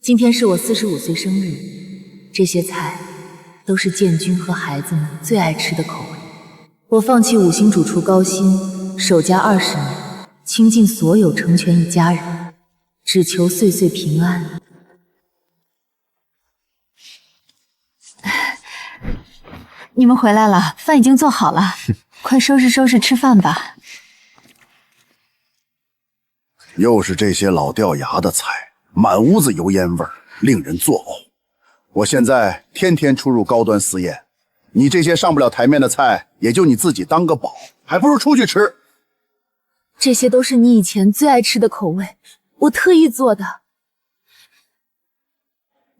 今天是我45岁生日，这些菜都是建军和孩子们最爱吃的口味。我放弃5星主厨高薪，守家20年，倾尽所有成全一家人，只求岁岁平安。你们回来了，饭已经做好了，快收拾收拾吃饭吧。又是这些老掉牙的菜，满屋子油烟味儿，令人作呕。我现在天天出入高端私宴，你这些上不了台面的菜，也就你自己当个宝，还不如出去吃。这些都是你以前最爱吃的口味，我特意做的。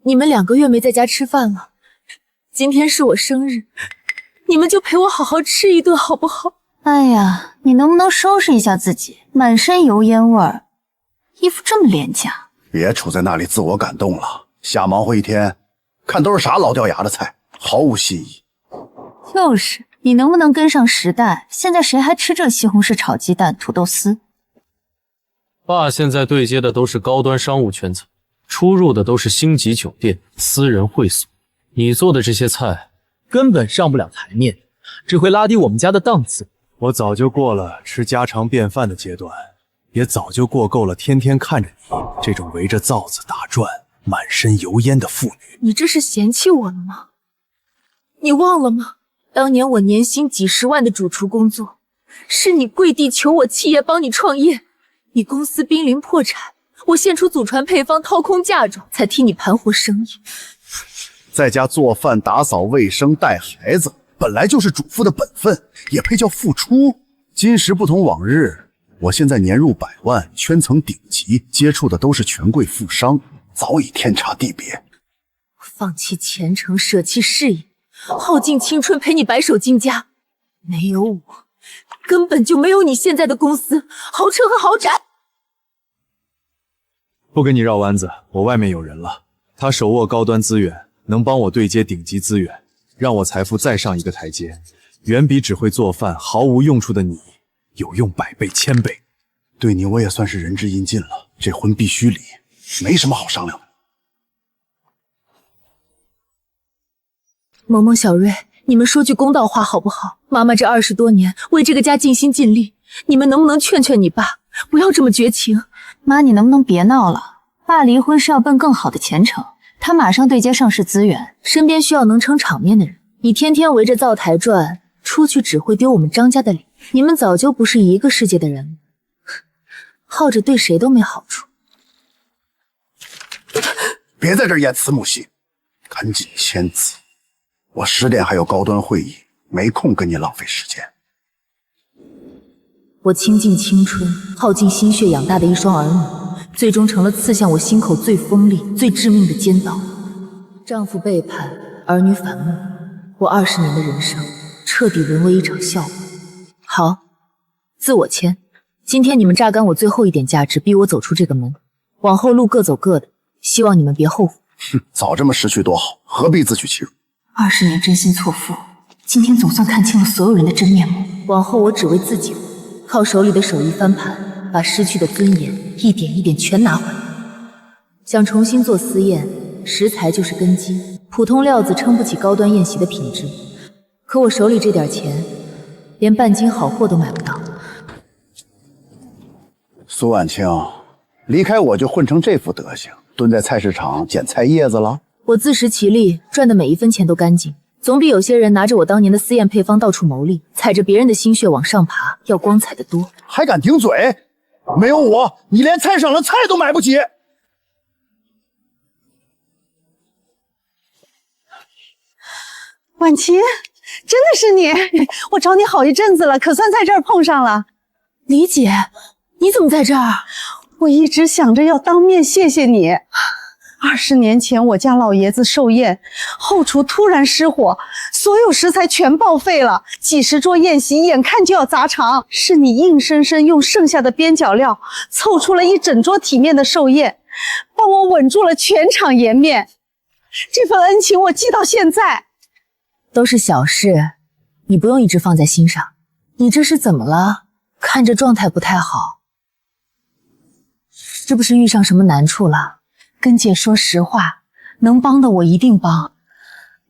你们2个月没在家吃饭了，今天是我生日，你们就陪我好好吃一顿好不好？哎呀，你能不能收拾一下自己？满身油烟味儿，衣服这么廉价。别杵在那里自我感动了，瞎忙活一天，看都是啥老掉牙的菜，毫无新意。就是，你能不能跟上时代？现在谁还吃这西红柿炒鸡蛋、土豆丝？爸现在对接的都是高端商务圈层，出入的都是星级酒店、私人会所。你做的这些菜根本上不了台面，只会拉低我们家的档次。我早就过了吃家常便饭的阶段，也早就过够了天天看着你这种围着灶子打转、满身油烟的妇女。你这是嫌弃我了吗？你忘了吗？当年我年薪几10万的主厨工作，是你跪地求我企业帮你创业，你公司濒临破产，我献出祖传配方，掏空嫁妆，才替你盘活生意。在家做饭、打扫卫生、带孩子，本来就是主妇的本分，也配叫付出？今时不同往日，我现在年入100万，圈层顶级，接触的都是权贵富商，早已天差地别。放弃前程，舍弃事业，耗尽青春陪你白手兴家，没有我，根本就没有你现在的公司、豪车和豪宅。不跟你绕弯子，我外面有人了，他手握高端资源，能帮我对接顶级资源，让我财富再上一个台阶，远比只会做饭毫无用处的你有用100倍1000倍。对你我也算是仁至义尽了，这婚必须离，没什么好商量的。萌萌、小瑞，你们说句公道话好不好？妈妈这20多年为这个家尽心尽力，你们能不能劝劝你爸，不要这么绝情？妈，你能不能别闹了？爸离婚是要奔更好的前程，他马上对接上市资源，身边需要能撑场面的人。你天天围着灶台转，出去只会丢我们张家的脸。你们早就不是一个世界的人了，耗着对谁都没好处。别在这儿演慈母戏，赶紧签字。我10点还有高端会议，没空跟你浪费时间。我倾尽青春，耗尽心血养大的一双儿女，最终成了刺向我心口最锋利、最致命的尖刀。丈夫背叛，儿女反目，我20年的人生彻底沦为一场笑话。好，自我签。今天你们榨干我最后一点价值，逼我走出这个门，往后路各走各的，希望你们别后悔。哼，早这么识趣多好，何必自取其辱？20年真心错付，今天总算看清了所有人的真面目。往后我只为自己活，靠手里的手艺翻盘，把失去的尊严一点一点全拿回来。想重新做私宴，食材就是根基，普通料子撑不起高端宴席的品质。可我手里这点钱，连半斤好货都买不到。苏婉清，离开我就混成这副德行，蹲在菜市场捡菜叶子了？我自食其力，赚的每一分钱都干净，总比有些人拿着我当年的私宴配方到处牟利，踩着别人的心血往上爬要光彩的多。还敢顶嘴？没有我，你连菜场的菜都买不起。婉琪，真的是你，我找你好一阵子了，可算在这儿碰上了。李姐，你怎么在这儿？我一直想着要当面谢谢你。20年前我家老爷子寿宴，后厨突然失火，所有食材全报废了，几十桌宴席眼看就要砸场，是你硬生生用剩下的边角料凑出了一整桌体面的寿宴，帮我稳住了全场颜面。这份恩情我记到现在。都是小事，你不用一直放在心上。你这是怎么了？看着状态不太好，是不是遇上什么难处了？跟姐说实话，能帮的我一定帮。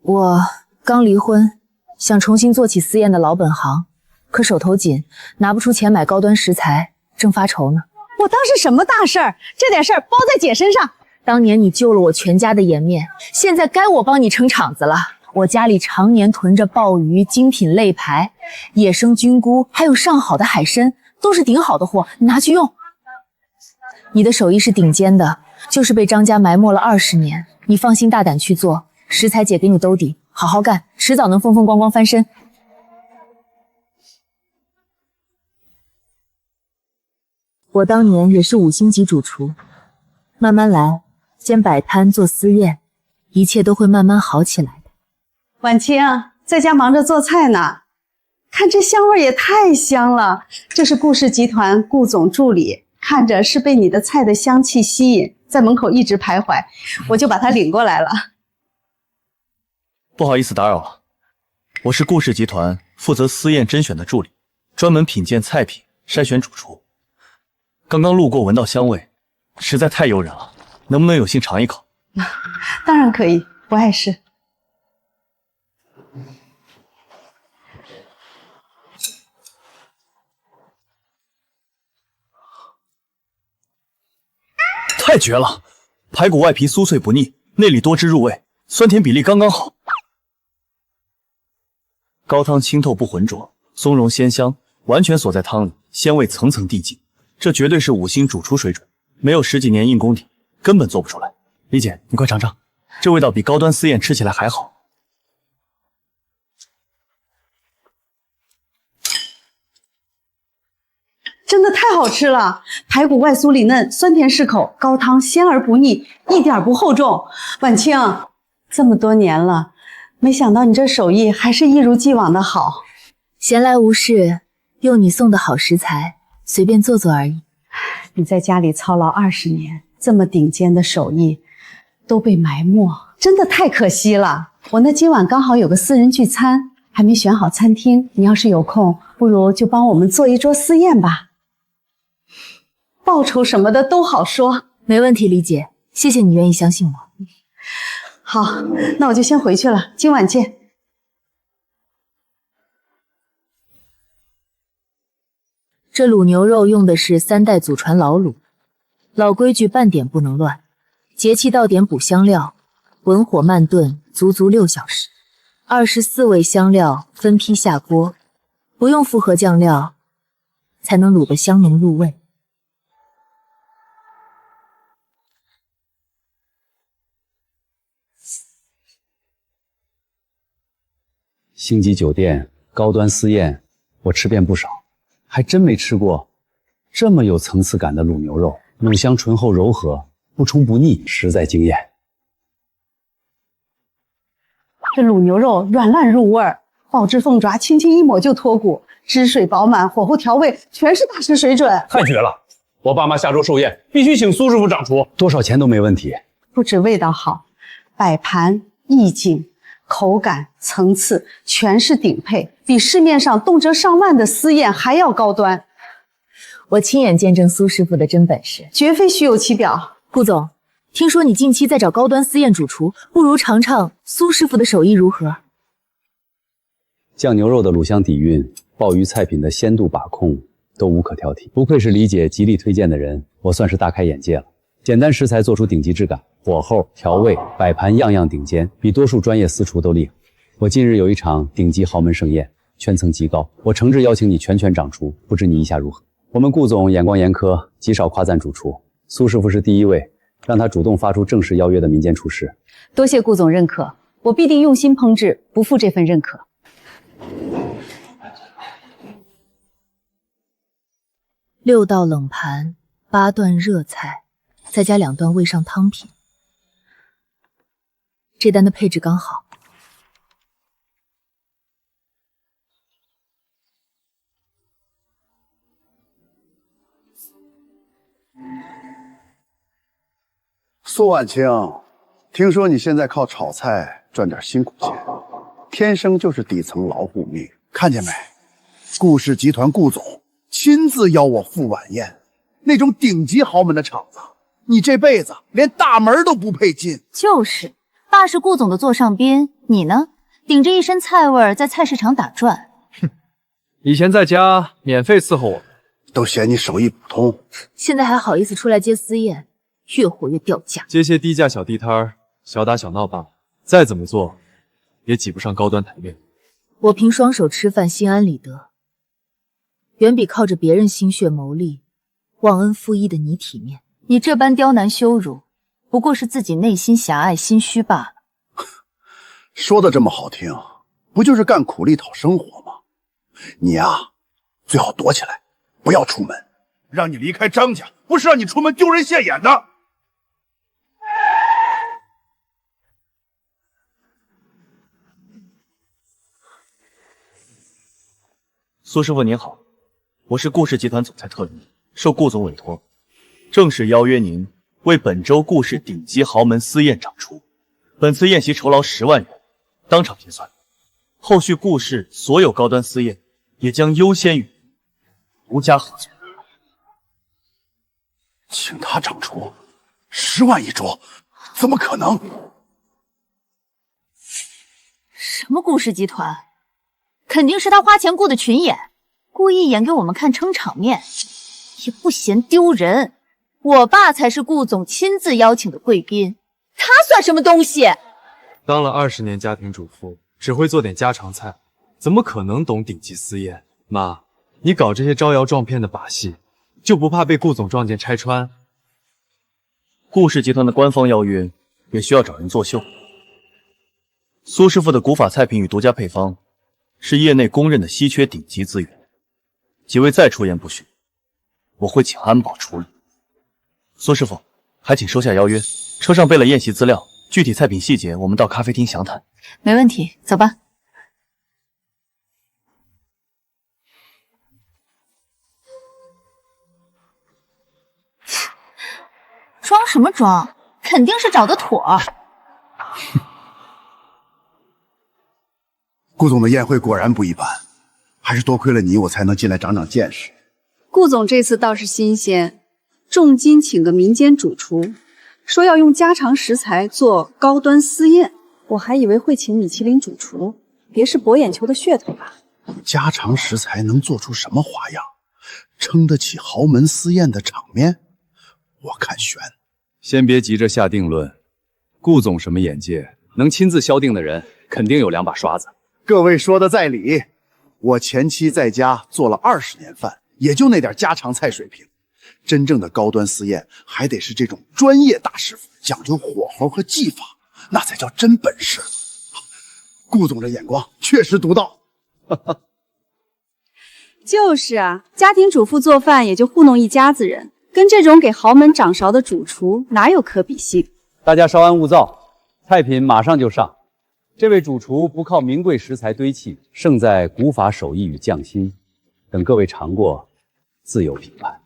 我刚离婚，想重新做起私宴的老本行，可手头紧，拿不出钱买高端食材，正发愁呢。我当是什么大事儿，这点事儿包在姐身上。当年你救了我全家的颜面，现在该我帮你撑场子了。我家里常年囤着鲍鱼、精品肋排、野生菌菇，还有上好的海参，都是顶好的货，你拿去用。你的手艺是顶尖的，就是被张家埋没了20年。你放心大胆去做，食材姐给你兜底，好好干，迟早能风风光光翻身。我当年也是5星级主厨，慢慢来，先摆摊做私宴，一切都会慢慢好起来的。婉清在家忙着做菜呢，看这香味也太香了。这是顾氏集团顾总助理，看着是被你的菜的香气吸引，在门口一直徘徊，我就把他领过来了。不好意思打扰了，我是顾氏集团负责私宴甄选的助理，专门品鉴菜品，筛选主厨。刚刚路过闻到香味，实在太诱人了，能不能有幸尝一口？当然可以，不碍事。太绝了！排骨外皮酥脆不腻，内里多汁入味，酸甜比例刚刚好。高汤清透不浑浊，松茸鲜香，完全锁在汤里，鲜味层层递进。这绝对是5星主厨水准，没有10几年硬功底，根本做不出来。李姐，你快尝尝，这味道比高端私宴吃起来还好。真的太好吃了，排骨外酥里嫩，酸甜适口，高汤鲜而不腻，一点不厚重。婉清，这么多年了，没想到你这手艺还是一如既往的好。闲来无事，用你送的好食材，随便做做而已。你在家里操劳20年，这么顶尖的手艺都被埋没，真的太可惜了。我那今晚刚好有个私人聚餐，还没选好餐厅，你要是有空，不如就帮我们做一桌私宴吧。报酬什么的都好说。没问题，李姐，谢谢你愿意相信我。好，那我就先回去了，今晚见。这卤牛肉用的是3代祖传老卤，老规矩半点不能乱，节气到点补香料，文火慢炖足6小时，24味香料分批下锅，不用复合酱料，才能卤得香浓入味。星级酒店高端私宴，我吃遍不少，还真没吃过这么有层次感的卤牛肉，卤香醇厚柔和，不冲不腻，实在惊艳。这卤牛肉软烂入味儿，保质凤爪轻轻一抹就脱骨，汁水饱满，火候调味全是大师水准。太绝了！我爸妈下周寿宴，必须请苏师傅掌厨，多少钱都没问题。不止味道好，摆盘意境、口感、层次全是顶配，比市面上动辄上万的私宴还要高端。我亲眼见证苏师傅的真本事，绝非虚有其表。顾总，听说你近期在找高端私宴主厨，不如尝尝苏师傅的手艺如何？酱牛肉的卤香底蕴，鲍鱼菜品的鲜度把控都无可挑剔，不愧是李姐极力推荐的人，我算是大开眼界了。简单食材做出顶级质感，火候、调味、摆盘样样顶尖，比多数专业私厨都厉害。我近日有一场顶级豪门盛宴，圈层极高，我诚挚邀请你全权掌厨，不知你意下如何？我们顾总眼光严苛，极少夸赞主厨，苏师傅是第一位让他主动发出正式邀约的民间厨师。多谢顾总认可，我必定用心烹制，不负这份认可。6道冷盘，8段热菜，再加2段味上汤品，这单的配置刚好。苏婉清，听说你现在靠炒菜赚点辛苦钱，天生就是底层老虎命，看见没？顾氏集团顾总亲自邀我赴晚宴，那种顶级豪门的场子，你这辈子连大门都不配进。就是，爸是顾总的座上宾，你呢，顶着一身菜味儿在菜市场打转。哼，以前在家免费伺候我，都嫌你手艺普通，现在还好意思出来接私宴，越活越掉价。接些低价小地摊儿，小打小闹罢了，再怎么做，也挤不上高端台面。我凭双手吃饭，心安理得，远比靠着别人心血谋利、忘恩负义的你体面。你这般刁难羞辱，不过是自己内心狭隘、心虚罢了。说的这么好听，不就是干苦力讨生活吗？你呀，最好躲起来，不要出门。让你离开张家，不是让你出门丢人现眼的。苏师傅您好，我是顾氏集团总裁特助，受顾总委托，正式邀约您为本周顾氏顶级豪门私宴掌厨。本次宴席酬劳10万元，当场结算。后续顾氏所有高端私宴也将优先与独家合作。请他掌厨，10万一桌，怎么可能？什么顾氏集团？肯定是他花钱雇的群演，故意演给我们看撑场面，也不嫌丢人。我爸才是顾总亲自邀请的贵宾，他算什么东西？当了20年家庭主妇，只会做点家常菜，怎么可能懂顶级私宴？妈，你搞这些招摇撞骗的把戏，就不怕被顾总撞见拆穿？顾氏集团的官方邀约也需要找人作秀。苏师傅的古法菜品与独家配方是业内公认的稀缺顶级资源，几位再出言不逊，我会请安保处理。苏师傅，还请收下邀约，车上备了宴席资料，具体菜品细节我们到咖啡厅详谈。没问题，走吧。装什么装？肯定是找的妥。顾总的宴会果然不一般，还是多亏了你，我才能进来长长见识。顾总这次倒是新鲜，重金请个民间主厨，说要用家常食材做高端私宴，我还以为会请米其林主厨，别是博眼球的噱头吧？家常食材能做出什么花样，撑得起豪门私宴的场面？我看悬。先别急着下定论，顾总什么眼界，能亲自敲定的人，肯定有2把刷子。各位说的在理，我前妻在家做了20年饭，也就那点家常菜水平。真正的高端私宴，还得是这种专业大师傅，讲究火候和技法，那才叫真本事。顾总这眼光确实独到。就是啊，家庭主妇做饭也就糊弄一家子人，跟这种给豪门掌勺的主厨哪有可比性？大家稍安勿躁，菜品马上就上。这位主厨不靠名贵食材堆砌，胜在古法手艺与匠心。等各位尝过，自有评判。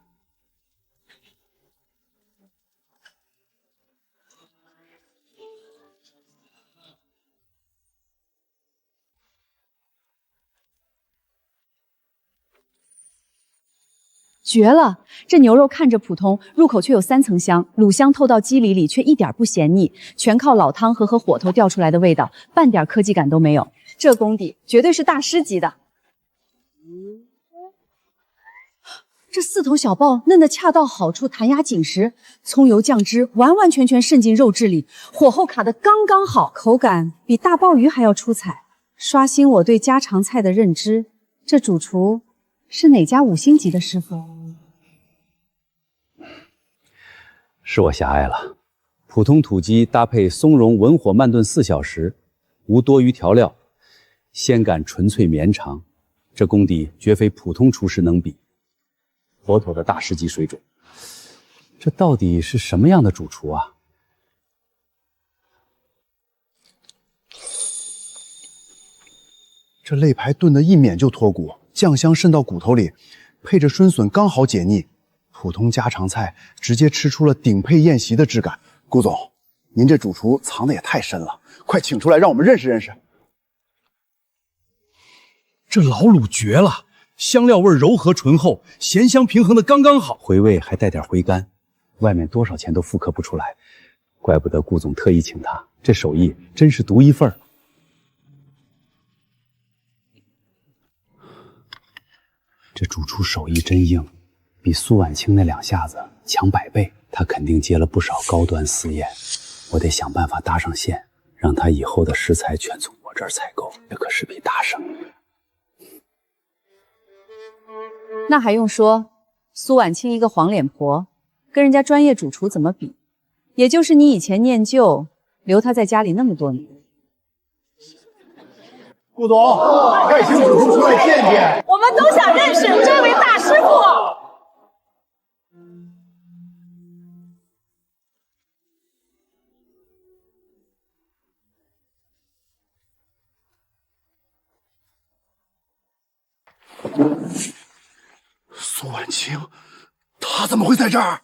绝了！这牛肉看着普通，入口却有3层香，卤香透到肌理里，却一点不咸腻，全靠老汤和火头调出来的味道，半点科技感都没有。这功底绝对是大师级的。这4头小鲍嫩得恰到好处，弹牙紧实，葱油酱汁完完全全渗进肉质里，火候卡得刚刚好，口感比大鲍鱼还要出彩，刷新我对家常菜的认知。这主厨是哪家5星级的师傅？是我狭隘了。普通土鸡搭配松茸文火慢炖4小时，无多余调料，鲜感纯粹绵长，这功底绝非普通厨师能比，妥妥的大师级水准。这到底是什么样的主厨啊？这肋排炖得一免就脱骨，酱香渗到骨头里，配着春笋刚好解腻。普通家常菜直接吃出了顶配宴席的质感。顾总，您这主厨藏得也太深了，快请出来让我们认识认识。这老卤绝了，香料味柔和醇厚，咸香平衡的刚刚好，回味还带点回甘。外面多少钱都复刻不出来，怪不得顾总特意请他，这手艺真是独一份儿。这主厨手艺真硬，比苏婉清那2下子强100倍。他肯定接了不少高端私宴，我得想办法搭上线，让他以后的食材全从我这儿采购，这可是笔大生意。那还用说，苏婉清一个黄脸婆，跟人家专业主厨怎么比？也就是你以前念旧，留她在家里那么多年。顾总，快请主厨出来见见。我们都想认识这位大师傅。苏婉清，她怎么会在这儿？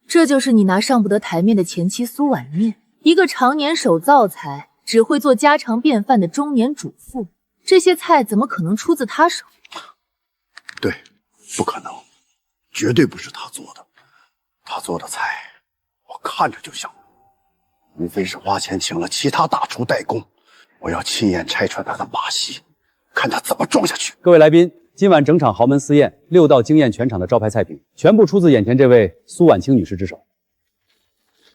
这就是你拿上不得台面的前妻苏婉念，一个常年守灶台，只会做家常便饭的中年主妇。这些菜怎么可能出自她手？对，不可能，绝对不是她做的。她做的菜，我看着就像，无非是花钱请了其他大厨代工。我要亲眼拆穿他的把戏，看他怎么装下去。各位来宾，今晚整场豪门私宴6道惊艳全场的招牌菜品，全部出自眼前这位苏婉清女士之手。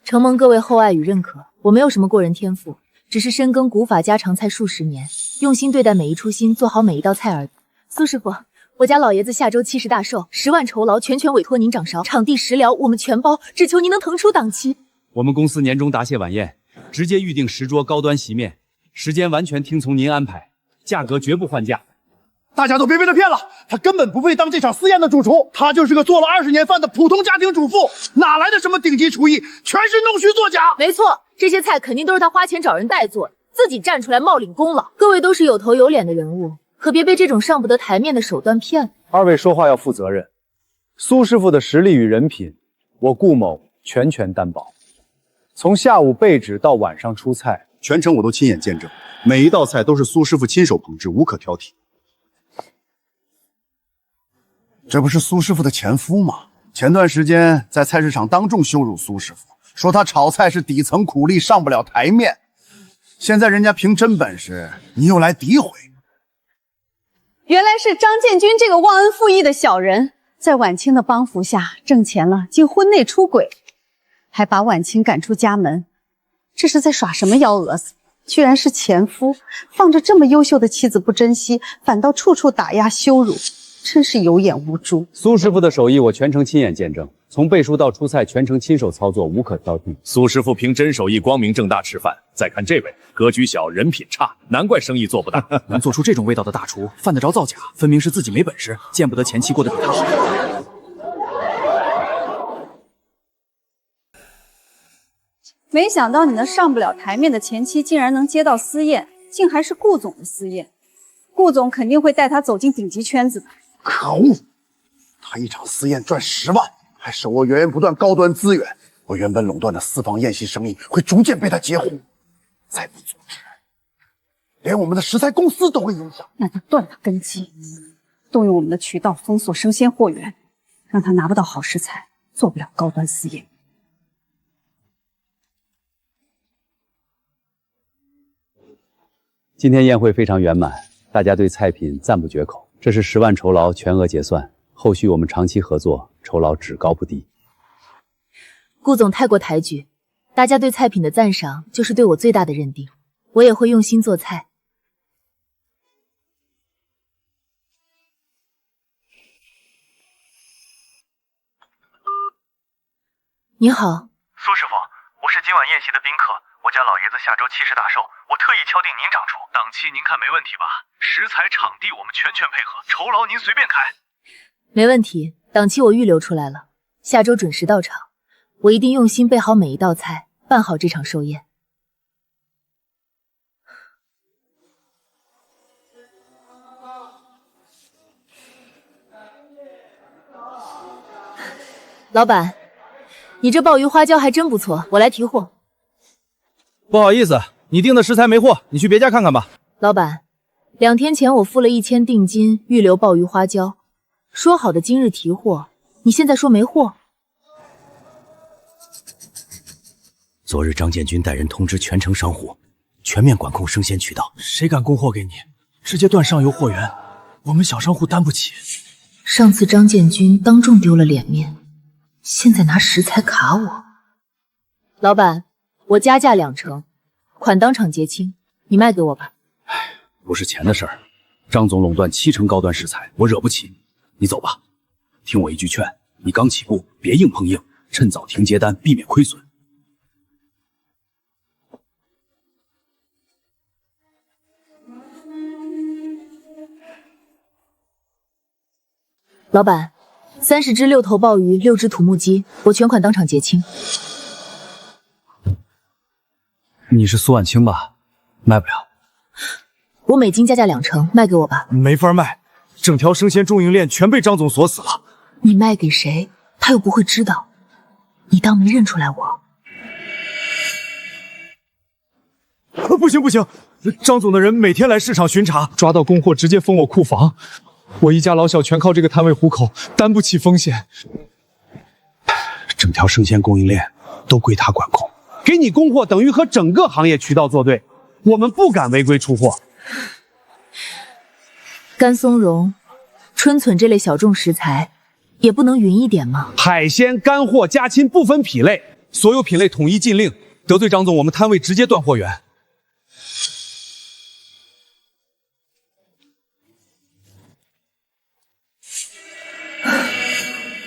承蒙各位厚爱与认可，我没有什么过人天赋，只是深耕古法家常菜数十年，用心对待每一出新，做好每一道菜而已。苏师傅，我家老爷子下周70大寿，10万酬劳全权委托您掌勺，场地食疗我们全包，只求您能腾出档期。我们公司年终答谢晚宴，直接预定10桌高端席面，时间完全听从您安排，价格绝不换价。大家都别被他骗了，他根本不配当这场私宴的主厨，他就是个做了20年饭的普通家庭主妇，哪来的什么顶级厨艺，全是弄虚作假。没错，这些菜肯定都是他花钱找人代做的，自己站出来冒领功劳。各位都是有头有脸的人物，可别被这种上不得台面的手段骗了。2位说话要负责任，苏师傅的实力与人品，我顾某全权担保。从下午备旨到晚上出菜，全程我都亲眼见证，每一道菜都是苏师傅亲手烹制，无可挑剔。这不是苏师傅的前夫吗？前段时间在菜市场当众羞辱苏师傅，说他炒菜是底层苦力，上不了台面。现在人家凭真本事，你又来诋毁。原来是张建军这个忘恩负义的小人，在婉清的帮扶下挣钱了，竟婚内出轨，还把婉清赶出家门，这是在耍什么幺蛾子？居然是前夫，放着这么优秀的妻子不珍惜，反倒处处打压羞辱，真是有眼无珠。苏师傅的手艺我全程亲眼见证，从背书到出菜全程亲手操作，无可挑剔。苏师傅凭真手艺光明正大吃饭，再看这位格局小，人品差，难怪生意做不大。能做出这种味道的大厨，犯得着造假？分明是自己没本事，见不得前妻过得比他好。没想到你那上不了台面的前妻竟然能接到私宴，竟还是顾总的私宴。顾总肯定会带他走进顶级圈子的。可恶！他一场私宴赚10万，还手握源源不断高端资源，我原本垄断的私房宴席生意会逐渐被他截胡。再不阻止，连我们的食材公司都会影响。那就断了根基，动用我们的渠道封锁生鲜货源，让他拿不到好食材，做不了高端私宴。今天宴会非常圆满，大家对菜品赞不绝口。这是10万酬劳全额结算，后续我们长期合作，酬劳只高不低。顾总太过抬举，大家对菜品的赞赏就是对我最大的认定，我也会用心做菜。你好，苏师傅，我是今晚宴席的宾客，我家老爷子下周70大寿，我特意敲定您掌厨，档期您看没问题吧？食材、场地我们全权配合，酬劳您随便开。没问题，档期我预留出来了，下周准时到场，我一定用心备好每一道菜，办好这场寿宴。老板，你这鲍鱼花椒还真不错，我来提货。不好意思，你订的食材没货，你去别家看看吧。老板， 2天前我付了1000定金预留鲍鱼花椒，说好的今日提货，你现在说没货？昨日张建军带人通知全城商户，全面管控生鲜渠道。谁敢供货给你，直接断上游货源，我们小商户担不起。上次张建军当众丢了脸面，现在拿食材卡我。老板，我加价2成，款当场结清，你卖给我吧。不是钱的事儿，张总垄断7成高端食材，我惹不起。你走吧，听我一句劝，你刚起步，别硬碰硬，趁早停接单，避免亏损。老板，30只6头鲍鱼，6只土木鸡，我全款当场结清。你是苏婉清吧？卖不了。我每斤加价2成，卖给我吧。没法卖，整条生鲜供应链全被张总锁死了。你卖给谁，他又不会知道。你当没认出来我？不行不行，张总的人每天来市场巡查，抓到供货直接封我库房。我一家老小全靠这个摊位糊口，担不起风险。整条生鲜供应链都归他管控。给你供货等于和整个行业渠道作对，我们不敢违规出货。干松茸、春笋这类小众食材，也不能匀一点吗？海鲜、干货、家禽不分品类，所有品类统一禁令，得罪张总，我们摊位直接断货源。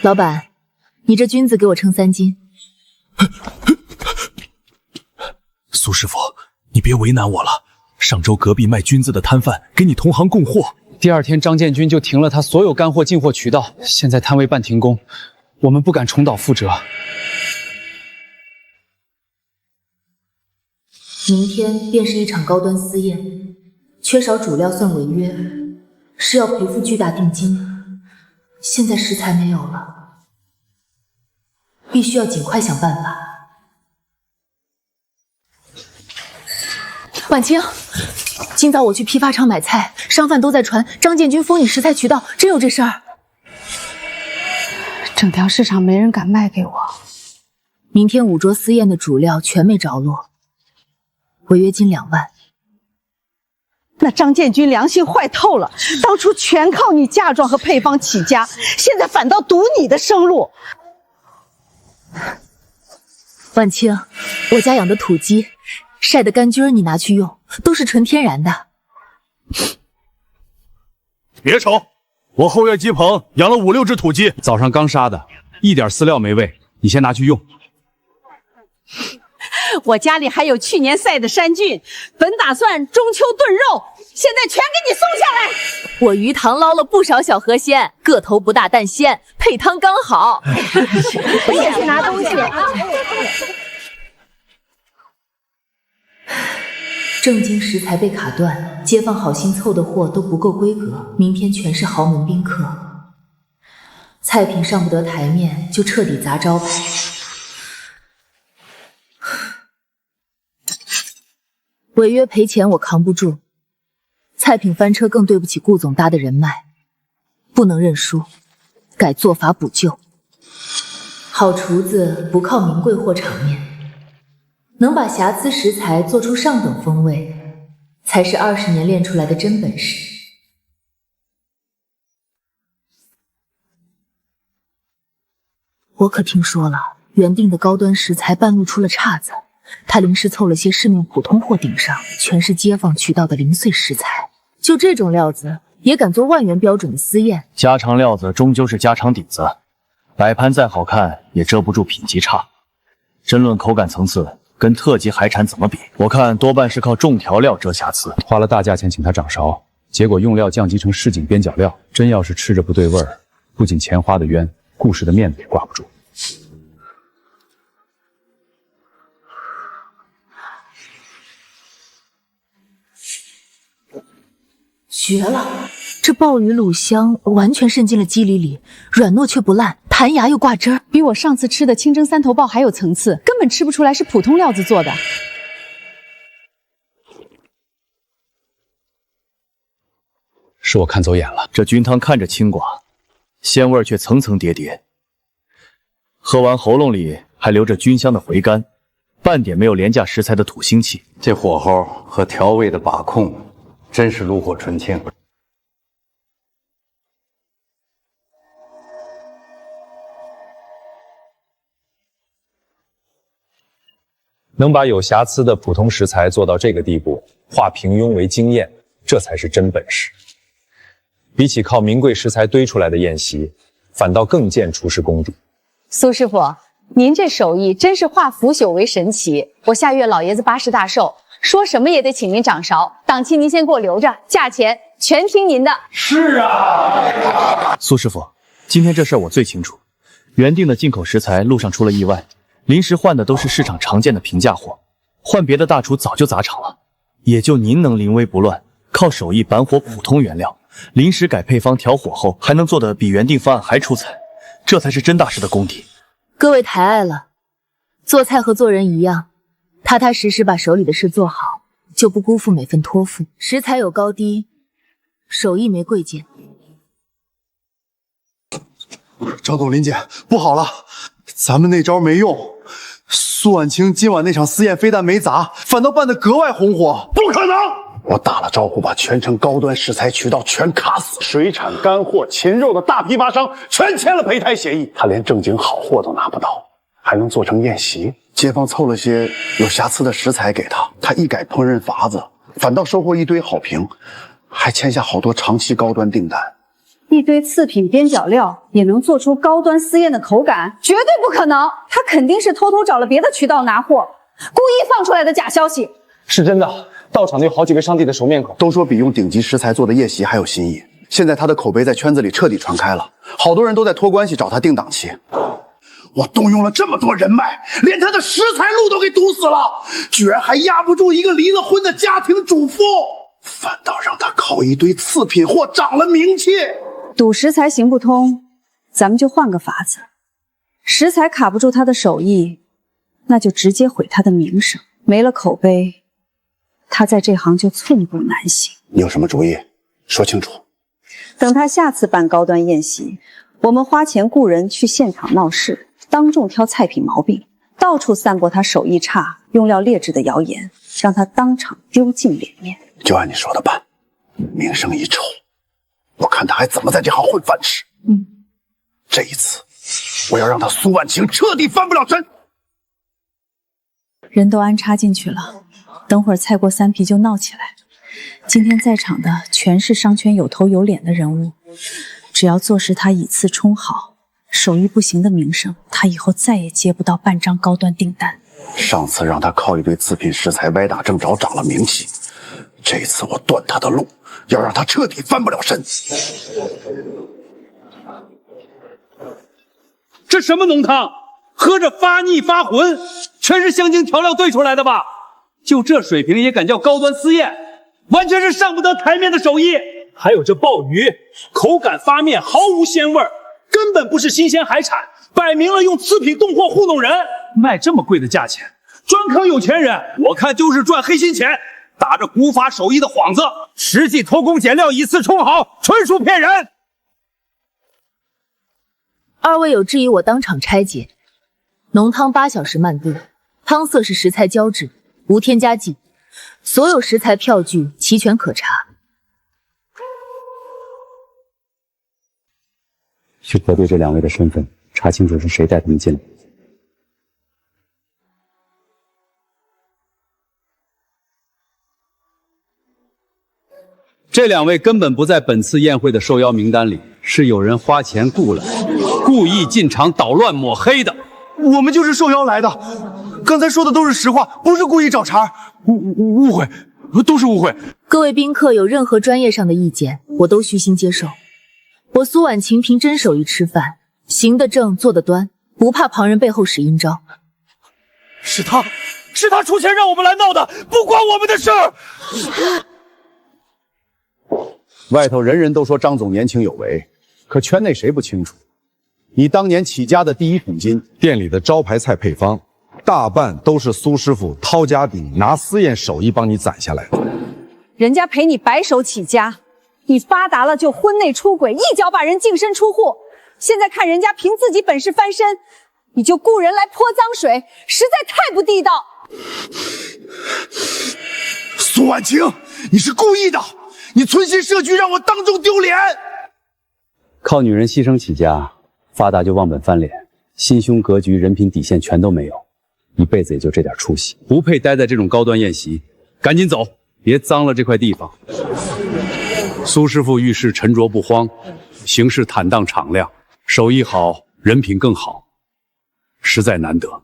老板，你这菌子给我称3斤。苏师傅，你别为难我了。上周隔壁卖菌子的摊贩给你同行供货，第2天张建军就停了他所有干货进货渠道，现在摊位半停工，我们不敢重蹈覆辙。明天便是一场高端私宴，缺少主料算违约，是要赔付巨大定金的。现在食材没有了，必须要尽快想办法。婉清，今早我去批发厂买菜，商贩都在传张建军封你食材渠道，真有这事儿？整条市场没人敢卖给我。明天5桌私宴的主料全没着落，违约金2万。那张建军良心坏透了，当初全靠你嫁妆和配方起家，现在反倒堵你的生路。婉清，我家养的土鸡晒的干菌你拿去用，都是纯天然的。别瞅，我后院鸡棚养了5、6只土鸡，早上刚杀的，一点饲料没喂，你先拿去用。我家里还有去年晒的山菌，本打算中秋炖肉，现在全给你送下来。我鱼塘捞了不少小河鲜，个头不大但鲜，配汤刚好。我也去拿东西。正经食材被卡断，街坊好心凑的货都不够规格，明天全是豪门宾客，菜品上不得台面，就彻底砸招牌。违约赔钱我扛不住，菜品翻车更对不起顾总搭的人脉，不能认输，改做法补救。好厨子不靠名贵货场面，能把瑕疵食材做出上等风味，才是20年练出来的真本事。我可听说了，原定的高端食材半路出了岔子，他临时凑了些市面普通货顶上，全是街坊渠道的零碎食材。就这种料子，也敢做10000元标准的私宴？家常料子终究是家常底子，摆盘再好看也遮不住品级差。真论口感层次，跟特级海产怎么比？我看多半是靠重调料遮瑕疵。花了大价钱请他掌勺，结果用料降级成市井边角料，真要是吃着不对味儿，不仅钱花的冤，顾氏的面子也挂不住。绝了！这鲍鱼卤香完全渗进了肌理里，软糯却不烂，弹牙又挂汁儿，比我上次吃的清蒸3头鲍还有层次，根本吃不出来是普通料子做的。是我看走眼了。这菌汤看着清寡，鲜味却层层叠叠，喝完喉咙里还留着菌香的回甘，半点没有廉价食材的土腥气。这火候和调味的把控，真是炉火纯青。能把有瑕疵的普通食材做到这个地步，化平庸为经验，这才是真本事。比起靠名贵食材堆出来的宴席，反倒更见厨师功底。苏师傅，您这手艺真是化腐朽为神奇。我下月老爷子80大寿，说什么也得请您掌勺，档期您先给我留着，价钱全听您的。是啊，苏师傅，今天这事儿我最清楚。原定的进口食材路上出了意外，临时换的都是市场常见的平价货，换别的大厨早就砸场了。也就您能临危不乱，靠手艺板火普通原料，临时改配方调火后，还能做得比原定方案还出彩，这才是真大师的功底。各位抬爱了，做菜和做人一样，踏踏实实把手里的事做好，就不辜负每份托付。食材有高低，手艺没贵贱。张总、林姐，不好了，咱们那招没用。苏婉清今晚那场私宴非但没砸，反倒办得格外红火。不可能！我打了招呼，把全城高端食材渠道全卡死，水产、干货、禽肉的大批发商全签了备胎协议，他连正经好货都拿不到，还能做成宴席。街坊凑了些有瑕疵的食材给他，他一改烹饪法子，反倒收获一堆好评，还签下好多长期高端订单。一堆次品边角料也能做出高端私宴的口感，绝对不可能！他肯定是偷偷找了别的渠道拿货，故意放出来的假消息。是真的，到场的有好几位上帝的熟面孔，都说比用顶级食材做的宴席还有新意。现在他的口碑在圈子里彻底传开了，好多人都在托关系找他定档期。我动用了这么多人脉，连他的食材路都给堵死了，居然还压不住一个离了婚的家庭主妇，反倒让他靠一堆次品货涨了名气。赌食材行不通，咱们就换个法子。食材卡不住他的手艺，那就直接毁他的名声。没了口碑，他在这行就寸步难行。你有什么主意？说清楚。等他下次办高端宴席，我们花钱雇人去现场闹事，当众挑菜品毛病，到处散播他手艺差、用料劣质的谣言，让他当场丢尽脸面。就按你说的办，名声一臭，我看他还怎么在这行混饭吃。这一次，我要让他苏婉清彻底翻不了身。人都安插进去了，等会儿菜过三皮就闹起来。今天在场的全是商圈有头有脸的人物，只要坐实他以次充好，手艺不行的名声，他以后再也接不到半张高端订单。上次让他靠一堆次品食材歪打正着涨了名气，这次我断他的路，要让他彻底翻不了身。这什么浓汤，喝着发腻发浑，全是香精调料兑出来的吧？就这水平也敢叫高端私宴，完全是上不得台面的手艺。还有这鲍鱼，口感发面，毫无鲜味，根本不是新鲜海产，摆明了用次品冻货糊弄人，卖这么贵的价钱，专坑有钱人。我看就是赚黑心钱，打着古法手艺的幌子，实际偷工减料以次充好，纯属骗人。二位有质疑，我当场拆解。浓汤8小时慢炖，汤色是食材胶质，无添加剂，所有食材票据齐全可查。去核对这2位的身份，查清楚是谁带他们进来。这2位根本不在本次宴会的受邀名单里，是有人花钱雇来，故意进场捣乱抹黑的。我们就是受邀来的，刚才说的都是实话，不是故意找茬。误会，都是误会。各位宾客有任何专业上的意见，我都虚心接受。我苏婉晴凭真手艺吃饭，行得正，坐得端，不怕旁人背后使阴招。是他出钱让我们来闹的，不关我们的事儿。外头人人都说张总年轻有为，可圈内谁不清楚？你当年起家的第1桶金，店里的招牌菜配方，大半都是苏师傅掏家底拿私宴手艺帮你攒下来的。人家陪你白手起家，你发达了就婚内出轨，一脚把人净身出户，现在看人家凭自己本事翻身，你就雇人来泼脏水，实在太不地道。苏婉晴，你是故意的，你存心设局让我当众丢脸。靠女人牺牲起家，发达就忘本翻脸，心胸格局、人品底线全都没有，一辈子也就这点出息，不配待在这种高端宴席。赶紧走，别脏了这块地方。苏师傅遇事沉着不慌，行事坦荡敞亮，手艺好，人品更好，实在难得。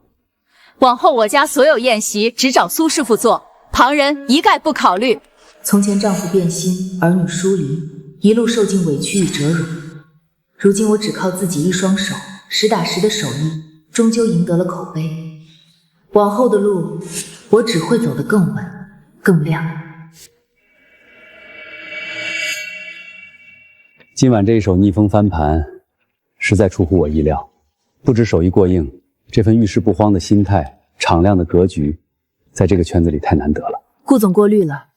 往后我家所有宴席只找苏师傅做，旁人一概不考虑。从前丈夫变心，儿女疏离，一路受尽委屈与折辱。如今我只靠自己一双手，实打实的手艺，终究赢得了口碑。往后的路，我只会走得更稳，更亮。今晚这一手逆风翻盘，实在出乎我意料。不止手艺过硬，这份遇事不慌的心态、敞亮的格局，在这个圈子里太难得了。顾总过虑了，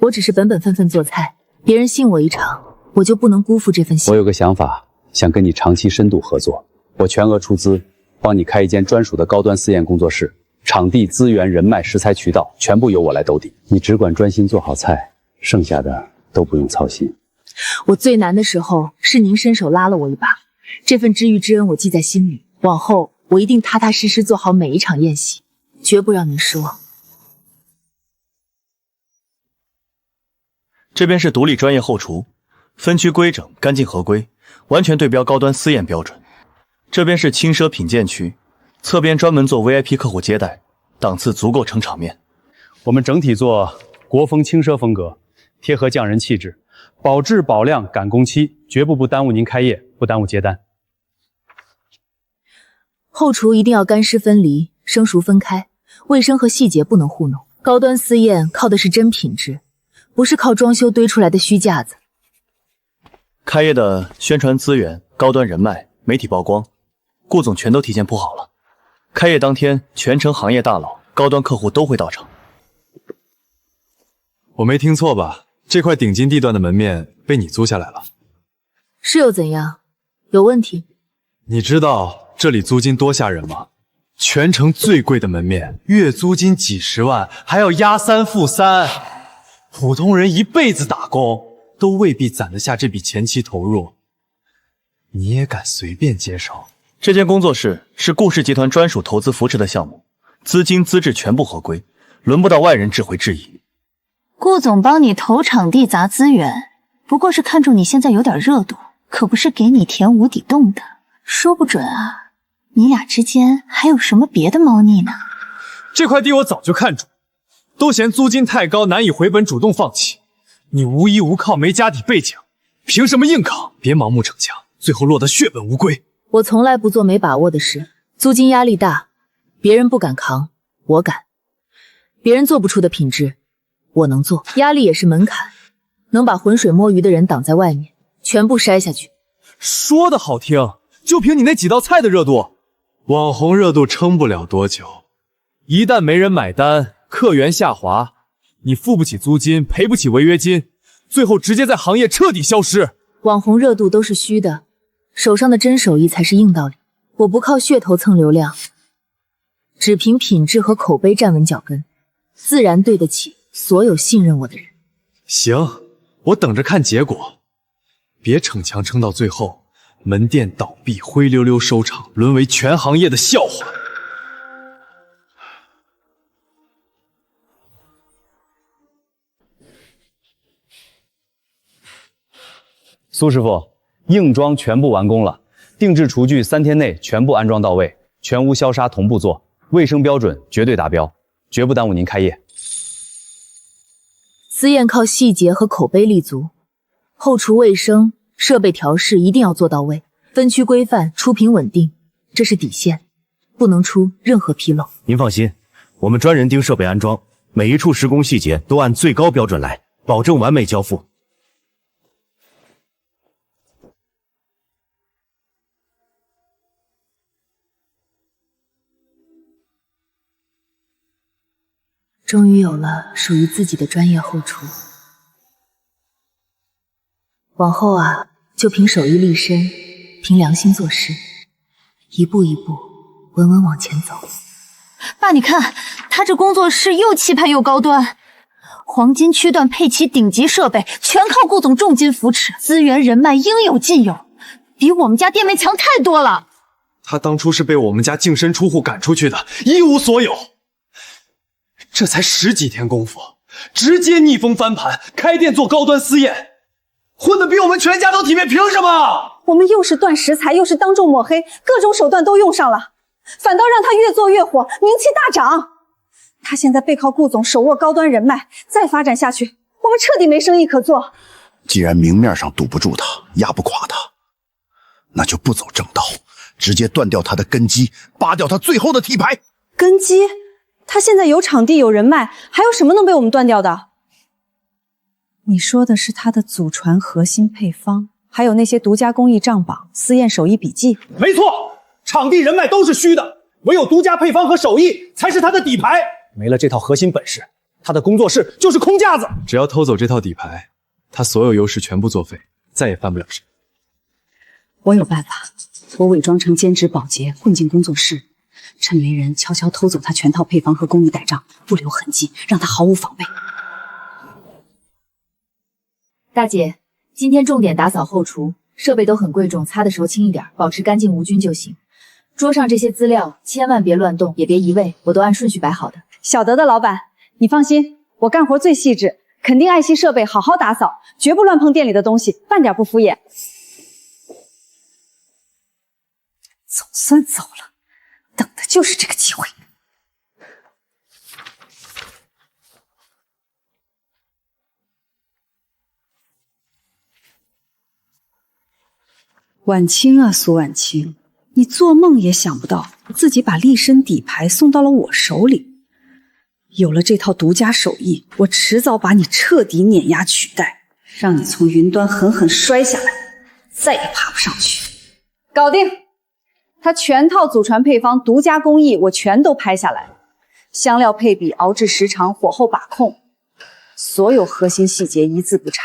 我只是本本分分做菜，别人信我一场，我就不能辜负这份信。我有个想法，想跟你长期深度合作，我全额出资，帮你开一间专属的高端私宴工作室，场地、资源、人脉、食材、渠道，全部由我来兜底。你只管专心做好菜，剩下的都不用操心。我最难的时候是您伸手拉了我一把，这份知遇之恩我记在心里，往后我一定踏踏实实做好每一场宴席，绝不让您失望。这边是独立专业后厨，分区规整，干净合规，完全对标高端私宴标准。这边是轻奢品鉴区，侧边专门做 VIP 客户接待，档次足够撑场面。我们整体做国风轻奢风格，贴合匠人气质，保质保量赶工期，绝不耽误您开业，不耽误接单。后厨一定要干湿分离，生熟分开，卫生和细节不能糊弄。高端私宴靠的是真品质，不是靠装修堆出来的虚架子。开业的宣传资源、高端人脉、媒体曝光，顾总全都提前铺好了。开业当天，全城行业大佬、高端客户都会到场。我没听错吧？这块顶级地段的门面被你租下来了？是又怎样？有问题？你知道这里租金多吓人吗？全城最贵的门面，月租金几十万，还要押3付3，普通人一辈子打工都未必攒得下这笔前期投入。你也敢随便接手？这间工作室是顾氏集团专属投资扶持的项目，资金资质全部合规，轮不到外人智慧质疑。顾总帮你投场地砸资源，不过是看中你现在有点热度，可不是给你填无底洞的。说不准啊，你俩之间还有什么别的猫腻呢？这块地我早就看中，都嫌租金太高难以回本，主动放弃。你无依无靠，没家底背景，凭什么硬扛？别盲目逞强，最后落得血本无归。我从来不做没把握的事，租金压力大，别人不敢扛，我敢。别人做不出的品质，我能做。压力也是门槛，能把浑水摸鱼的人挡在外面，全部筛下去。说的好听，就凭你那几道菜的热度，网红热度撑不了多久，一旦没人买单，客源下滑，你付不起租金，赔不起违约金，最后直接在行业彻底消失。网红热度都是虚的，手上的真手艺才是硬道理。我不靠噱头蹭流量，只凭品质和口碑站稳脚跟，自然对得起所有信任我的人。行，我等着看结果。别逞强撑到最后，门店倒闭，灰溜溜收场，沦为全行业的笑话。苏师傅，硬装全部完工了，定制厨具3天内全部安装到位，全屋消杀同步做，卫生标准绝对达标，绝不耽误您开业。私宴靠细节和口碑立足，后厨卫生、设备调试一定要做到位，分区规范，出品稳定，这是底线，不能出任何纰漏。您放心，我们专人盯设备安装，每一处施工细节都按最高标准来，保证完美交付。终于有了属于自己的专业后厨。往后啊，就凭手艺立身，凭良心做事，一步一步稳稳往前走。爸，你看他这工作室又气派又高端，黄金区段配齐顶级设备，全靠顾总重金扶持，资源人脉应有尽有，比我们家店面强太多了。他当初是被我们家净身出户赶出去的，一无所有。这才10几天功夫，直接逆风翻盘，开店做高端私宴，混得比我们全家都体面，凭什么？我们又是断食材，又是当众抹黑，各种手段都用上了，反倒让他越做越火，名气大涨。他现在背靠顾总，手握高端人脉，再发展下去，我们彻底没生意可做。既然明面上堵不住他，压不垮他，那就不走正道，直接断掉他的根基，扒掉他最后的体牌。根基？他现在有场地有人脉，还有什么能被我们断掉的？你说的是他的祖传核心配方，还有那些独家工艺账榜、私宴手艺笔记。没错，场地人脉都是虚的，唯有独家配方和手艺才是他的底牌。没了这套核心本事，他的工作室就是空架子。只要偷走这套底牌，他所有优势全部作废，再也翻不了身。我有办法，我伪装成兼职保洁混进工作室，趁没人悄悄偷走他全套配方和工艺带账，不留痕迹，让他毫无防备。大姐，今天重点打扫后厨，设备都很贵重，擦的时候轻一点，保持干净无菌就行。桌上这些资料千万别乱动，也别移位，我都按顺序摆好的。晓得的，老板，你放心，我干活最细致，肯定爱惜设备，好好打扫，绝不乱碰店里的东西，半点不敷衍。总算走了，等的就是这个机会。婉清啊，苏婉清，你做梦也想不到自己把立身底牌送到了我手里。有了这套独家手艺，我迟早把你彻底碾压取代，让你从云端狠狠摔下来，再也爬不上去。搞定！他全套祖传配方、独家工艺我全都拍下来了，香料配比、熬制时长、火候把控，所有核心细节一字不差，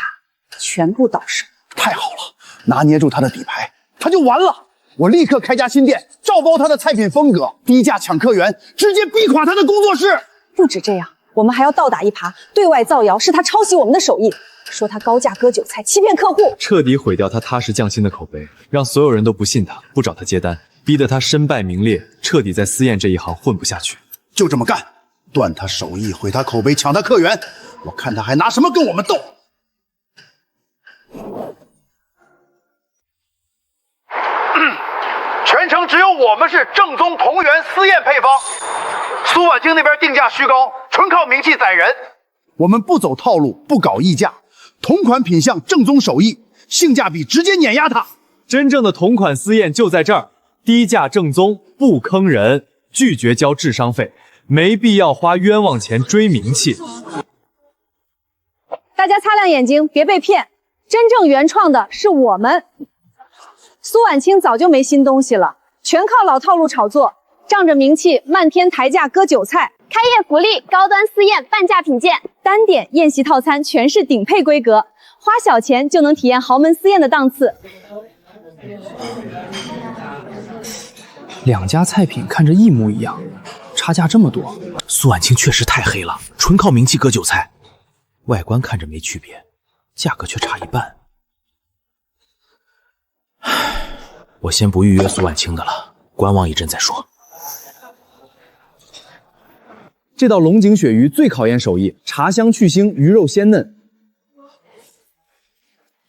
全部到手。太好了，拿捏住他的底牌，他就完了。我立刻开家新店，照包他的菜品风格，低价抢客源，直接逼垮他的工作室。不止这样，我们还要倒打一耙，对外造谣是他抄袭我们的手艺，说他高价割韭菜，欺骗客户，彻底毁掉他踏实匠心的口碑，让所有人都不信他，不找他接单，逼得他身败名裂，彻底在私宴这一行混不下去。就这么干，断他手艺，毁他口碑，抢他客源，我看他还拿什么跟我们斗？全城只有我们是正宗同源私宴配方。苏婉清那边定价虚高，纯靠名气宰人。我们不走套路，不搞溢价，同款品相，正宗手艺，性价比直接碾压它。真正的同款私宴就在这儿，低价正宗，不坑人，拒绝交智商费，没必要花冤枉钱追名气。大家擦亮眼睛，别被骗，真正原创的是我们。苏婉清早就没新东西了，全靠老套路炒作，仗着名气漫天抬价割韭菜。开业福利，高端私宴半价品鉴，单点宴席套餐全是顶配规格，花小钱就能体验豪门私宴的档次。两家菜品看着一模一样，差价这么多。苏婉清确实太黑了，纯靠名气割韭菜，外观看着没区别，价格却差一半。我先不预约苏婉清的了，观望一阵再说。这道龙井鳕鱼最考验手艺，茶香去腥，鱼肉鲜嫩，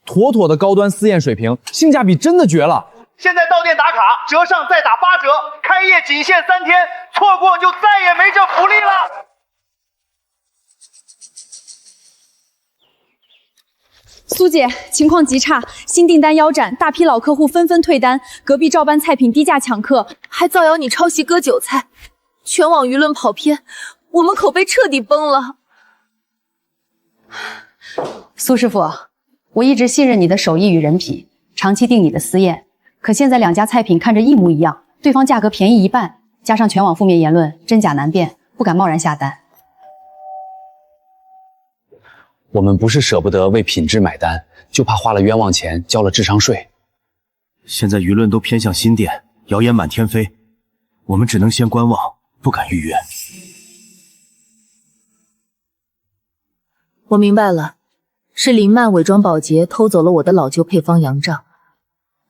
妥妥的高端私宴水平，性价比真的绝了。现在到店打卡，折上再打8折，开业仅限3天，错过就再也没这福利了。苏姐，情况极差，新订单腰斩，大批老客户纷纷退单，隔壁照搬菜品低价抢客，还造谣你抄袭割韭菜，全网舆论跑偏，我们口碑彻底崩了。苏师傅，我一直信任你的手艺与人品，长期订你的私宴，可现在两家菜品看着一模一样，对方价格便宜一半，加上全网负面言论，真假难辨，不敢贸然下单。我们不是舍不得为品质买单，就怕花了冤枉钱，交了智商税。现在舆论都偏向新店，谣言满天飞，我们只能先观望，不敢预约。我明白了，是林曼伪装保洁偷走了我的老旧配方羊杖。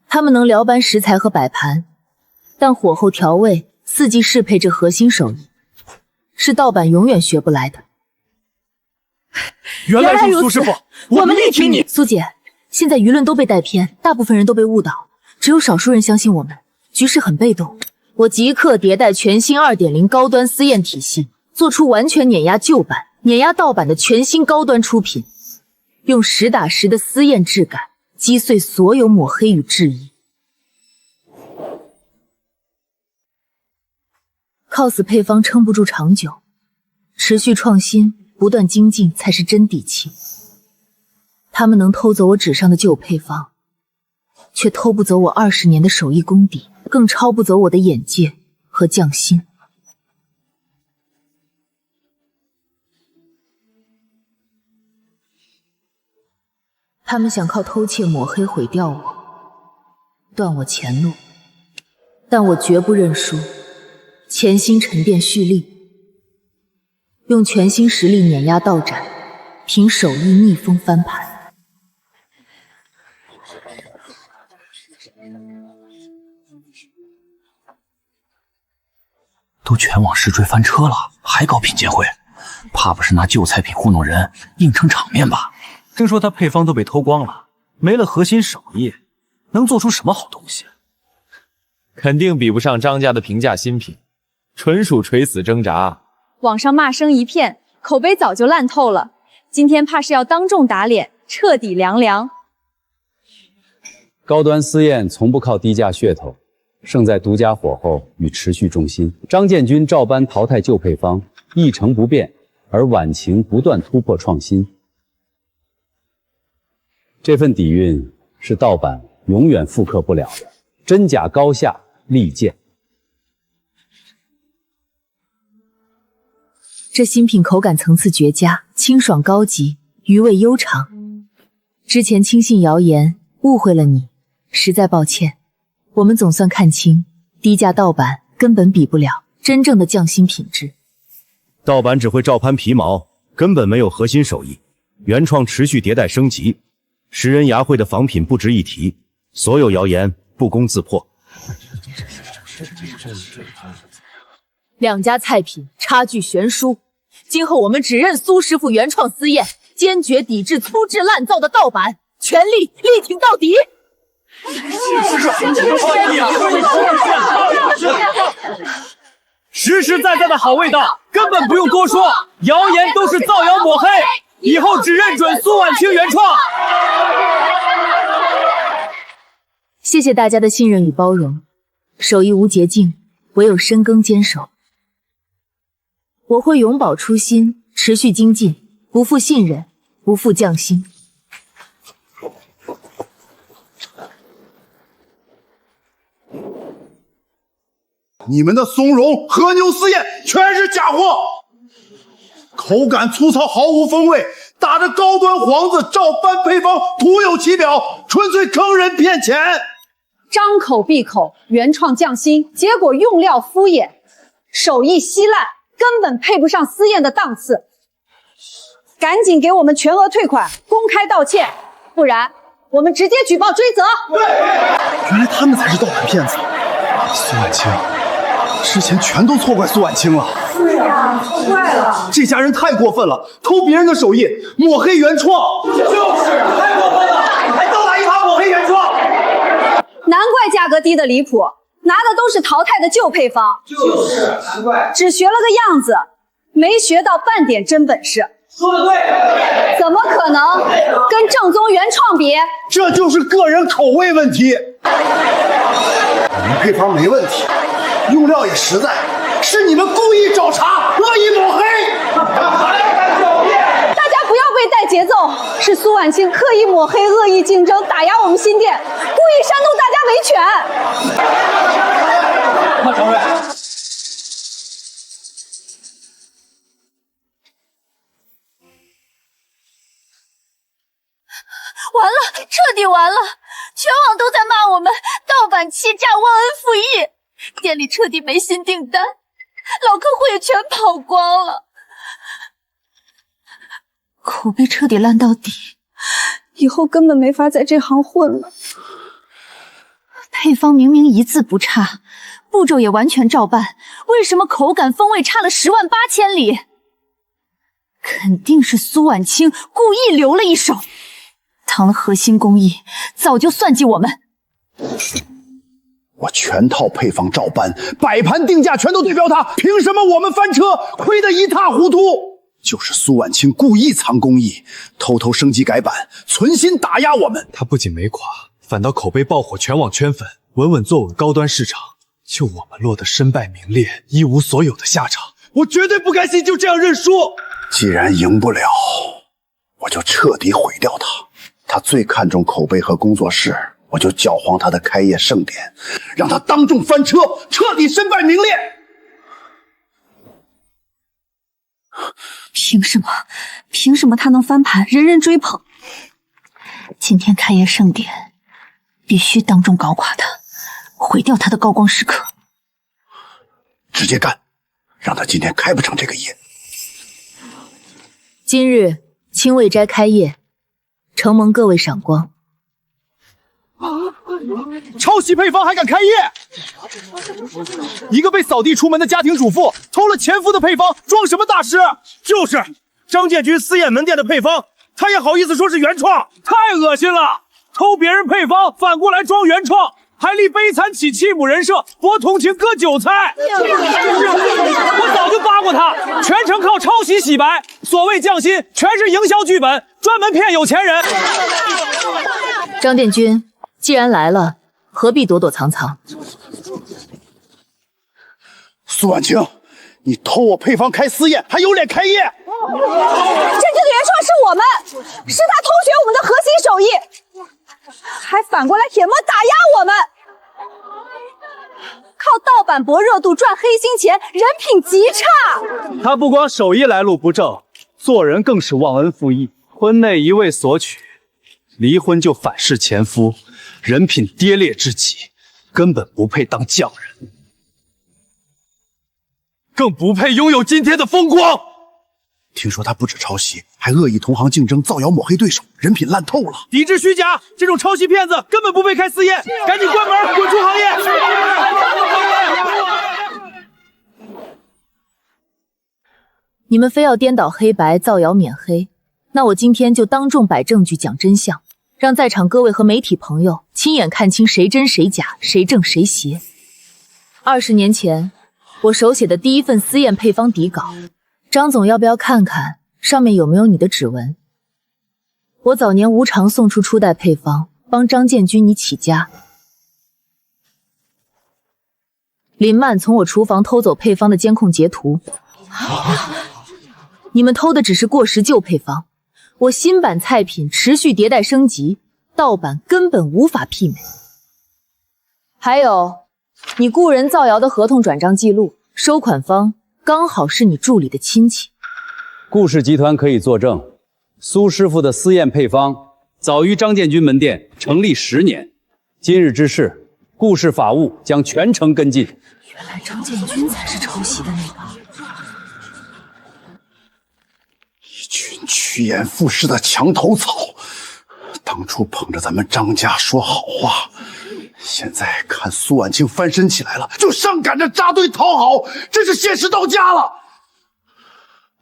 他们能聊搬食材和摆盘，但火候调味、四季适配这核心手艺，是盗版永远学不来的。原来是苏师傅，我们力挺你。苏姐，现在舆论都被带偏，大部分人都被误导，只有少数人相信我们，局势很被动。我即刻迭代全新 2.0 高端私宴体系，做出完全碾压旧版、碾压盗版的全新高端出品，用实打实的私宴质感击碎所有抹黑与质疑。靠死配方撑不住长久，持续创新不断精进才是真底气。他们能偷走我纸上的旧配方，却偷不走我20年的手艺功底，更抄不走我的眼界和匠心。他们想靠偷窃抹黑毁掉我，断我前路，但我绝不认输，潜心沉淀蓄力，用全新实力碾压盗斩，凭手艺逆风翻盘。都全网试追翻车了，还搞品鉴会，怕不是拿旧菜品糊弄人，硬撑场面吧？听说他配方都被偷光了，没了核心手艺，能做出什么好东西？肯定比不上张家的平价新品，纯属垂死挣扎。网上骂声一片，口碑早就烂透了。今天怕是要当众打脸，彻底凉凉。高端私宴从不靠低价噱头，胜在独家火候与持续重心。张建军照搬淘汰旧配方，一成不变，而晚晴不断突破创新。这份底蕴是盗版永远复刻不了的，真假高下立见。这新品口感层次绝佳，清爽高级，余味悠长。之前轻信谣言，误会了你，实在抱歉。我们总算看清，低价盗版根本比不了真正的匠心品质。盗版只会照搬皮毛，根本没有核心手艺。原创持续迭代升级，食人牙慧的仿品不值一提，所有谣言不攻自破。两家菜品差距悬殊，今后我们只认苏师傅原创私宴，坚决抵制粗制滥造的盗版，全力力挺到底。实实在在的好味道，根本不用多说，谣言都是造谣抹黑，以后只认准苏婉清原创。谢谢大家的信任与包容，手艺无捷径，唯有深耕坚守。我会永葆初心，持续精进，不负信任，不负匠心。你们的松茸和牛私宴全是假货，口感粗糙，毫无风味，打着高端幌子照搬配方，徒有其表，纯粹坑人骗钱。张口闭口原创匠心，结果用料敷衍，手艺稀烂，根本配不上私宴的档次。赶紧给我们全额退款，公开道歉，不然我们直接举报追责。原来他们才是盗版骗子。苏婉清，之前全都错怪苏婉清了。对呀，错怪了。这家人太过分了，偷别人的手艺，抹黑原创。就是太过分了，还倒打一耙抹黑原创。难怪价格低的离谱，拿的都是淘汰的旧配方。就是难怪，只学了个样子，没学到半点真本事。说的对，怎么可能跟正宗原创比？这就是个人口味问题。你们配方没问题，用料也实在，是你们故意找茬，恶意抹黑。大家不要被带节奏，是苏婉清刻意抹黑、恶意竞争，打压我们新店，故意煽动大家维权。马常瑞。完了，都在骂我们盗版欺诈、忘恩负义，店里彻底没新订单，老客户也全跑光了，口碑彻底烂到底，以后根本没法在这行混了。配方明明一字不差，步骤也完全照办，为什么口感风味差了108000里？肯定是苏婉清故意留了一手，当了核心工艺，早就算计我们。我全套配方照搬，摆盘定价全都对标他，凭什么我们翻车，亏得一塌糊涂？就是苏婉清故意藏工艺，偷偷升级改版，存心打压我们。他不仅没垮，反倒口碑爆火，全网圈粉，稳稳坐稳高端市场，就我们落得身败名裂、一无所有的下场。我绝对不甘心就这样认输。既然赢不了，我就彻底毁掉他。他最看重口碑和工作室，我就搅黄他的开业盛典，让他当众翻车，彻底身败名裂。凭什么？凭什么他能翻盘，人人追捧？今天开业盛典，必须当众搞垮他，毁掉他的高光时刻。直接干，让他今天开不成这个业。今日清味斋开业，承蒙各位赏光。抄袭配方还敢开业？一个被扫地出门的家庭主妇，偷了前夫的配方，装什么大师？就是张建军私宴门店的配方，他也好意思说是原创？太恶心了！偷别人配方，反过来装原创，还立悲惨起弃母人设，博同情割韭菜。我早就扒过他，全程靠抄袭洗白，所谓匠心全是营销剧本，专门骗有钱人。张建军，既然来了，何必躲躲藏藏？苏婉清，你偷我配方开私宴，还有脸开业？这就的原创是我们，是他偷学我们的核心手艺，还反过来铁幕打压我们，靠盗版博热度赚黑心钱，人品极差。他不光手艺来路不正，做人更是忘恩负义。婚内一味索取，离婚就反噬前夫，人品跌劣至极，根本不配当匠人，更不配拥有今天的风光。听说他不止抄袭，还恶意同行竞争，造谣抹黑对手，人品烂透了。抵制虚假，这种抄袭骗子根本不配开私宴，赶紧关门，滚出行业！你们非要颠倒黑白，造谣免黑，那我今天就当众摆证据，讲真相，让在场各位和媒体朋友亲眼看清谁真谁假，谁正谁邪。20年前，我手写的第一份私宴配方底稿，张总要不要看看上面有没有你的指纹？我早年无偿送出初代配方，帮张建军你起家。林曼从我厨房偷走配方的监控截图，你们偷的只是过时旧配方，我新版菜品持续迭代升级，盗版根本无法媲美。还有，你雇人造谣的合同转账记录，收款方刚好是你助理的亲戚。顾氏集团可以作证，苏师傅的私宴配方早于张建军门店成立10年。今日之事，顾氏法务将全程跟进。原来张建军才是抄袭的那个。一群趋炎附势的墙头草，当初捧着咱们张家说好话，现在看苏婉清翻身起来了，就上赶着扎堆讨好，真是现实到家了。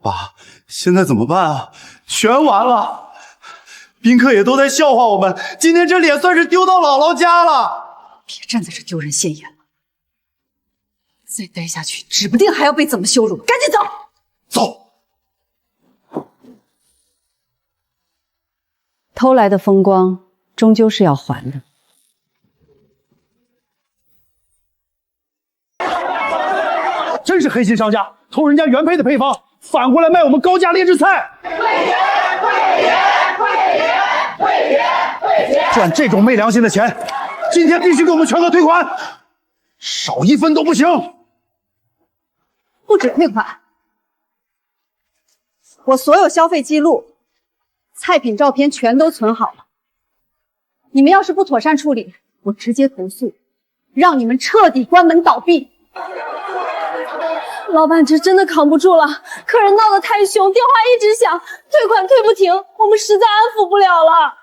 爸，现在怎么办啊？全完了，宾客也都在笑话我们，今天这脸算是丢到姥姥家了。别站在这丢人现眼了，再待下去，指不定还要被怎么羞辱。赶紧走！走。偷来的风光终究是要还的。真是黑心商家，偷人家原配的配方，反过来卖我们高价劣质菜。赚这种没良心的钱，今天必须给我们全额退款，少1分都不行。不止退款，我所有消费记录、菜品照片全都存好了。你们要是不妥善处理，我直接投诉，让你们彻底关门倒闭。老板，这真的扛不住了，客人闹得太凶，电话一直响，退款退不停，我们实在安抚不了了。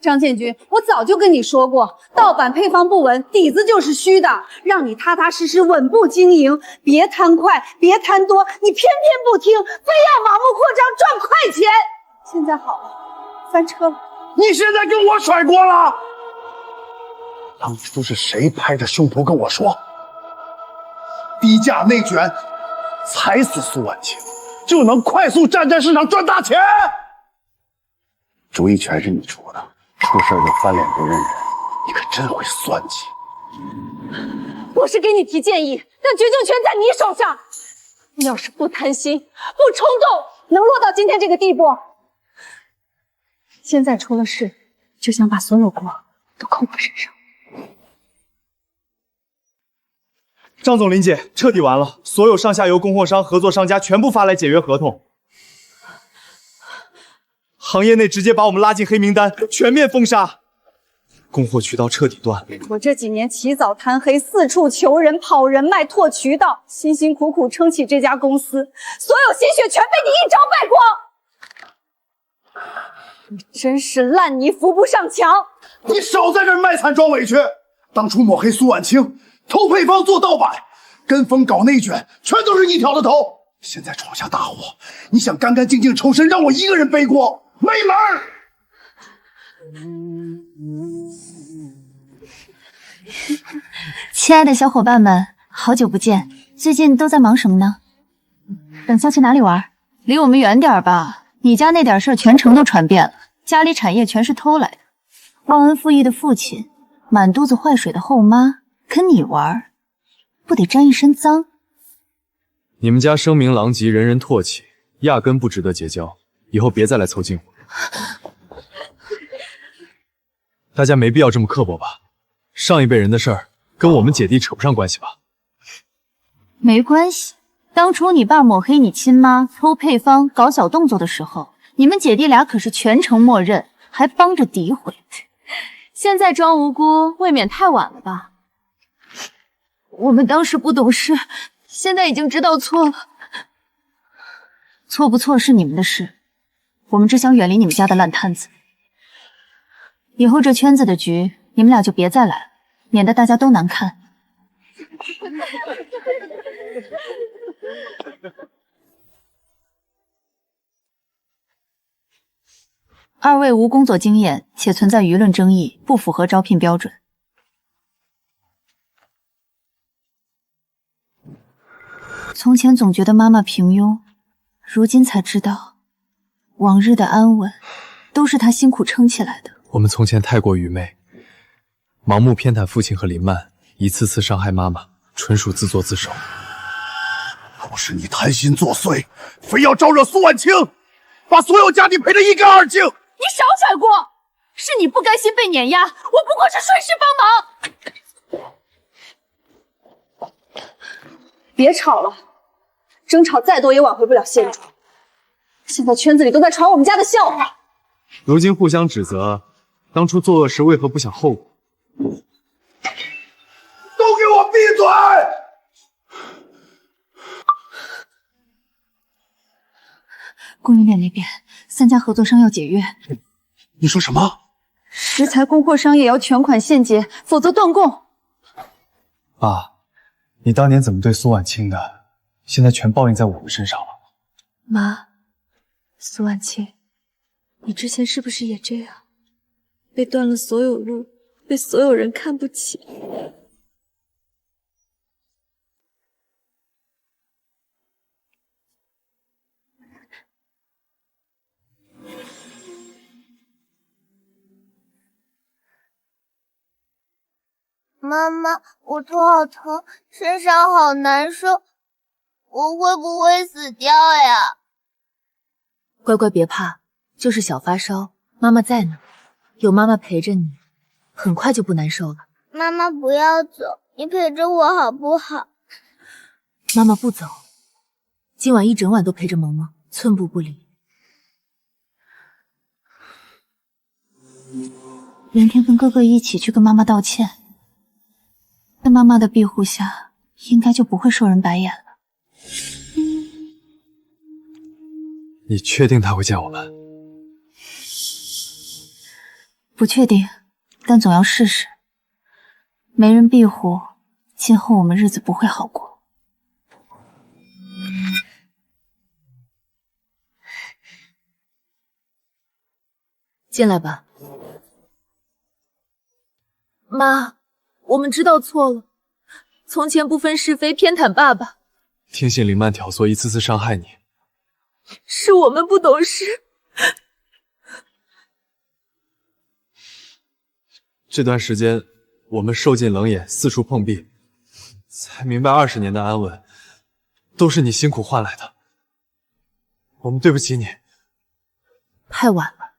张建军，我早就跟你说过，盗版配方不稳，底子就是虚的，让你踏踏实实稳步经营，别贪快，别贪多，你偏偏不听，非要盲目扩张赚快钱。现在好了，翻车了。你现在跟我甩锅了？当初是谁拍着胸脯跟我说，低价内卷，踩死苏婉清，就能快速占市场赚大钱？主意全是你出的，出事就翻脸不认人，你可真会算计。我是给你提建议，但决定权在你手上。你要是不贪心，不冲动，能落到今天这个地步。现在出了事，就想把所有锅都扣我身上。张总、林姐，彻底完了！所有上下游供货商、合作商家全部发来解约合同，行业内直接把我们拉进黑名单，全面封杀，供货渠道彻底断。我这几年起早贪黑，四处求人、跑人脉、拓渠道，辛辛苦苦撑起这家公司，所有心血全被你一招败光。你真是烂泥扶不上墙！你少在这儿卖惨装委屈！当初抹黑苏婉清，偷配方做盗版，跟风搞内卷，全都是你挑的头。现在闯下大祸，你想干干净净抽身，让我一个人背锅，没门儿！亲爱的小伙伴们，好久不见，最近都在忙什么呢？等下去哪里玩？离我们远点吧。你家那点事儿全城都传遍了，家里产业全是偷来的。忘恩负义的父亲，满肚子坏水的后妈，跟你玩，不得沾一身脏？你们家声名狼藉，人人唾弃，压根不值得结交，以后别再来凑近乎。大家没必要这么刻薄吧？上一辈人的事儿跟我们姐弟扯不上关系吧？没关系，当初你爸抹黑你亲妈，偷配方搞小动作的时候，你们姐弟俩可是全程默认，还帮着诋毁。现在装无辜，未免太晚了吧？我们当时不懂事，现在已经知道错了。错不错是你们的事，我们只想远离你们家的烂摊子。以后这圈子的局，你们俩就别再来了，免得大家都难看。二位无工作经验，且存在舆论争议，不符合招聘标准。从前总觉得妈妈平庸，如今才知道，往日的安稳都是她辛苦撑起来的。我们从前太过愚昧，盲目偏袒父亲和林曼，一次次伤害妈妈，纯属自作自受。不是你贪心作祟，非要招惹苏婉清，把所有家底赔得一干二净。你少甩锅，是你不甘心被碾压，我不过是顺势帮忙。别吵了，争吵再多也挽回不了现状。现在圈子里都在传我们家的笑话，如今互相指责，当初做恶事为何不想后果？都给我闭嘴！供应链那边3家合作商要解约。你说什么？食材供货商也要全款现结，否则断供。爸，你当年怎么对苏婉清的，现在全报应在我们身上了。妈，苏婉清，你之前是不是也这样？被断了所有路，被所有人看不起。妈妈，我头好疼，身上好难受，我会不会死掉呀？乖乖别怕，就是小发烧，妈妈在呢，有妈妈陪着你，很快就不难受了。妈妈不要走，你陪着我好不好？妈妈不走，今晚一整晚都陪着萌萌，寸步不离。明天跟哥哥一起去跟妈妈道歉，在妈妈的庇护下，应该就不会受人白眼了。你确定他会见我们？不确定，但总要试试。没人庇护，今后我们日子不会好过。进来吧。妈，我们知道错了，从前不分是非，偏袒爸爸，听信林曼挑唆，一次次伤害你，是我们不懂事。这段时间我们受尽冷眼，四处碰壁，才明白20年的安稳都是你辛苦换来的。我们对不起你。太晚了。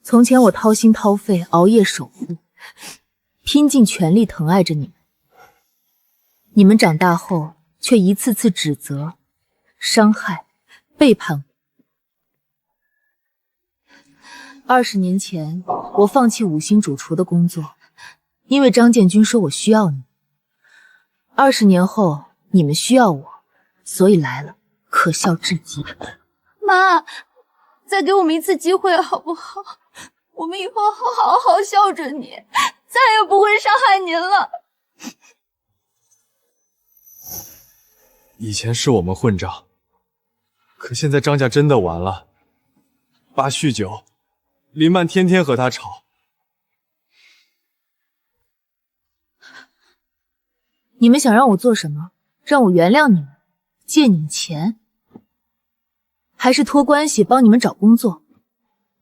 从前我掏心掏肺，熬夜守护，拼尽全力疼爱着你们。你们长大后却一次次指责、伤害、背叛我。20年前，我放弃5星主厨的工作，因为张建军说我需要你。20年后，你们需要我，所以来了，可笑至极。妈，再给我们一次机会好不好？我们以后好好孝顺你，再也不会伤害您了。以前是我们混账，可现在张家真的完了。爸酗酒，林曼天天和他吵。你们想让我做什么？让我原谅你们，借你们钱，还是托关系帮你们找工作？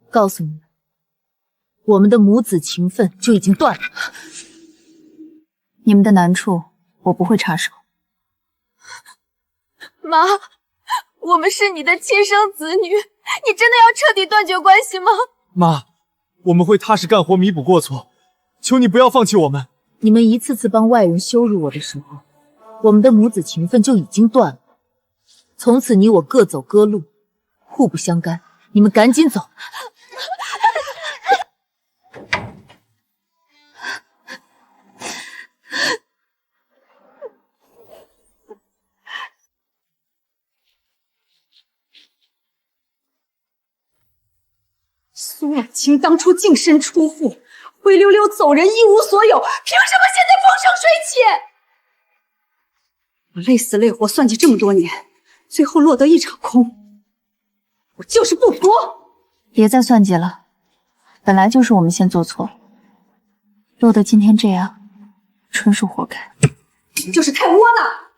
告诉你们，我们的母子情分就已经断了。你们的难处，我不会插手。妈，我们是你的亲生子女，你真的要彻底断绝关系吗？妈，我们会踏实干活弥补过错，求你不要放弃我们。你们一次次帮外人羞辱我的时候，我们的母子情分就已经断了。从此你我各走各路，互不相干。你们赶紧走。苏婉清当初净身出户，灰溜溜走人，一无所有，凭什么现在风生水起？我累死累活算计这么多年，最后落得一场空，我就是不服！别再算计了，本来就是我们先做错，落得今天这样，纯属活该。你就是太窝囊，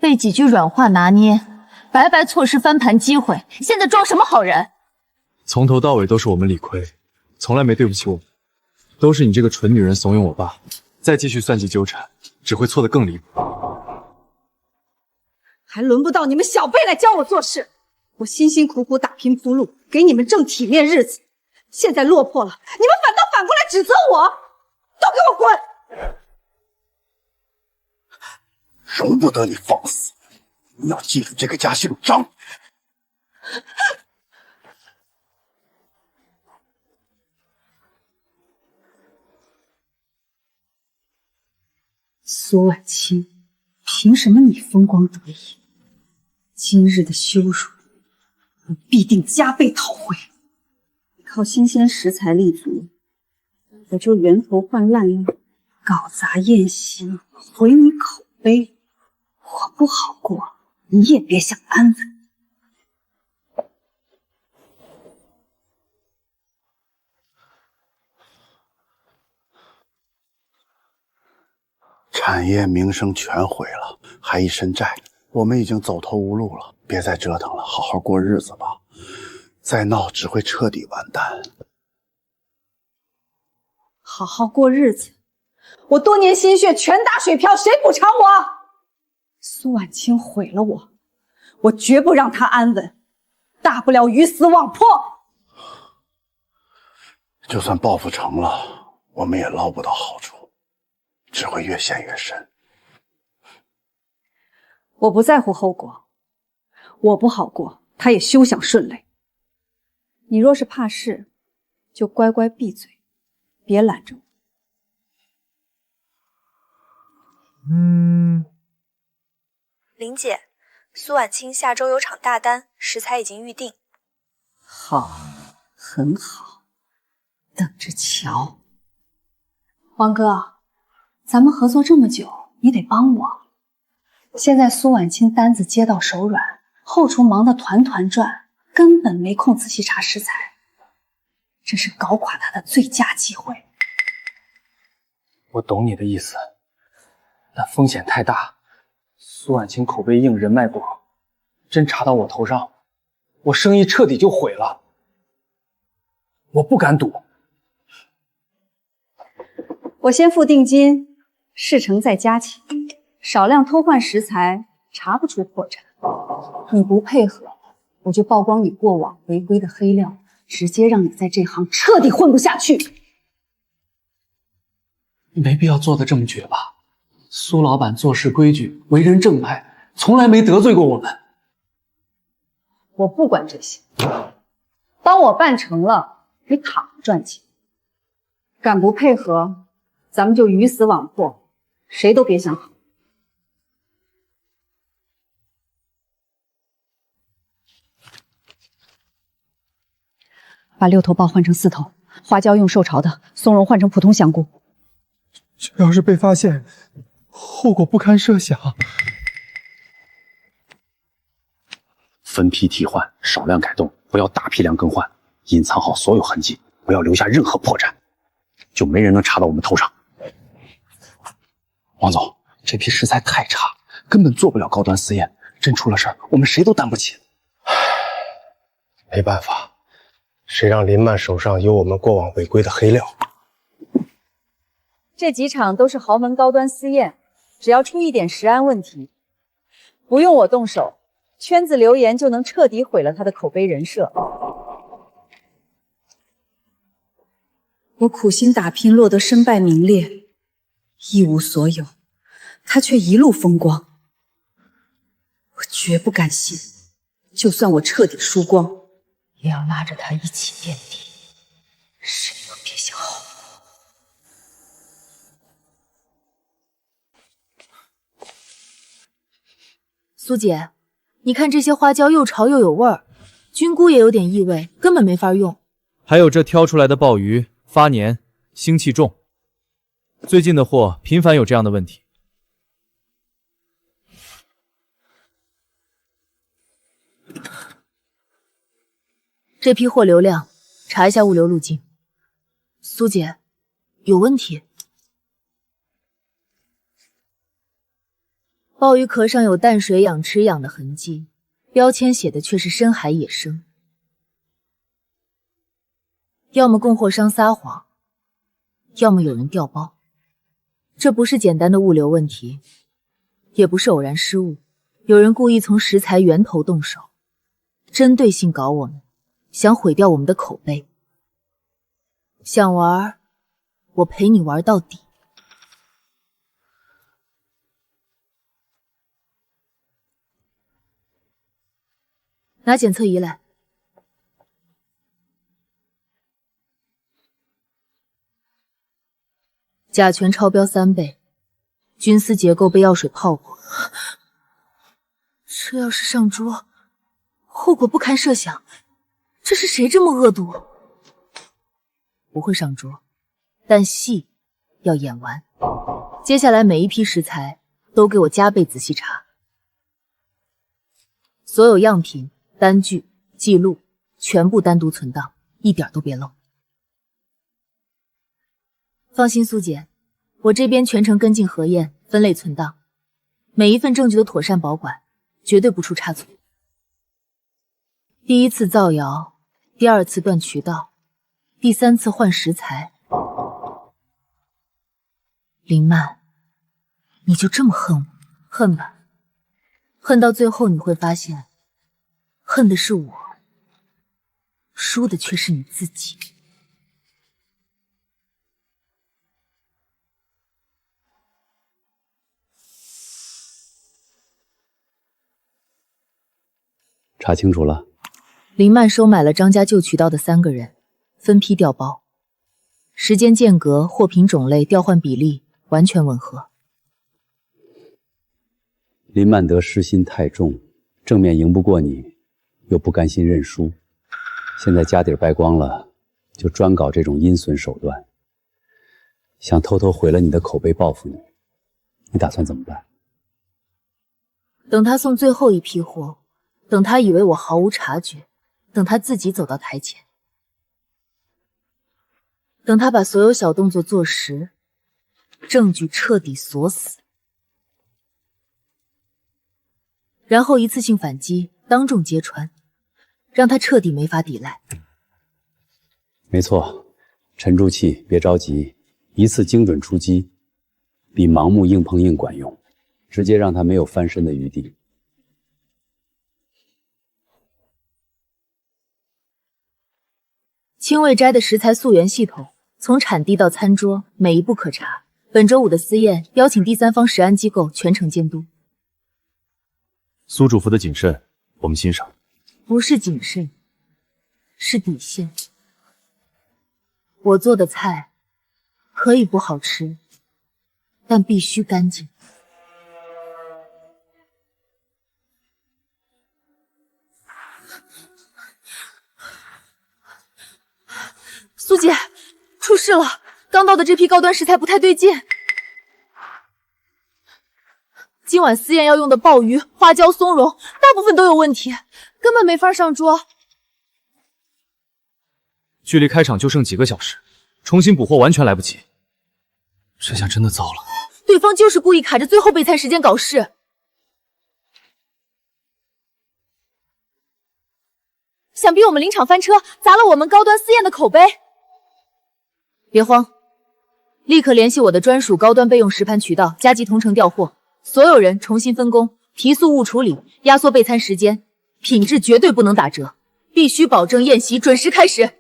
被几句软话拿捏，白白错失翻盘机会，现在装什么好人？从头到尾都是我们理亏，从来没对不起我们，都是你这个蠢女人怂恿我爸，再继续算计纠缠，只会错得更离谱。还轮不到你们小辈来教我做事。我辛辛苦苦打拼铺路，给你们挣体面日子，现在落魄了，你们反过来指责我，都给我滚！容不得你放肆！你要记住，这个家姓张。苏婉清，凭什么你风光得意？今日的羞辱，我必定加倍讨回。你靠新鲜食材立足，我就源头换烂料，搞砸宴席，毁你口碑。我不好过，你也别想安稳。产业名声全毁了，还一身债，我们已经走投无路了。别再折腾了，好好过日子吧。再闹只会彻底完蛋。好好过日子，我多年心血全打水漂，谁补偿我？苏婉清毁了我，我绝不让她安稳，大不了鱼死网破。就算报复成了，我们也捞不到好处。只会越陷越深。我不在乎后果，我不好过，他也休想顺利。你若是怕事，就乖乖闭嘴，别拦着我。林姐，苏婉清下周有场大单，食材已经预定。好，很好，等着瞧。王哥，咱们合作这么久，你得帮我。现在苏婉清单子接到手软，后厨忙得团团转，根本没空仔细查食材，这是搞垮他的最佳机会。我懂你的意思，但风险太大。苏婉清口碑硬，人脉广，真查到我头上，我生意彻底就毁了。我不敢赌。我先付定金，事成再加钱。少量偷换食材，查不出破绽。你不配合，我就曝光你过往违规的黑料，直接让你在这行彻底混不下去。没必要做得这么绝吧？苏老板做事规矩，为人正派，从来没得罪过我们。我不管这些，帮我办成了，你躺着赚钱。敢不配合，咱们就鱼死网破，谁都别想好。把6头鲍换成4头，花椒用受潮的，松茸换成普通香菇。这要是被发现，后果不堪设想。分批替换，少量改动，不要大批量更换，隐藏好所有痕迹，不要留下任何破绽，就没人能查到我们头上。王总，这批食材太差，根本做不了高端私宴，真出了事儿，我们谁都担不起。没办法，谁让林曼手上有我们过往违规的黑料？这几场都是豪门高端私宴，只要出一点食安问题，不用我动手，圈子流言就能彻底毁了他的口碑人设。我苦心打拼，落得身败名裂，一无所有，他却一路风光。我绝不甘心，就算我彻底输光，也要拉着他一起垫底，谁都别想好。苏姐，你看这些花椒又潮又有味儿，菌菇也有点异味，根本没法用。还有这挑出来的鲍鱼发黏、腥气重，最近的货频繁有这样的问题。这批货流量，查一下物流路径。苏姐，有问题。鲍鱼壳上有淡水养殖养的痕迹，标签写的却是深海野生。要么供货商撒谎，要么有人调包。这不是简单的物流问题，也不是偶然失误，有人故意从食材源头动手，针对性搞我们，想毁掉我们的口碑。想玩，我陪你玩到底。拿检测仪来。甲醛超标3倍，菌丝结构被药水泡过。这要是上桌，后果不堪设想。这是谁这么恶毒？不会上桌，但戏要演完。接下来每一批食材都给我加倍仔细查，所有样品、单据、记录全部单独存档，一点都别漏。放心，苏姐，我这边全程跟进核验，分类存档，每一份证据都妥善保管，绝对不出差错。第1次造谣，第2次断渠道，第3次换食材。林曼，你就这么恨我？恨吧，恨到最后你会发现，恨的是我，输的却是你自己。查清楚了。林曼收买了张家旧渠道的3个人，分批调包。时间间隔、货品种类、调换比例完全吻合。林曼德失心太重，正面赢不过你，又不甘心认输，现在家底败光了，就专搞这种阴损手段，想偷偷毁了你的口碑报复你。你打算怎么办？等他送最后一批货，等他以为我毫无察觉，等他自己走到台前，等他把所有小动作做实，证据彻底锁死，然后一次性反击，当众揭穿，让他彻底没法抵赖。没错，沉住气，别着急，一次精准出击，比盲目硬碰硬管用，直接让他没有翻身的余地。清味斋的食材溯源系统，从产地到餐桌，每一步可查。本周5的私宴，邀请第三方食安机构全程监督。苏主妇的谨慎，我们欣赏。不是谨慎，是底线。我做的菜可以不好吃，但必须干净。苏姐，出事了！刚到的这批高端食材不太对劲。今晚私宴要用的鲍鱼、花椒、松茸，大部分都有问题，根本没法上桌。距离开场就剩几个小时，重新补货完全来不及。这下真的糟了。对方就是故意卡着最后备餐时间搞事。想逼我们临场翻车，砸了我们高端私宴的口碑。别慌，立刻联系我的专属高端备用食盘渠道，加急同城调货，所有人重新分工，提速物处理，压缩备餐时间，品质绝对不能打折，必须保证宴席准时开始。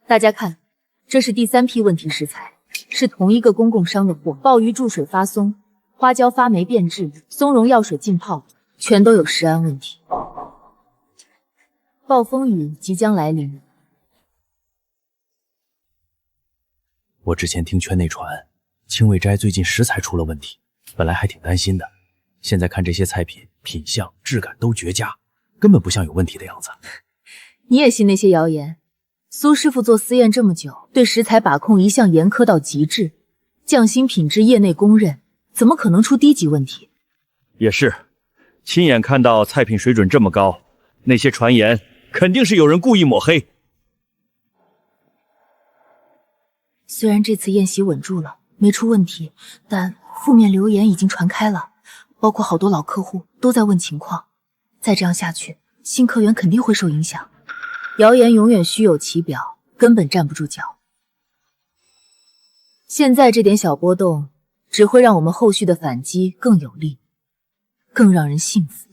大家看，这是第3批问题食材，是同一个公供商的货。鲍鱼注水发松，花椒发霉变质，松茸药水浸泡，全都有食安问题。暴风雨即将来临。我之前听圈内传，清味斋最近食材出了问题，本来还挺担心的，现在看这些菜品，品相、质感都绝佳，根本不像有问题的样子。你也信那些谣言？苏师傅做私宴这么久，对食材把控一向严苛到极致，匠心品质业内公认，怎么可能出低级问题？也是，亲眼看到菜品水准这么高，那些传言肯定是有人故意抹黑。虽然这次宴席稳住了，没出问题，但负面流言已经传开了，包括好多老客户都在问情况。再这样下去，新客源肯定会受影响。谣言永远虚有其表，根本站不住脚。现在这点小波动，只会让我们后续的反击更有力，更让人信服。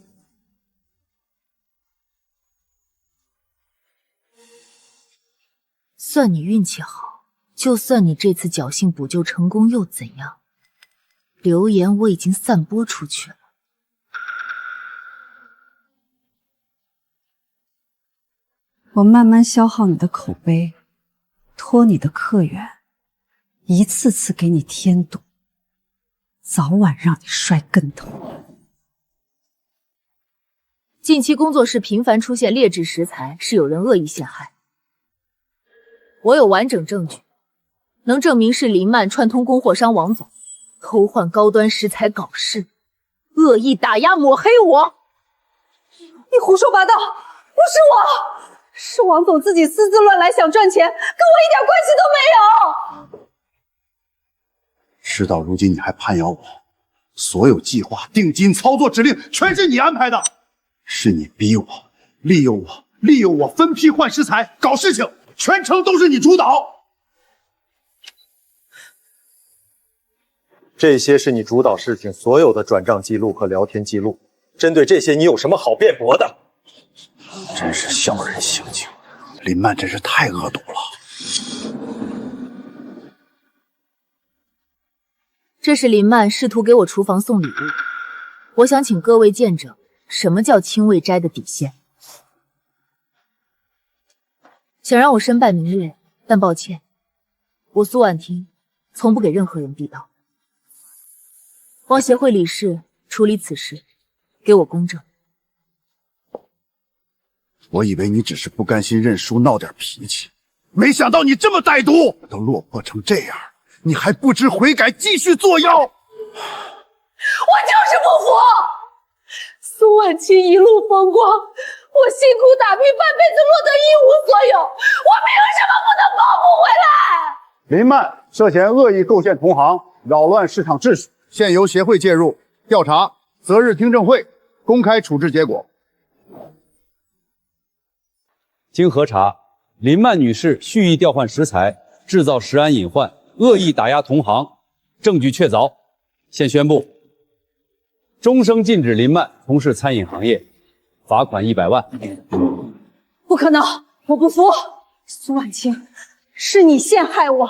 算你运气好，就算你这次侥幸补救成功又怎样？流言我已经散播出去了。我慢慢消耗你的口碑，拖你的客源，一次次给你添堵，早晚让你摔跟头。近期工作室频繁出现劣质食材，是有人恶意陷害。我有完整证据，能证明是林曼串通供货商王总，偷换高端食材搞事，恶意打压抹黑我。你胡说八道，不是我！是王总自己私自乱来想赚钱，跟我一点关系都没有。事到如今你还攀咬我，所有计划、定金、操作指令全是你安排的，是你逼我、利诱我分批换食材、搞事情，全程都是你主导。这些是你主导事情所有的转账记录和聊天记录，针对这些你有什么好辩驳的？真是小人行径，林曼真是太恶毒了。这是林曼试图给我厨房送礼物，我想请各位见证什么叫清未斋的底线。想让我身败名裂，但抱歉，我苏婉婷从不给任何人递刀。汪协会理事处理此事，给我公正。我以为你只是不甘心认输，闹点脾气，没想到你这么歹毒，都落魄成这样，你还不知悔改，继续作妖。我就是不服！苏婉清一路风光，我辛苦打拼半辈子落得一无所有，我凭什么不能报复回来？林曼涉嫌恶意构陷同行，扰乱市场秩序，现由协会介入调查，择日听证会公开处置结果。经核查，林曼女士蓄意调换食材，制造食安隐患，恶意打压同行，证据确凿。现宣布，终生禁止林曼从事餐饮行业，罚款100万。不可能，我不服！苏婉清，是你陷害我，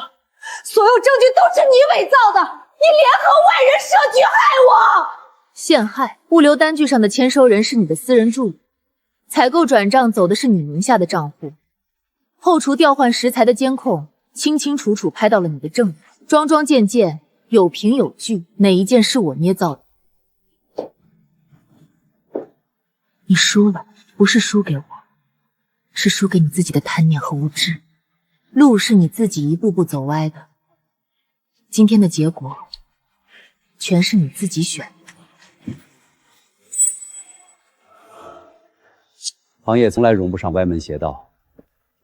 所有证据都是你伪造的，你联合外人设局害我！陷害？物流单据上的签收人是你的私人助理，采购转账走的是你名下的账户，后厨调换食材的监控清清楚楚拍到了你的证据，桩桩件件有凭有据，哪一件是我捏造的？你输了，不是输给我，是输给你自己的贪念和无知。路是你自己一步步走歪的，今天的结果全是你自己选的。行业从来容不上歪门邪道，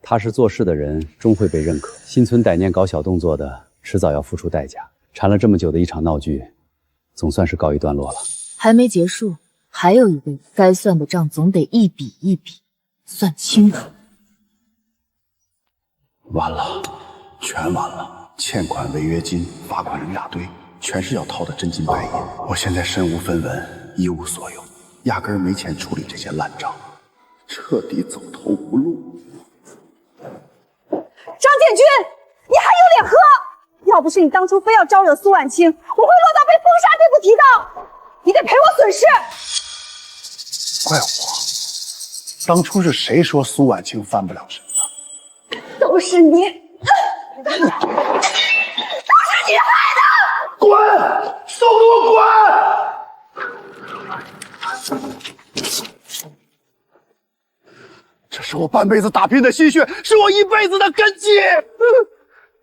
踏实做事的人终会被认可，心存歹念搞小动作的，迟早要付出代价。缠了这么久的一场闹剧，总算是告一段落了。还没结束，还有一个该算的账总得一笔一笔算清楚。完了，全完了！欠款、违约金、罚款一大堆，全是要掏的真金白银。我现在身无分文，一无所有，压根儿没钱处理这些烂账，彻底走投无路。张建军，你还有脸喝？要不是你当初非要招惹苏婉清，我会落到被封杀这步提到。你得赔我损失。怪我，当初是谁说苏婉清翻不了身的？都是你，都是你害的！滚！送我滚！这是我半辈子打拼的心血，是我一辈子的根基。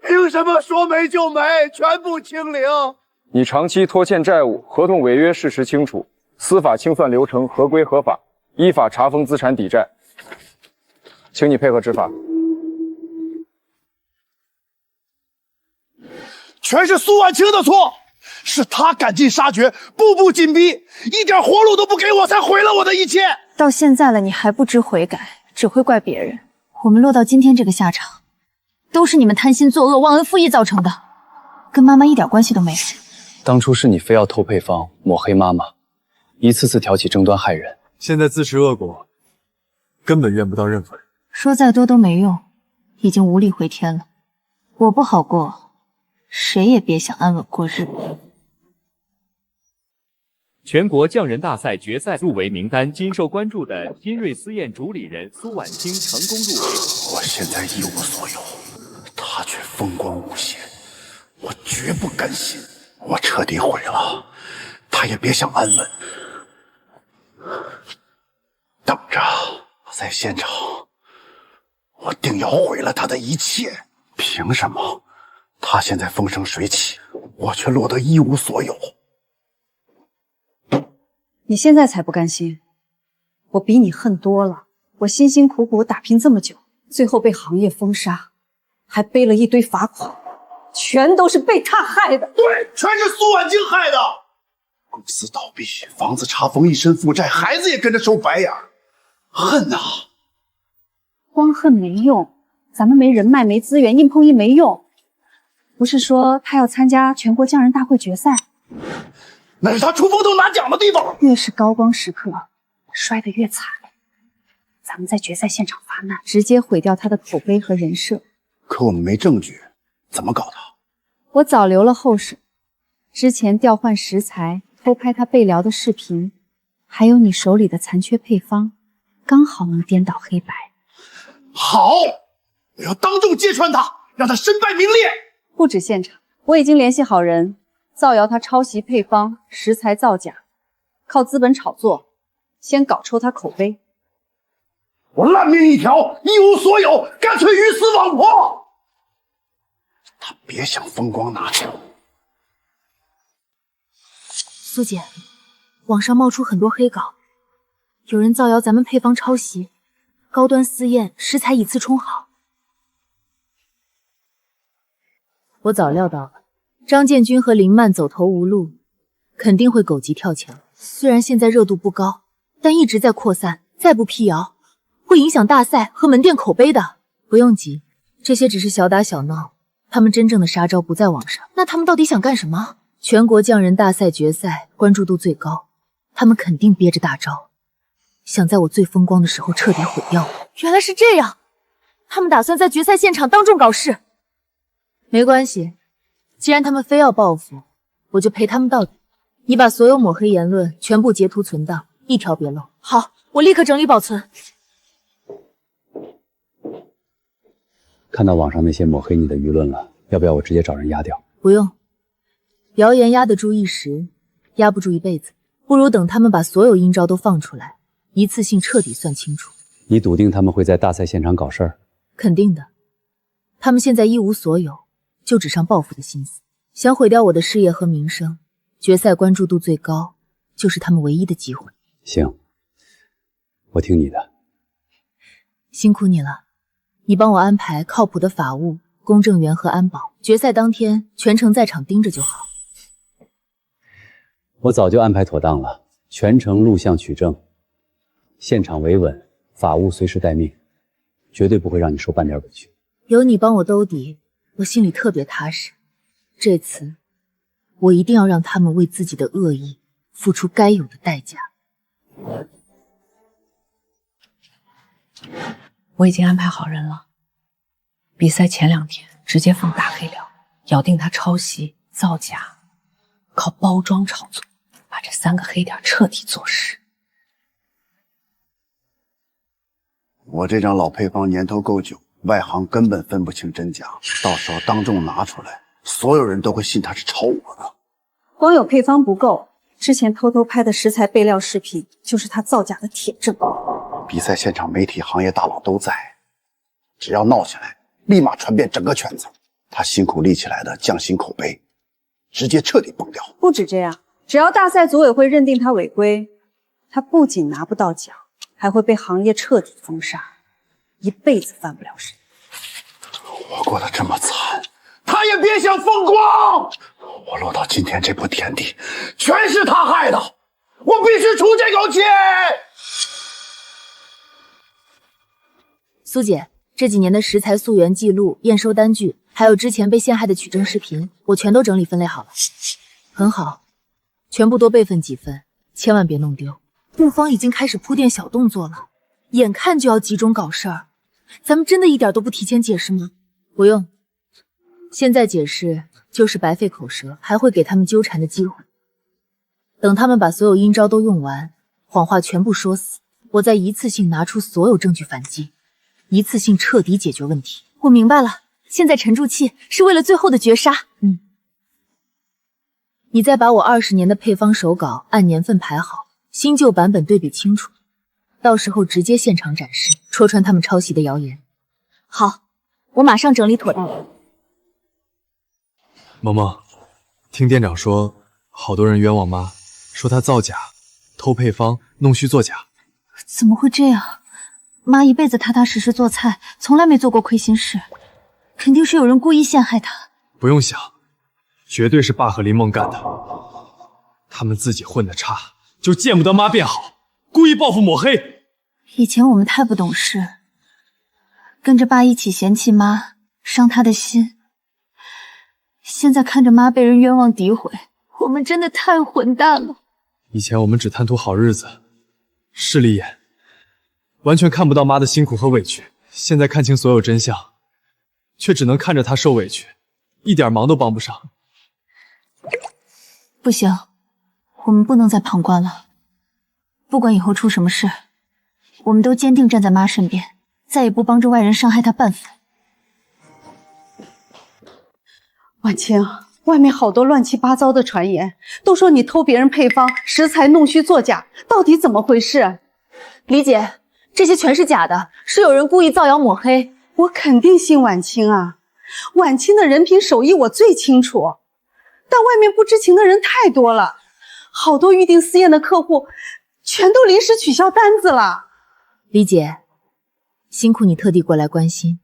凭什么说没就没，全部清零？你长期拖欠债务，合同违约事实清楚，司法清算流程合规合法，依法查封资产抵债，请你配合执法。全是苏婉清的错，是她赶尽杀绝，步步紧逼，一点活路都不给我，才毁了我的一切。到现在了，你还不知悔改，只会怪别人。我们落到今天这个下场，都是你们贪心作恶、忘恩负义造成的，跟妈妈一点关系都没有。当初是你非要偷配方抹黑妈妈，一次次挑起争端害人，现在自食恶果，根本怨不到任何人。说再多都没用，已经无力回天了。我不好过，谁也别想安稳过日子。全国匠人大赛决赛入围名单，今受关注的新锐私宴主理人苏婉清成功入围。我现在一无所有，他却风光无限，我绝不甘心。我彻底毁了，他也别想安稳。等着，在现场，我定要毁了他的一切。凭什么？他现在风生水起，我却落得一无所有。你现在才不甘心，我比你恨多了。我辛辛苦苦打拼这么久，最后被行业封杀，还背了一堆罚款，全都是被他害的。对，全是苏婉清害的。公司倒闭，房子查封，一身负债，孩子也跟着收白眼。恨呐！光恨没用，咱们没人脉没资源，硬碰硬没用。不是说他要参加全国匠人大会决赛？那是他出风头拿奖的地方。越是高光时刻，摔得越惨。咱们在决赛现场发难，直接毁掉他的口碑和人设。可我们没证据，怎么搞他？我早留了后手，之前调换食材、偷拍他备疗的视频，还有你手里的残缺配方，刚好能颠倒黑白。好，我要当众揭穿他，让他身败名裂。不止现场，我已经联系好人，造谣他抄袭配方、食材造假，靠资本炒作，先搞臭他口碑。我烂命一条，一无所有，干脆鱼死网破。他别想风光拿去。苏姐，网上冒出很多黑稿，有人造谣咱们配方抄袭，高端私宴食材以次充好。我早料到了，张建军和林曼走投无路，肯定会狗急跳墙。虽然现在热度不高，但一直在扩散，再不辟谣，会影响大赛和门店口碑的。不用急，这些只是小打小闹，他们真正的杀招不在网上。那他们到底想干什么？全国匠人大赛决赛关注度最高，他们肯定憋着大招，想在我最风光的时候彻底毁掉我。原来是这样，他们打算在决赛现场当众搞事。没关系，既然他们非要报复，我就陪他们到底。你把所有抹黑言论全部截图存档，一条别漏。好，我立刻整理保存。看到网上那些抹黑你的舆论了，要不要我直接找人压掉？不用，谣言压得住一时，压不住一辈子。不如等他们把所有阴招都放出来，一次性彻底算清楚。你笃定他们会在大赛现场搞事儿？肯定的，他们现在一无所有，就只剩报复的心思，想毁掉我的事业和名声。决赛关注度最高，就是他们唯一的机会。行，我听你的。辛苦你了，你帮我安排靠谱的法务、公证员和安保，决赛当天全程在场盯着就好。我早就安排妥当了，全程录像取证，现场维稳，法务随时待命，绝对不会让你受半点委屈。有你帮我兜底，我心里特别踏实。这次我一定要让他们为自己的恶意付出该有的代价。我已经安排好人了，比赛前2天直接放大黑料，咬定他抄袭造假，靠包装炒作，把这3个黑点彻底坐实。我这张老配方年头够久，外行根本分不清真假，到时候当众拿出来，所有人都会信他是抄我的。光有配方不够，之前偷偷拍的食材备料视频就是他造假的铁证。比赛现场媒体行业大佬都在，只要闹起来，立马传遍整个圈子。他辛苦立起来的匠心口碑，直接彻底崩掉。不止这样，只要大赛组委会认定他违规，他不仅拿不到奖，还会被行业彻底封杀，一辈子翻不了身。我过得这么惨，他也别想风光。我落到今天这步田地，全是他害的，我必须出这口气。苏姐，这几年的食材溯源记录、验收单据，还有之前被陷害的取证视频，我全都整理分类好了。很好，全部多备份几份，千万别弄丢。陆方已经开始铺垫小动作了，眼看就要集中搞事儿，咱们真的一点都不提前解释吗？不用，现在解释就是白费口舌，还会给他们纠缠的机会。等他们把所有阴招都用完，谎话全部说死，我再一次性拿出所有证据反击，一次性彻底解决问题。我明白了，现在沉住气是为了最后的绝杀。你再把我20年的配方手稿按年份排好，新旧版本对比清楚，到时候直接现场展示，戳穿他们抄袭的谣言。好，我马上整理妥当。萌萌，听店长说，好多人冤枉妈，说她造假、偷配方、弄虚作假。怎么会这样？妈一辈子踏踏实实做菜，从来没做过亏心事，肯定是有人故意陷害她。不用想，绝对是爸和林梦干的。他们自己混得差，就见不得妈变好，故意报复抹黑。以前我们太不懂事，跟着爸一起嫌弃妈，伤她的心。现在看着妈被人冤枉诋毁，我们真的太混蛋了。以前我们只贪图好日子，势利眼，完全看不到妈的辛苦和委屈。现在看清所有真相，却只能看着她受委屈，一点忙都帮不上。不行，我们不能再旁观了。不管以后出什么事，我们都坚定站在妈身边，再也不帮着外人伤害她半分。婉清，外面好多乱七八糟的传言，都说你偷别人配方，食材弄虚作假，到底怎么回事？李姐，这些全是假的，是有人故意造谣抹黑。我肯定信婉清啊，婉清的人品手艺我最清楚，但外面不知情的人太多了，好多预定私宴的客户全都临时取消单子了。李姐，辛苦你特地过来关心。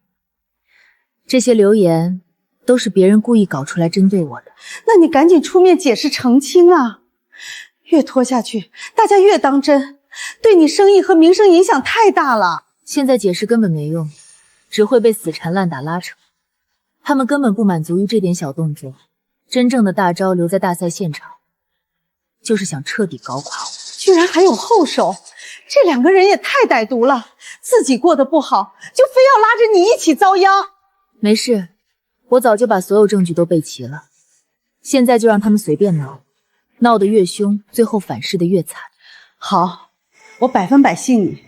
这些流言都是别人故意搞出来针对我的，那你赶紧出面解释澄清啊！越拖下去，大家越当真，对你生意和名声影响太大了。现在解释根本没用，只会被死缠烂打拉扯。他们根本不满足于这点小动作，真正的大招留在大赛现场，就是想彻底搞垮我。居然还有后手，这两个人也太歹毒了，自己过得不好，就非要拉着你一起遭殃。没事，我早就把所有证据都备齐了，现在就让他们随便闹，闹得越凶，最后反噬得越惨。好，我100%信你，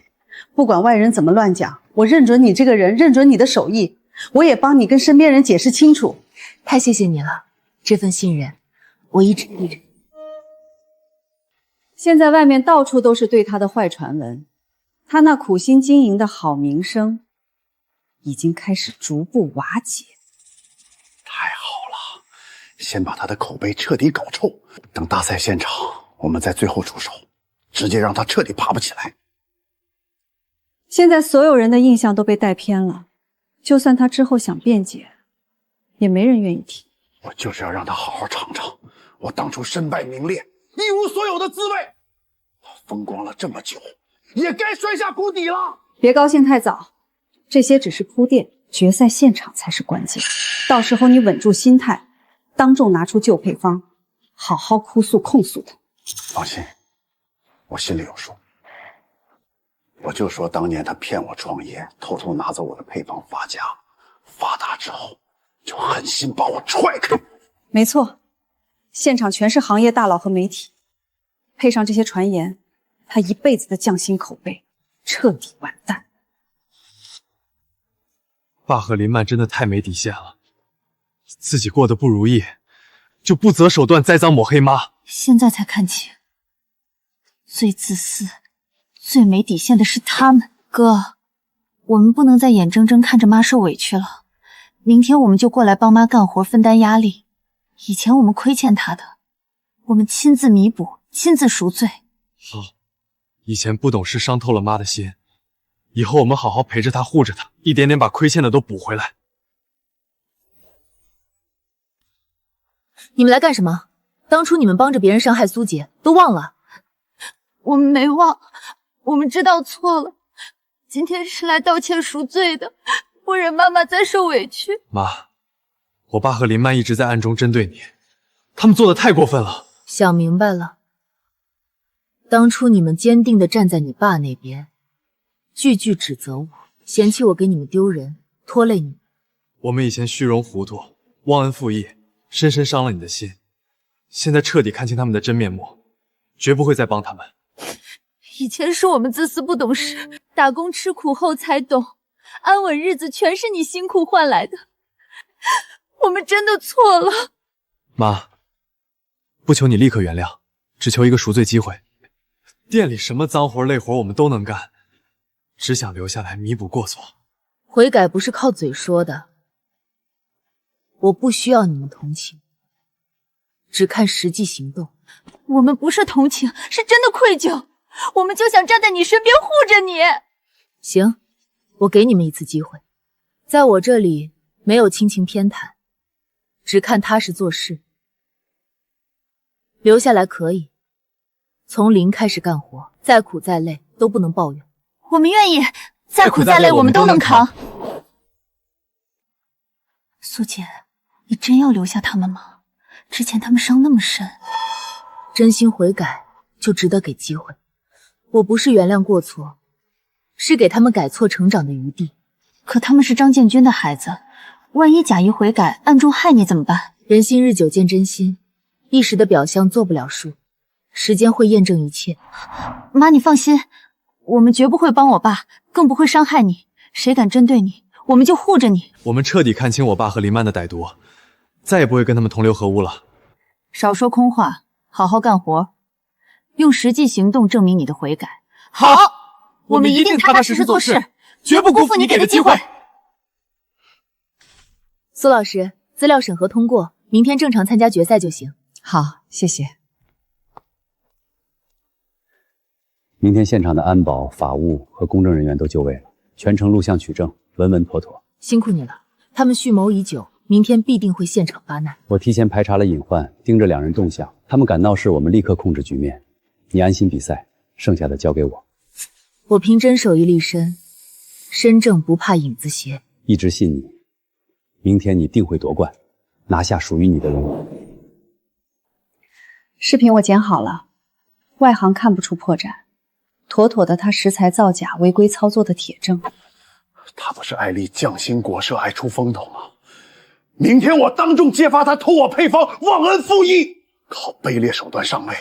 不管外人怎么乱讲，我认准你这个人，认准你的手艺，我也帮你跟身边人解释清楚。太谢谢你了，这份信任我一直记着。现在外面到处都是对他的坏传闻，他那苦心经营的好名声已经开始逐步瓦解。太好了，先把他的口碑彻底搞臭，等大赛现场我们再最后出手，直接让他彻底爬不起来。现在所有人的印象都被带偏了，就算他之后想辩解，也没人愿意听。我就是要让他好好尝尝我当初身败名裂、一无所有的滋味。风光了这么久，也该摔下谷底了。别高兴太早，这些只是铺垫，决赛现场才是关键。到时候你稳住心态，当众拿出旧配方，好好哭诉控诉他。放心，我心里有数。我就说当年他骗我创业，偷偷拿走我的配方发家，发达之后就狠心把我踹开。没错，现场全是行业大佬和媒体，配上这些传言，他一辈子的匠心口碑彻底完蛋。爸和林曼真的太没底线了，自己过得不如意，就不择手段栽赃抹黑妈。现在才看清，最自私、最没底线的是他们。哥，我们不能再眼睁睁看着妈受委屈了。明天我们就过来帮妈干活，分担压力。以前我们亏欠她的，我们亲自弥补，亲自赎罪。好，以前不懂事伤透了妈的心，以后我们好好陪着她，护着她，一点点把亏欠的都补回来。你们来干什么？当初你们帮着别人伤害苏姐，都忘了？我们没忘，我们知道错了，今天是来道歉赎罪的，不忍妈妈再受委屈。妈，我爸和林曼一直在暗中针对你，他们做的太过分了。想明白了，当初你们坚定地站在你爸那边，句句指责我，嫌弃我给你们丢人，拖累你们。我们以前虚荣糊涂，忘恩负义，深深伤了你的心。现在彻底看清他们的真面目，绝不会再帮他们。以前是我们自私不懂事，打工吃苦后才懂，安稳日子全是你辛苦换来的。我们真的错了。妈，不求你立刻原谅，只求一个赎罪机会。店里什么脏活累活我们都能干，只想留下来弥补过错。悔改不是靠嘴说的，我不需要你们同情，只看实际行动。我们不是同情，是真的愧疚，我们就想站在你身边护着你。行，我给你们一次机会，在我这里没有亲情偏袒，只看踏实做事。留下来可以，从零开始干活，再苦再累都不能抱怨。我们愿意，再苦再累我们都能扛。苏姐，你真要留下他们吗？之前他们伤那么深。真心悔改就值得给机会。我不是原谅过错，是给他们改错成长的余地。可他们是张建军的孩子，万一假意悔改暗中害你怎么办？人心日久见真心，一时的表象做不了数，时间会验证一切。妈，你放心，我们绝不会帮我爸，更不会伤害你。谁敢针对你，我们就护着你。我们彻底看清我爸和林曼的歹毒，再也不会跟他们同流合污了。少说空话，好好干活，用实际行动证明你的悔改。好，我们一定踏踏实实做事，绝不辜负你给的机会。苏老师，资料审核通过，明天正常参加决赛就行。好，谢谢。明天现场的安保、法务和公证人员都就位了，全程录像取证，稳稳妥妥。辛苦你了，他们蓄谋已久，明天必定会现场发难。我提前排查了隐患，盯着2人动向，他们敢闹事，我们立刻控制局面。你安心比赛，剩下的交给我。我凭真手艺立身，身正不怕影子斜。一直信你，明天你定会夺冠，拿下属于你的荣誉。视频我剪好了，外行看不出破绽，妥妥的他实材造假、违规操作的铁证。他不是艾丽匠心国社爱出风头吗？明天我当众揭发他偷我配方，忘恩负义，靠卑劣手段上位，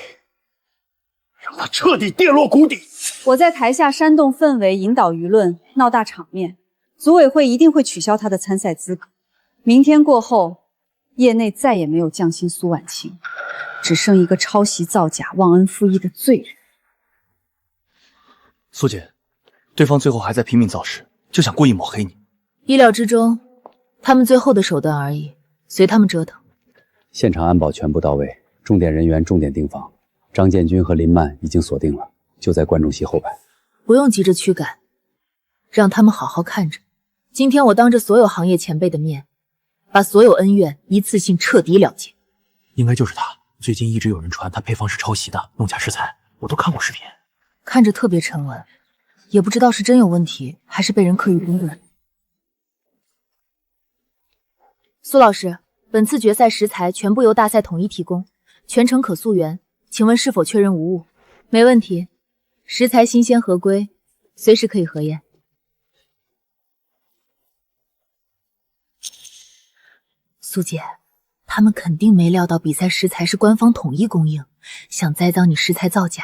让他彻底跌落谷底。我在台下煽动氛围，引导舆论，闹大场面，组委会一定会取消他的参赛资格。明天过后，业内再也没有匠心苏婉清，只剩一个抄袭造假、忘恩负义的罪人。苏姐，对方最后还在拼命造势，就想故意抹黑你。意料之中，他们最后的手段而已，随他们折腾。现场安保全部到位，重点人员重点盯防。张建军和林曼已经锁定了，就在观众席后排。不用急着驱赶，让他们好好看着。今天我当着所有行业前辈的面，把所有恩怨一次性彻底了结。应该就是他。最近一直有人传他配方是抄袭的，弄假食材，我都看过视频。看着特别沉稳，也不知道是真有问题，还是被人刻意编撰。苏老师，本次决赛食材全部由大赛统一提供，全程可溯源，请问是否确认无误？没问题，食材新鲜合规，随时可以核验。苏姐，他们肯定没料到比赛食材是官方统一供应，想栽赃你食材造假，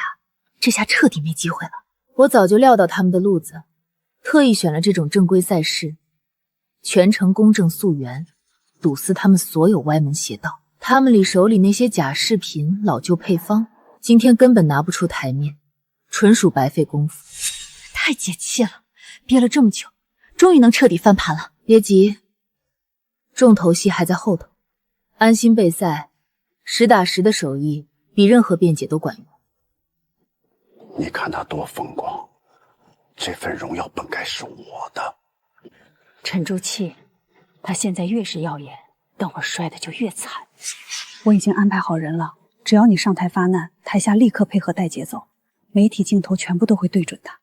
这下彻底没机会了。我早就料到他们的路子，特意选了这种正规赛事，全程公正溯源，堵死他们所有歪门邪道。他们手里那些假视频、老旧配方，今天根本拿不出台面，纯属白费功夫。太解气了，憋了这么久，终于能彻底翻盘了。别急，重头戏还在后头。安心备赛，实打实的手艺比任何辩解都管用。你看他多风光，这份荣耀本该是我的。沉住气，他现在越是耀眼，等会儿摔的就越惨。我已经安排好人了，只要你上台发难，台下立刻配合带节奏，媒体镜头全部都会对准他。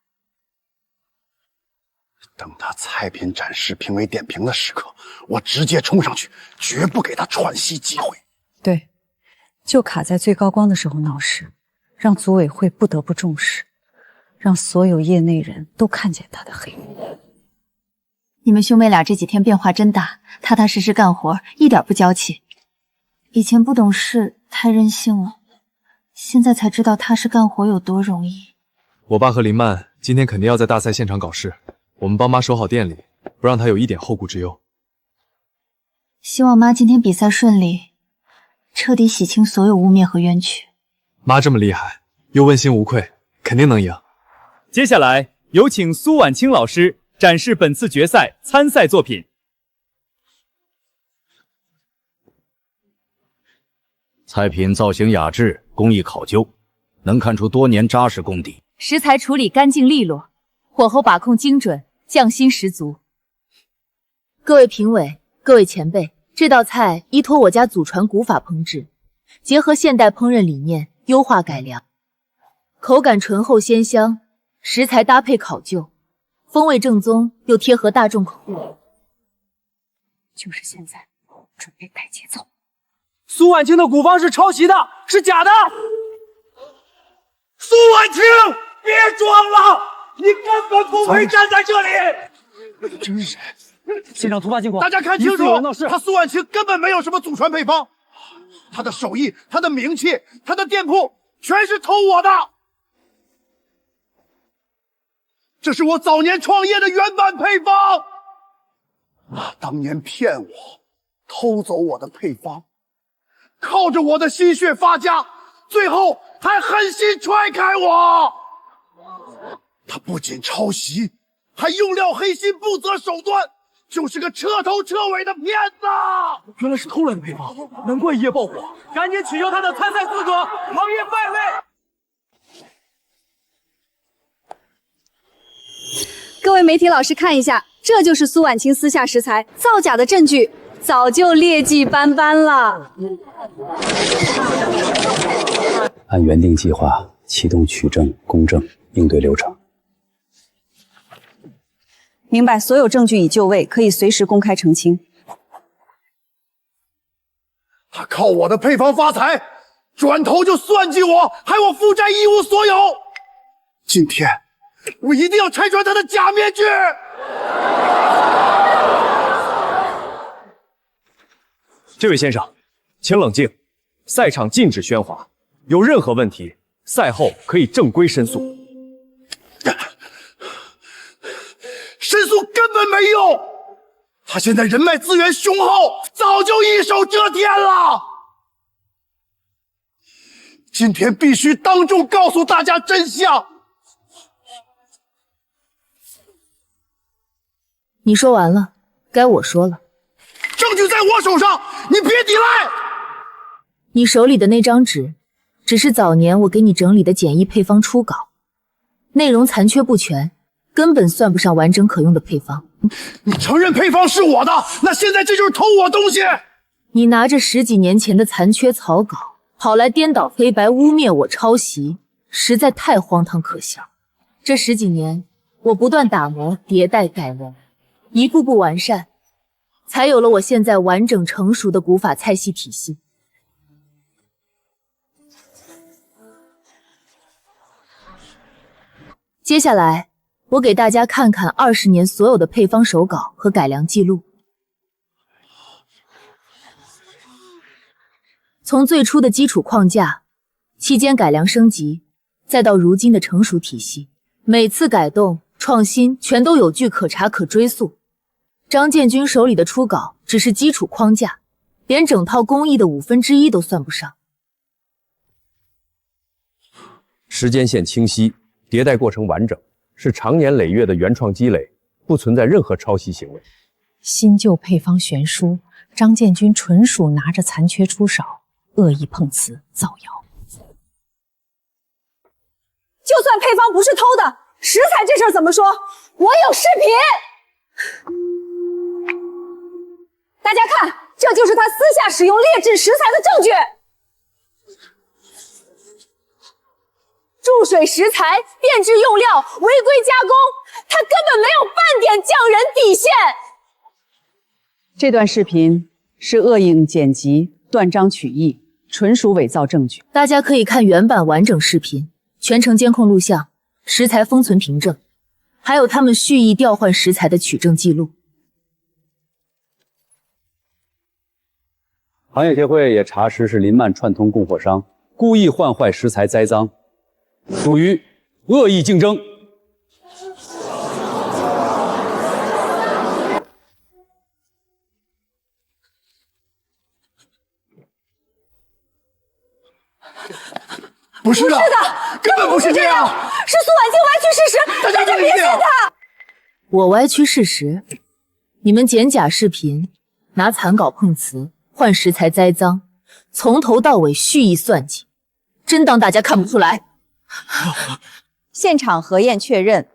等他菜品展示、评委点评的时刻，我直接冲上去，绝不给他喘息机会。对，就卡在最高光的时候闹事，让组委会不得不重视，让所有业内人都看见他的黑幕。你们兄妹俩这几天变化真大，踏踏实实干活，一点不娇气。以前不懂事，太任性了，现在才知道踏实干活有多容易。我爸和林曼今天肯定要在大赛现场搞事，我们帮妈守好店里，不让她有一点后顾之忧。希望妈今天比赛顺利，彻底洗清所有污蔑和冤屈。妈这么厉害，又问心无愧，肯定能赢。接下来有请苏婉清老师展示本次决赛参赛作品。菜品造型雅致，工艺考究，能看出多年扎实功底。食材处理干净利落，火候把控精准，匠心十足。各位评委，各位前辈，这道菜依托我家祖传古法烹制，结合现代烹饪理念优化改良，口感醇厚鲜香，食材搭配考究，风味正宗又贴合大众口味。就是现在，准备带节奏。苏婉清的古方是抄袭的，是假的。苏婉清，别装了，你根本不配站在这里。这是谁？现场突发情况，大家看清楚，他苏婉清根本没有什么祖传配方，他的手艺、他的名气、他的店铺，全是偷我的。这是我早年创业的原版配方。当年骗我，偷走我的配方，靠着我的心血发家，最后还狠心踹开我。他不仅抄袭，还用料黑心，不择手段，就是个彻头彻尾的骗子。原来是偷来的配方，难怪一夜爆火。赶紧取消他的参赛资格，行业败类。各位媒体老师看一下，这就是苏婉清私下食材造假的证据，早就劣迹斑斑了。按原定计划启动取证、公证应对流程。明白，所有证据已就位，可以随时公开澄清。他靠我的配方发财，转头就算计我，害我负债一无所有。今天我一定要拆穿他的假面具！这位先生，请冷静，赛场禁止喧哗，有任何问题，赛后可以正规申诉。申诉根本没用，他现在人脉资源雄厚，早就一手遮天了。今天必须当众告诉大家真相。你说完了，该我说了。证据在我手上，你别抵赖。你手里的那张纸，只是早年我给你整理的简易配方初稿，内容残缺不全，根本算不上完整可用的配方。你承认配方是我的，那现在这就是偷我东西。你拿着10几年前的残缺草稿，跑来颠倒黑白，污蔑我抄袭，实在太荒唐可笑。这10几年，我不断打磨、迭代、改良，一步步完善，才有了我现在完整成熟的古法菜系体系。接下来，我给大家看看20年所有的配方手稿和改良记录。从最初的基础框架，期间改良升级，再到如今的成熟体系，每次改动、创新全都有据可查、可追溯。张建军手里的初稿只是基础框架，连整套工艺的1/5都算不上。时间线清晰，迭代过程完整，是长年累月的原创积累，不存在任何抄袭行为。新旧配方悬殊，张建军纯属拿着残缺出手，恶意碰瓷造谣。就算配方不是偷的，食材这事儿怎么说？我有视频。大家看，这就是他私下使用劣质食材的证据。注水食材、变质用料、违规加工，他根本没有半点匠人底线。这段视频是恶影剪辑、断章取义，纯属伪造证据。大家可以看原版完整视频，全程监控录像，食材封存凭证，还有他们蓄意调换食材的取证记录。行业协会也查实是林曼串通供货商，故意换坏食材栽赃，属于恶意竞争。不是的，根本不是这样，是苏婉清歪曲事实，大家别信他。我歪曲事实？你们剪假视频，拿残稿碰瓷，换食材栽赃，从头到尾蓄意算计，真当大家看不出来？现场核验确认，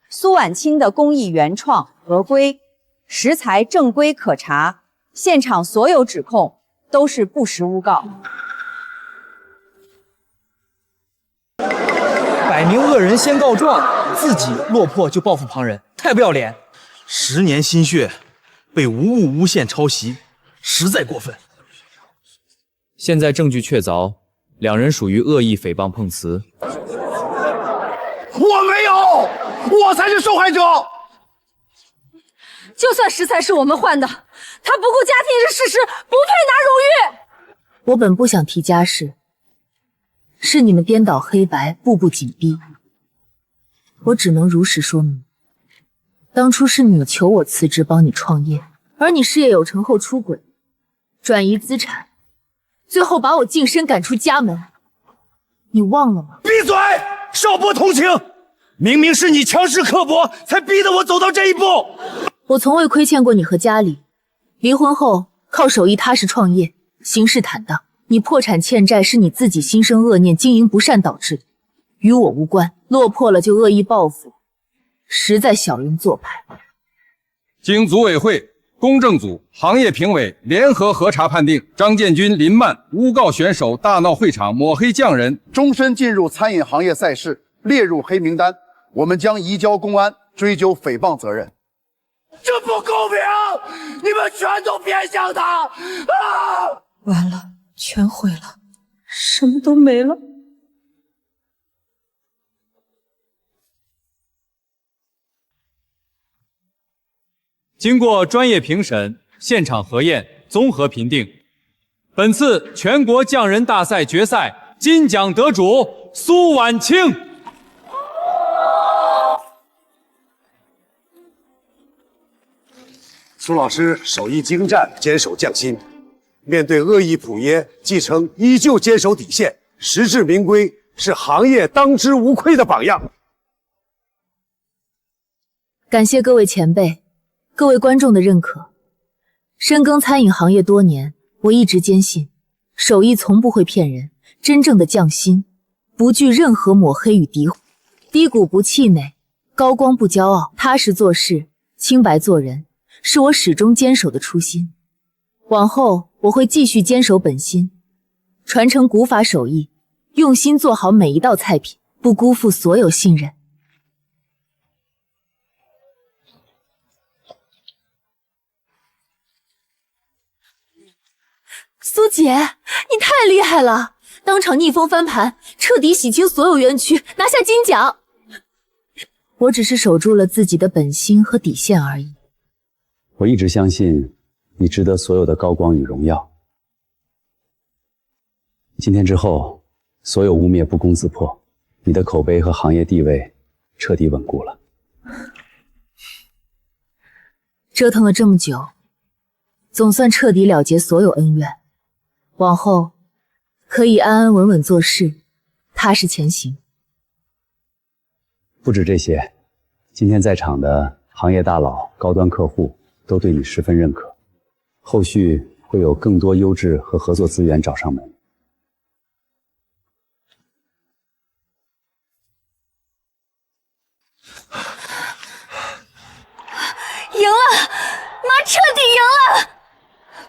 苏婉清的工艺原创、合规，食材正规可查，现场所有指控都是不实诬告。摆明恶人先告状，自己落魄就报复旁人，太不要脸！10年心血被无误诬陷抄袭，实在过分。现在证据确凿，两人属于恶意诽谤碰瓷。我没有，我才是受害者。就算食材是我们换的，他不顾家庭人事实，不配拿荣誉。我本不想提家事，是你们颠倒黑白，步步紧逼，我只能如实说明。当初是你求我辞职帮你创业，而你事业有成后出轨，转移资产，最后把我净身赶出家门，你忘了吗？闭嘴！少博同情，明明是你强势刻薄，才逼得我走到这一步。我从未亏欠过你和家里，离婚后靠手艺踏实创业，行事坦荡。你破产欠债是你自己心生恶念，经营不善导致的，与我无关。落魄了就恶意报复，实在小人做派。经组委会、公证组、行业评委联合核查判定，张建军、林曼诬告选手大闹会场抹黑匠人，终身进入餐饮行业赛事，列入黑名单。我们将移交公安追究诽谤责任。这不公平！你们全都偏向他！啊！完了，全毁了，什么都没了。经过专业评审、现场核验、综合评定，本次全国匠人大赛决赛金奖得主苏婉清。苏老师手艺精湛，坚守匠心，面对恶意普耶，继承依旧坚守底线，实至名归，是行业当之无愧的榜样。感谢各位前辈、各位观众的认可。深耕餐饮行业多年，我一直坚信，手艺从不会骗人，真正的匠心，不惧任何抹黑与诋毁，低谷不气馁，高光不骄傲，踏实做事，清白做人，是我始终坚守的初心。往后我会继续坚守本心，传承古法手艺，用心做好每一道菜品，不辜负所有信任。苏姐，你太厉害了！当场逆风翻盘，彻底洗清所有冤屈，拿下金奖。我只是守住了自己的本心和底线而已。我一直相信你值得所有的高光与荣耀。今天之后，所有污蔑不攻自破，你的口碑和行业地位彻底稳固了。折腾了这么久，总算彻底了结所有恩怨。往后可以安安稳稳做事，踏实前行。不止这些，今天在场的行业大佬、高端客户都对你十分认可，后续会有更多优质和合作资源找上门。赢了，妈彻底赢了！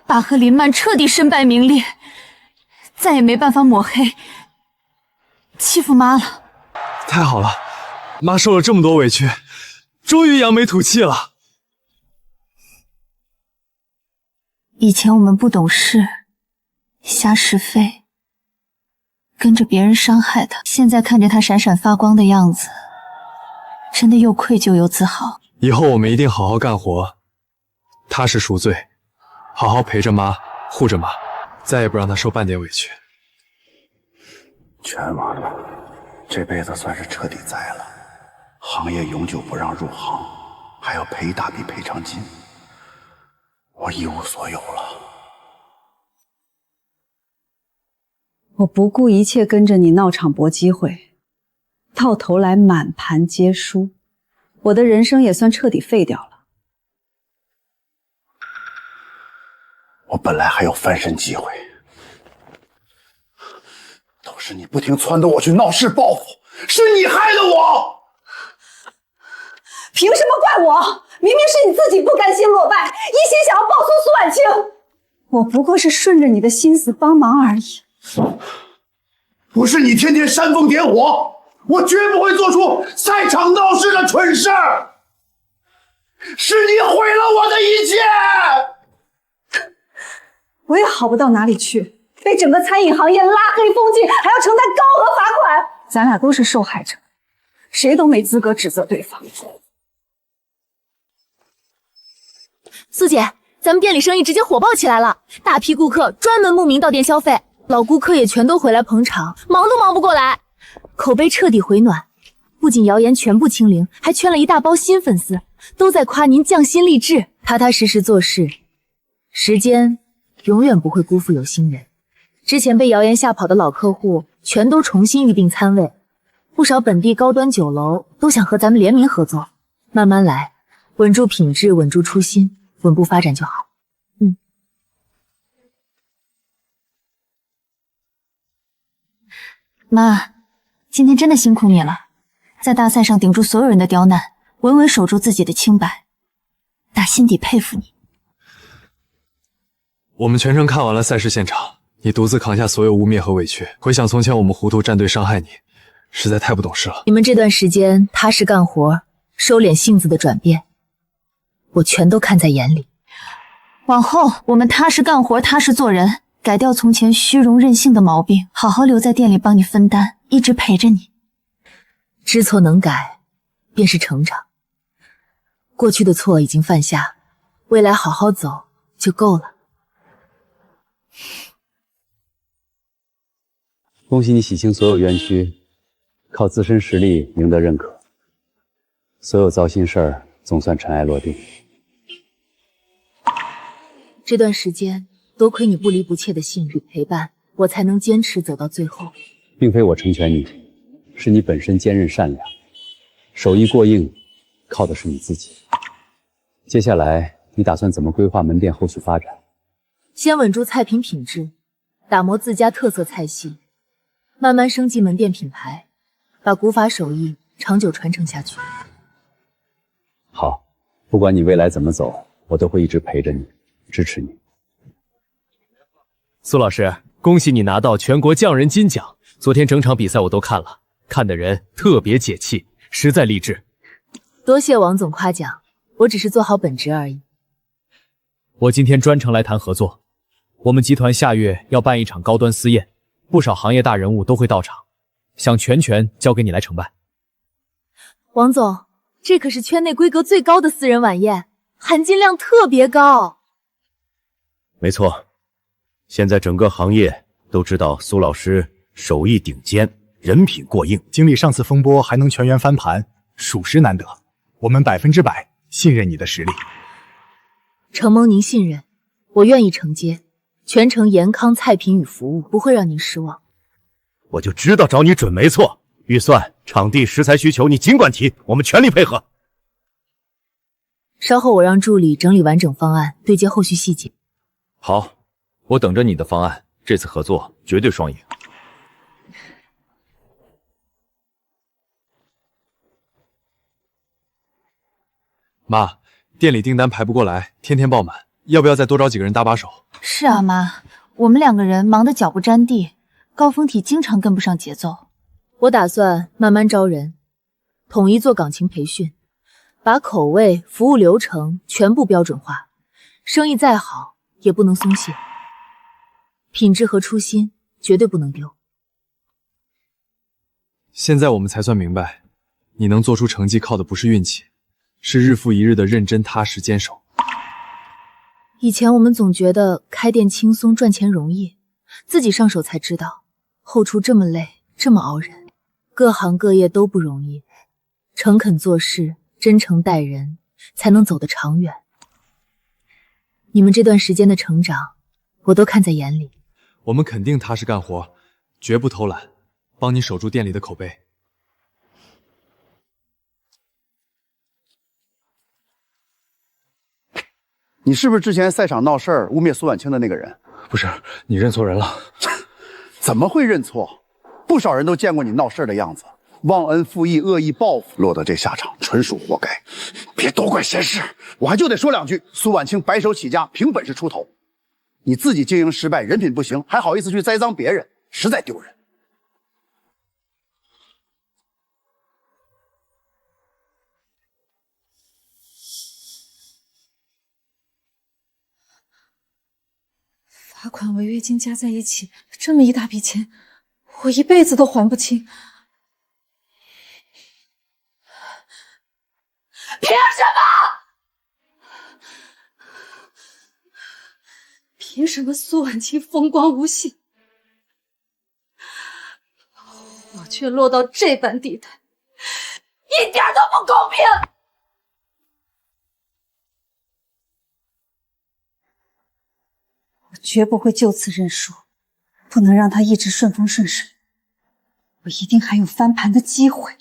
爸和林曼彻底身败名裂，再也没办法抹黑、欺负妈了。太好了，妈受了这么多委屈，终于扬眉吐气了。以前我们不懂事，瞎是非，跟着别人伤害他。现在看着他闪闪发光的样子，真的又愧疚又自豪。以后我们一定好好干活，踏实赎罪，好好陪着妈，护着妈，再也不让她受半点委屈。全完了，这辈子算是彻底栽了。行业永久不让入行，还要赔一大笔赔偿金，我一无所有了。我不顾一切跟着你闹场搏机会，到头来满盘皆输，我的人生也算彻底废掉了。我本来还有翻身机会，都是你不停撺掇我去闹事报复，是你害了我！凭什么怪我？明明是你自己不甘心落败，一心想要报复苏婉清。我不过是顺着你的心思帮忙而已。不是你天天煽风点火，我绝不会做出赛场闹事的蠢事儿。是你毁了我的一切。我也好不到哪里去，被整个餐饮行业拉黑封禁，还要承担高额罚款。咱俩都是受害者，谁都没资格指责对方。苏姐，咱们店里生意直接火爆起来了，大批顾客专门慕名到店消费。老顾客也全都回来捧场，忙都忙不过来，口碑彻底回暖。不仅谣言全部清零，还圈了一大包新粉丝，都在夸您匠心励志、踏踏实实做事。时间永远不会辜负有心人。之前被谣言吓跑的老客户全都重新预订餐位，不少本地高端酒楼都想和咱们联名合作。慢慢来，稳住品质，稳住初心，稳步发展就好。妈，今天真的辛苦你了，在大赛上顶住所有人的刁难，稳稳守住自己的清白，打心底佩服你。我们全程看完了赛事现场，你独自扛下所有污蔑和委屈。回想从前我们糊涂站队伤害你，实在太不懂事了。你们这段时间踏实干活，收敛性子的转变，我全都看在眼里。往后我们踏实干活，踏实做人，改掉从前虚荣任性的毛病，好好留在店里帮你分担，一直陪着你。知错能改，便是成长。过去的错已经犯下，未来好好走就够了。恭喜你洗清所有冤屈，靠自身实力赢得认可，所有糟心事儿总算尘埃落定。这段时间多亏你不离不弃的信任陪伴，我才能坚持走到最后。并非我成全你，是你本身坚韧善良，手艺过硬，靠的是你自己。接下来你打算怎么规划门店后续发展？先稳住菜品品质，打磨自家特色菜系，慢慢升级门店品牌，把古法手艺长久传承下去。好，不管你未来怎么走，我都会一直陪着你，支持你。苏老师，恭喜你拿到全国匠人金奖！昨天整场比赛我都看了，看的人特别解气，实在励志。多谢王总夸奖，我只是做好本职而已。我今天专程来谈合作，我们集团下月要办一场高端私宴，不少行业大人物都会到场，想全权交给你来承办。王总，这可是圈内规格最高的私人晚宴，含金量特别高。没错，现在整个行业都知道苏老师手艺顶尖，人品过硬，经历上次风波还能全员翻盘，属实难得。我们100%信任你的实力。承蒙您信任，我愿意承接，全程严康菜品与服务，不会让您失望。我就知道找你准没错。预算、场地、食材需求你尽管提，我们全力配合。稍后我让助理整理完整方案，对接后续细节。好，我等着你的方案，这次合作绝对双赢。妈，店里订单排不过来，天天爆满，要不要再多找几个人搭把手？是啊，妈，我们2个人忙得脚不沾地，高峰体经常跟不上节奏。我打算慢慢招人，统一做岗情培训，把口味、服务流程全部标准化。生意再好也不能松懈，品质和初心绝对不能丢。现在我们才算明白，你能做出成绩靠的不是运气，是日复一日的认真踏实坚守。以前我们总觉得开店轻松赚钱容易，自己上手才知道后厨这么累，这么熬人。各行各业都不容易，诚恳做事，真诚待人，才能走得长远。你们这段时间的成长，我都看在眼里。我们肯定踏实干活，绝不偷懒，帮你守住店里的口碑。你是不是之前赛场闹事儿污蔑苏婉清的那个人？不是，你认错人了。怎么会认错？不少人都见过你闹事儿的样子，忘恩负义、恶意报复，落得这下场，纯属活该。别都怪闲事，我还就得说2句：苏婉清白手起家，凭本事出头，你自己经营失败，人品不行，还好意思去栽赃别人，实在丢人。罚款、违约金加在一起，这么一大笔钱，我一辈子都还不清。凭什么？凭什么苏婉清风光无限，却落到这般地态，一点都不公平！我绝不会就此认输，不能让他一直顺风顺水。我一定还有翻盘的机会。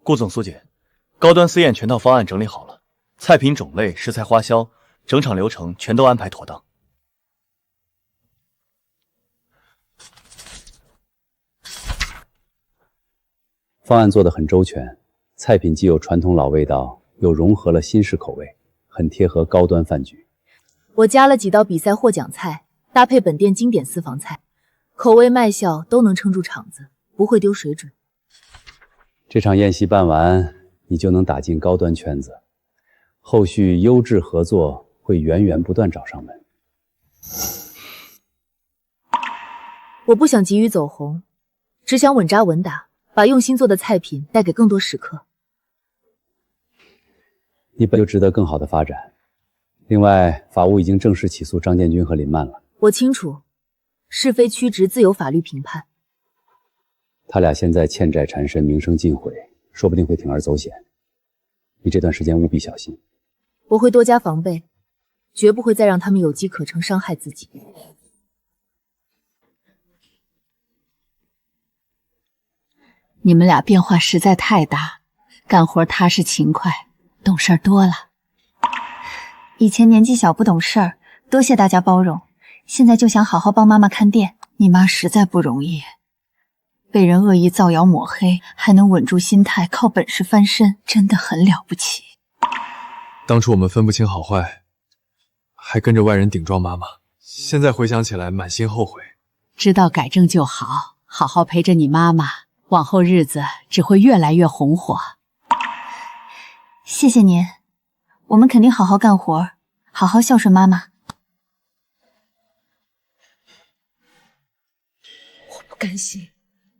顾总、苏姐，高端私宴全套方案整理好了，菜品种类、食材花销，整场流程全都安排妥当。方案做得很周全，菜品既有传统老味道，又融合了新式口味，很贴合高端饭局。我加了几道比赛获奖菜，搭配本店经典私房菜，口味卖相都能撑住场子，不会丢水准。这场宴席办完，你就能打进高端圈子，后续优质合作会源源不断找上门。我不想急于走红，只想稳扎稳打，把用心做的菜品带给更多食客。你本就值得更好的发展。另外，法务已经正式起诉张建军和林曼了。我清楚，是非曲直自有法律评判。他俩现在欠债缠身，名声尽毁，说不定会铤而走险。你这段时间务必小心。我会多加防备，绝不会再让他们有机可乘，伤害自己。你们俩变化实在太大，干活踏实勤快，懂事多了。以前年纪小不懂事儿，多谢大家包容。现在就想好好帮妈妈看店。你妈实在不容易，被人恶意造谣抹黑，还能稳住心态，靠本事翻身，真的很了不起。当初我们分不清好坏，还跟着外人顶撞妈妈，现在回想起来满心后悔。知道改正就好，好好陪着你妈妈，往后日子只会越来越红火。谢谢您，我们肯定好好干活，好好孝顺妈妈。我不甘心，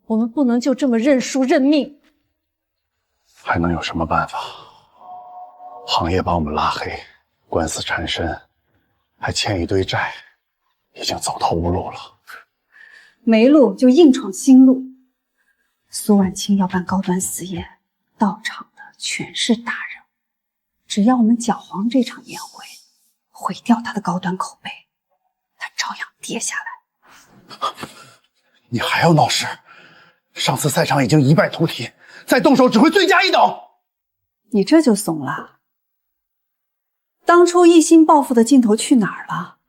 我们不能就这么认输认命。还能有什么办法？行业把我们拉黑，官司缠身，还欠一堆债，已经走投无路了。没路就硬闯新路。苏婉清要办高端私宴，到场的全是大人物，只要我们搅黄这场宴会，毁掉他的高端口碑，他照样跌下来。你还要闹事？上次赛场已经一败涂地，再动手只会罪加一等。你这就怂了？当初一心报复的劲头去哪儿了？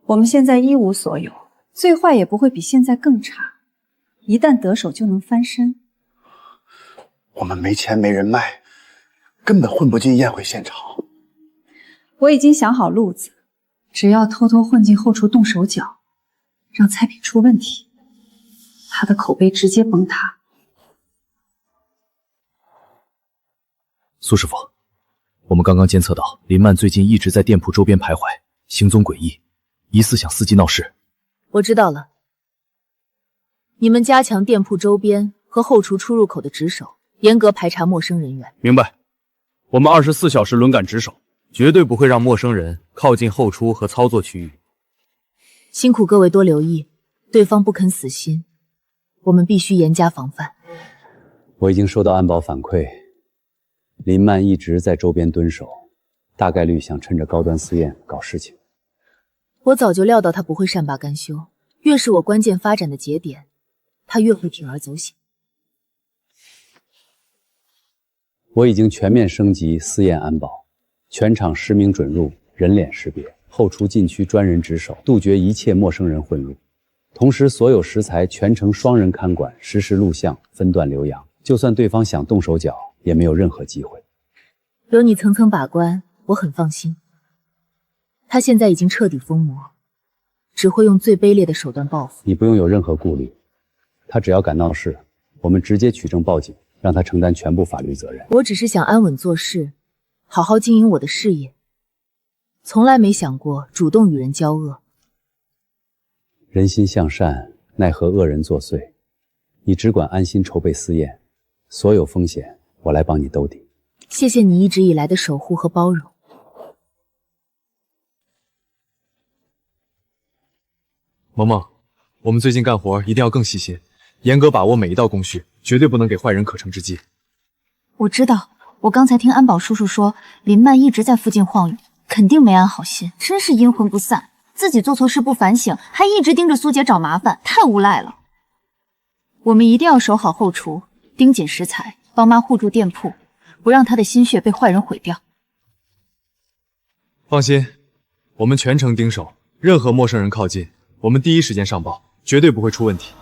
我们现在一无所有，最坏也不会比现在更差。一旦得手就能翻身。我们没钱没人脉，根本混不进宴会现场。我已经想好路子，只要偷偷混进后厨动手脚，让菜品出问题，他的口碑直接崩塌。苏师傅，我们刚刚监测到林曼最近一直在店铺周边徘徊，行踪诡异，疑似想伺机闹事。我知道了，你们加强店铺周边和后厨出入口的值守，严格排查陌生人员。明白。我们24小时轮岗值守，绝对不会让陌生人靠近后厨和操作区域。辛苦各位多留意，对方不肯死心，我们必须严加防范。我已经收到安保反馈，林曼一直在周边蹲守，大概率想趁着高端私宴搞事情。我早就料到他不会善罢甘休，越是我关键发展的节点，他越会铤而走险。我已经全面升级私宴安保，全场实名准入，人脸识别，后厨禁区专人值守，杜绝一切陌生人混入。同时，所有食材全程双人看管，实时录像，分段留洋。就算对方想动手脚，也没有任何机会。有你层层把关，我很放心。他现在已经彻底疯魔，只会用最卑劣的手段报复。你不用有任何顾虑，他只要敢闹事，我们直接取证报警，让他承担全部法律责任。我只是想安稳做事，好好经营我的事业，从来没想过主动与人交恶。人心向善，奈何恶人作祟。你只管安心筹备私宴，所有风险我来帮你兜底。谢谢你一直以来的守护和包容。萌萌，我们最近干活一定要更细心，严格把握每一道工序，绝对不能给坏人可乘之机。我知道，我刚才听安保叔叔说，林曼一直在附近晃悠，肯定没安好心，真是阴魂不散。自己做错事不反省，还一直盯着苏姐找麻烦，太无赖了。我们一定要守好后厨，盯紧食材，帮妈护住店铺，不让她的心血被坏人毁掉。放心，我们全程盯守，任何陌生人靠近，我们第一时间上报，绝对不会出问题。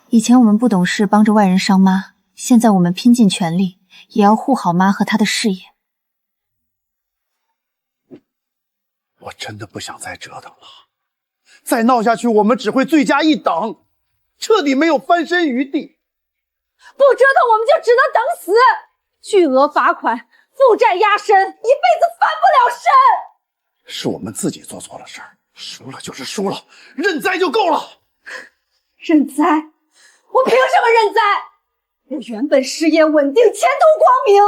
以前我们不懂事，帮着外人伤妈，现在我们拼尽全力，也要护好妈和她的事业。我真的不想再折腾了，再闹下去，我们只会罪加一等，彻底没有翻身余地。不折腾，我们就只能等死，巨额罚款，负债压身，一辈子翻不了身。是我们自己做错了事儿，输了就是输了，认栽就够了。认栽？我凭什么认栽？我原本事业稳定，前途光明，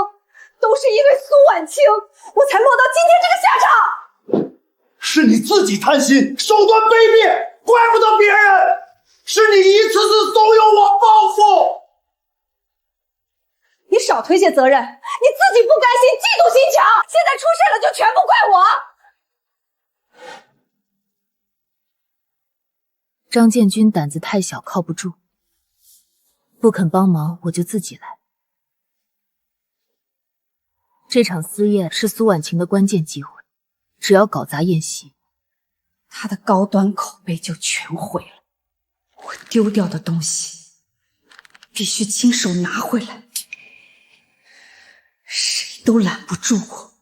都是因为苏婉清，我才落到今天这个下场。是你自己贪心，手段卑劣，怪不得别人。是你一次次怂恿我报复。你少推卸责任，你自己不甘心，嫉妒心强，现在出事了就全部怪我。张建军胆子太小，靠不住，不肯帮忙，我就自己来。这场私宴是苏婉晴的关键机会，只要搞砸宴席，他的高端口碑就全毁了。我丢掉的东西必须亲手拿回来，谁都拦不住我。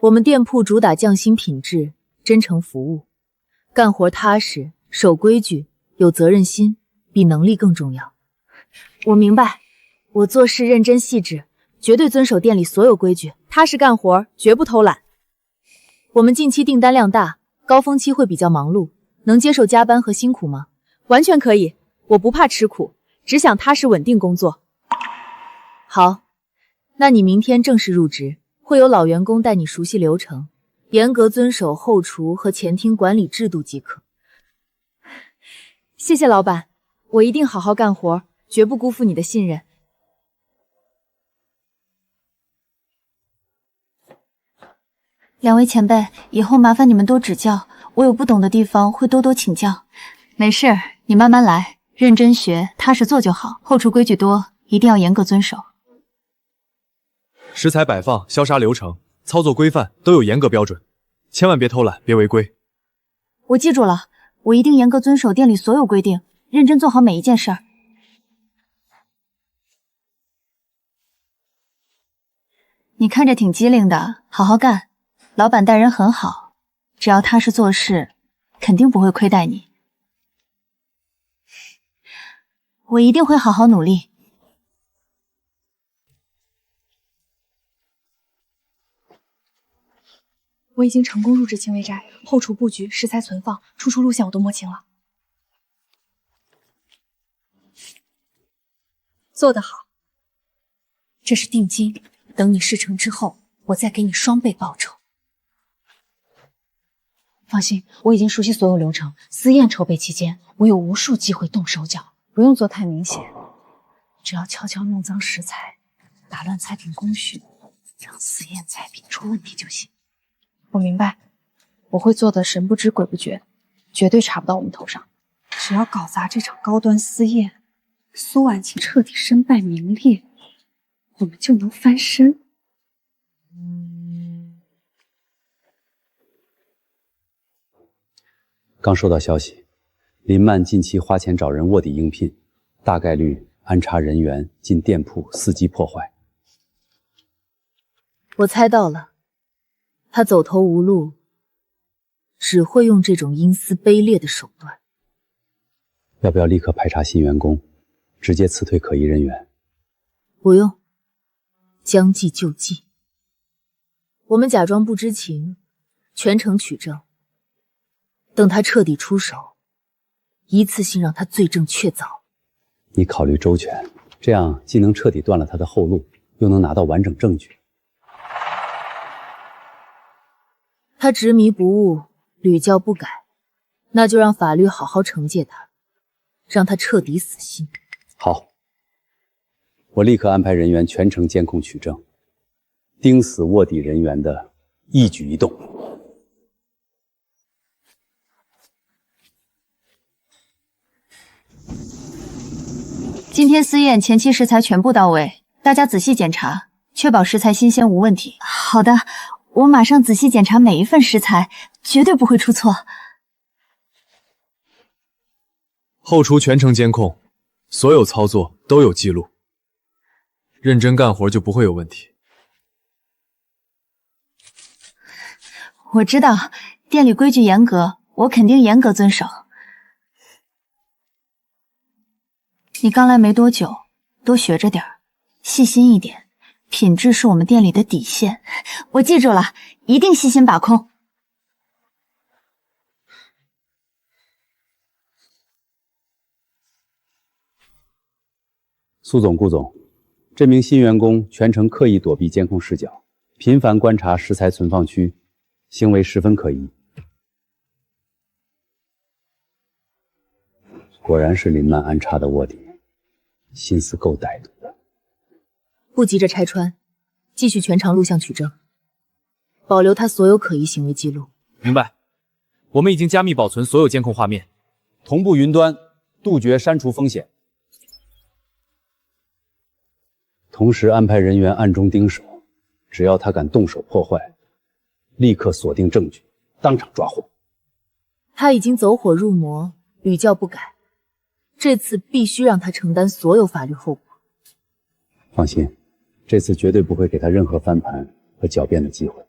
我们店铺主打匠心品质，真诚服务，干活踏实，守规矩，有责任心，比能力更重要。我明白，我做事认真细致，绝对遵守店里所有规矩，踏实干活，绝不偷懒。我们近期订单量大，高峰期会比较忙碌，能接受加班和辛苦吗？完全可以，我不怕吃苦，只想踏实稳定工作。好，那你明天正式入职，会有老员工带你熟悉流程，严格遵守后厨和前厅管理制度即可。谢谢老板，我一定好好干活，绝不辜负你的信任。两位前辈，以后麻烦你们多指教，我有不懂的地方会多多请教。没事，你慢慢来，认真学，踏实做就好。后厨规矩多，一定要严格遵守。食材摆放、消杀流程、操作规范都有严格标准，千万别偷懒，别违规。我记住了，我一定严格遵守店里所有规定，认真做好每一件事儿。你看着挺机灵的，好好干。老板待人很好，只要踏实做事，肯定不会亏待你。我一定会好好努力。我已经成功入职青微斋，后厨布局、食材存放、出厨路线我都摸清了。做得好，这是定金，等你事成之后，我再给你双倍报酬。放心，我已经熟悉所有流程。私宴筹备期间，我有无数机会动手脚，不用做太明显，只要悄悄弄脏食材，打乱菜品工序，让私宴菜品出问题就行。我明白，我会做的神不知鬼不觉，绝对查不到我们头上。只要搞砸这场高端私宴，苏婉晴彻底身败名裂，我们就能翻身。刚收到消息，林曼近期花钱找人卧底应聘，大概率安插人员进店铺伺机破坏。我猜到了，他走投无路，只会用这种阴私卑劣的手段。要不要立刻排查新员工，直接辞退可疑人员？不用，将计就计。我们假装不知情，全程取证。等他彻底出手，一次性让他罪证确凿。你考虑周全，这样既能彻底断了他的后路，又能拿到完整证据。他执迷不悟，屡教不改，那就让法律好好惩戒他，让他彻底死心。好，我立刻安排人员全程监控取证，盯死卧底人员的一举一动。今天私宴前期食材全部到位，大家仔细检查，确保食材新鲜无问题。好的，我马上仔细检查每一份食材，绝对不会出错。后厨全程监控，所有操作都有记录，认真干活就不会有问题。我知道店里规矩严格，我肯定严格遵守。你刚来没多久，多学着点儿，细心一点，品质是我们店里的底线。我记住了，一定细心把控。苏总、顾总，这名新员工全程刻意躲避监控视角，频繁观察食材存放区，行为十分可疑。果然是林曼安插的卧底，心思够歹毒的。不急着拆穿，继续全场录像取证，保留他所有可疑行为记录。明白。我们已经加密保存所有监控画面，同步云端，杜绝删除风险。同时安排人员暗中盯守，只要他敢动手破坏，立刻锁定证据，当场抓获。他已经走火入魔，屡教不改，这次必须让他承担所有法律后果。放心，这次绝对不会给他任何翻盘和狡辩的机会。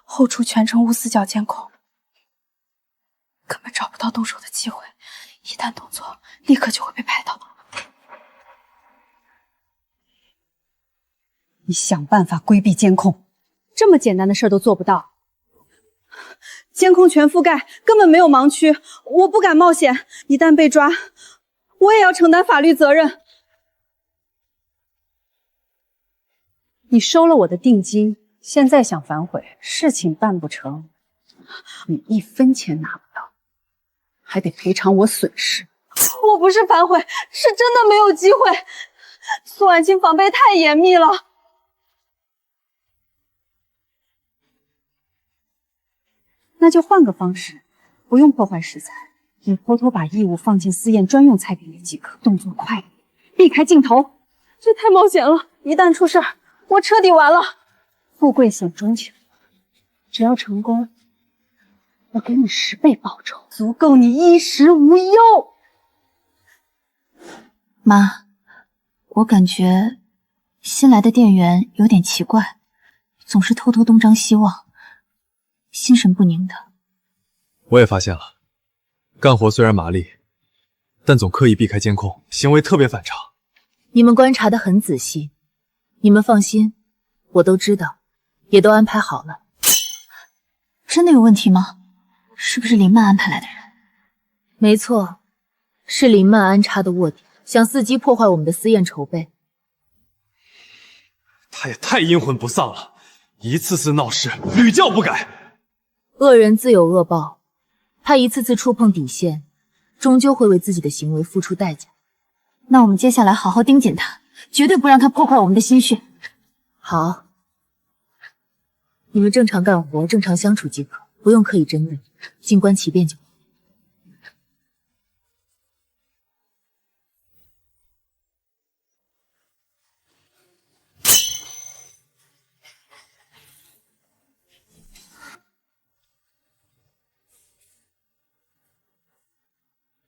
后厨全程无死角监控，根本找不到动手的机会，一旦动作，立刻就会被拍到。你想办法规避监控，这么简单的事都做不到。监控全覆盖，根本没有盲区，我不敢冒险，一旦被抓，我也要承担法律责任。你收了我的定金，现在想反悔，事情办不成，你一分钱拿不到，还得赔偿我损失。我不是反悔，是真的没有机会。苏婉清防备太严密了。那就换个方式，不用破坏食材，你偷偷把异物放进私宴专用菜品里即可，动作快一点，避开镜头。这太冒险了，一旦出事儿，我彻底完了。富贵险中求，只要成功，我给你10倍报酬，足够你衣食无忧。妈，我感觉新来的店员有点奇怪，总是偷偷东张西望，心神不宁的。我也发现了，干活虽然麻利，但总刻意避开监控，行为特别反常。你们观察得很仔细，你们放心，我都知道，也都安排好了。真的有问题吗？是不是林曼安排来的人？没错，是林曼安插的卧底，想伺机破坏我们的私宴筹备。他也太阴魂不丧了，一次次闹事，屡教不改。恶人自有恶报，他一次次触碰底线，终究会为自己的行为付出代价。那我们接下来好好盯紧他，绝对不让他破坏我们的心血。好，你们正常干活，正常相处即可，不用刻意争论，静观其变就好。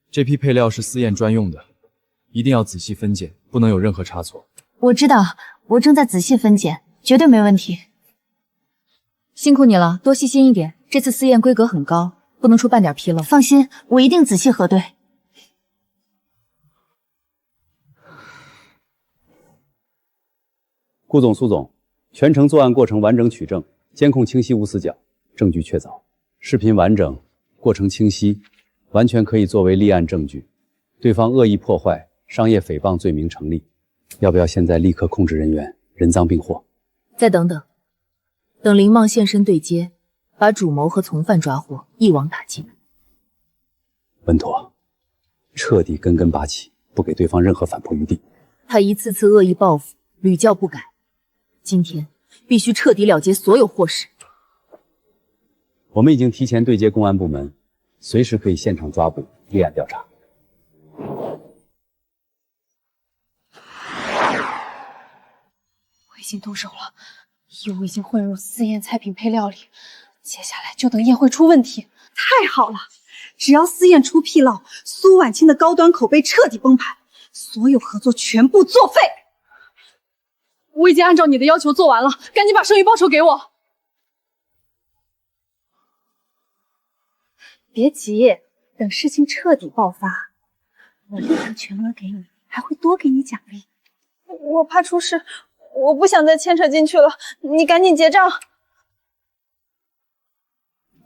这批配料是私宴专用的，一定要仔细分拣，不能有任何差错。我知道，我正在仔细分拣，绝对没问题。辛苦你了，多细心一点，这次私宴规格很高，不能出半点纰漏。放心，我一定仔细核对。顾总、苏总，全程作案过程完整取证，监控清晰无死角，证据确凿，视频完整，过程清晰，完全可以作为立案证据。对方恶意破坏、商业诽谤罪名成立。要不要现在立刻控制人员，人赃并获？再等等，等林茂现身对接，把主谋和从犯抓获，一网打尽。稳妥，彻底根根拔起，不给对方任何反扑余地。他一次次恶意报复，屡教不改，今天必须彻底了结所有祸事。我们已经提前对接公安部门，随时可以现场抓捕、立案调查。我已经动手了，药物已经混入私宴菜品配料里，接下来就等宴会出问题。太好了，只要私宴出纰漏，苏婉清的高端口碑彻底崩盘，所有合作全部作废。我已经按照你的要求做完了，赶紧把剩余报酬给我。别急，等事情彻底爆发，我立刻全额给你，还会多给你奖励。我怕出事，我不想再牵扯进去了，你赶紧结账。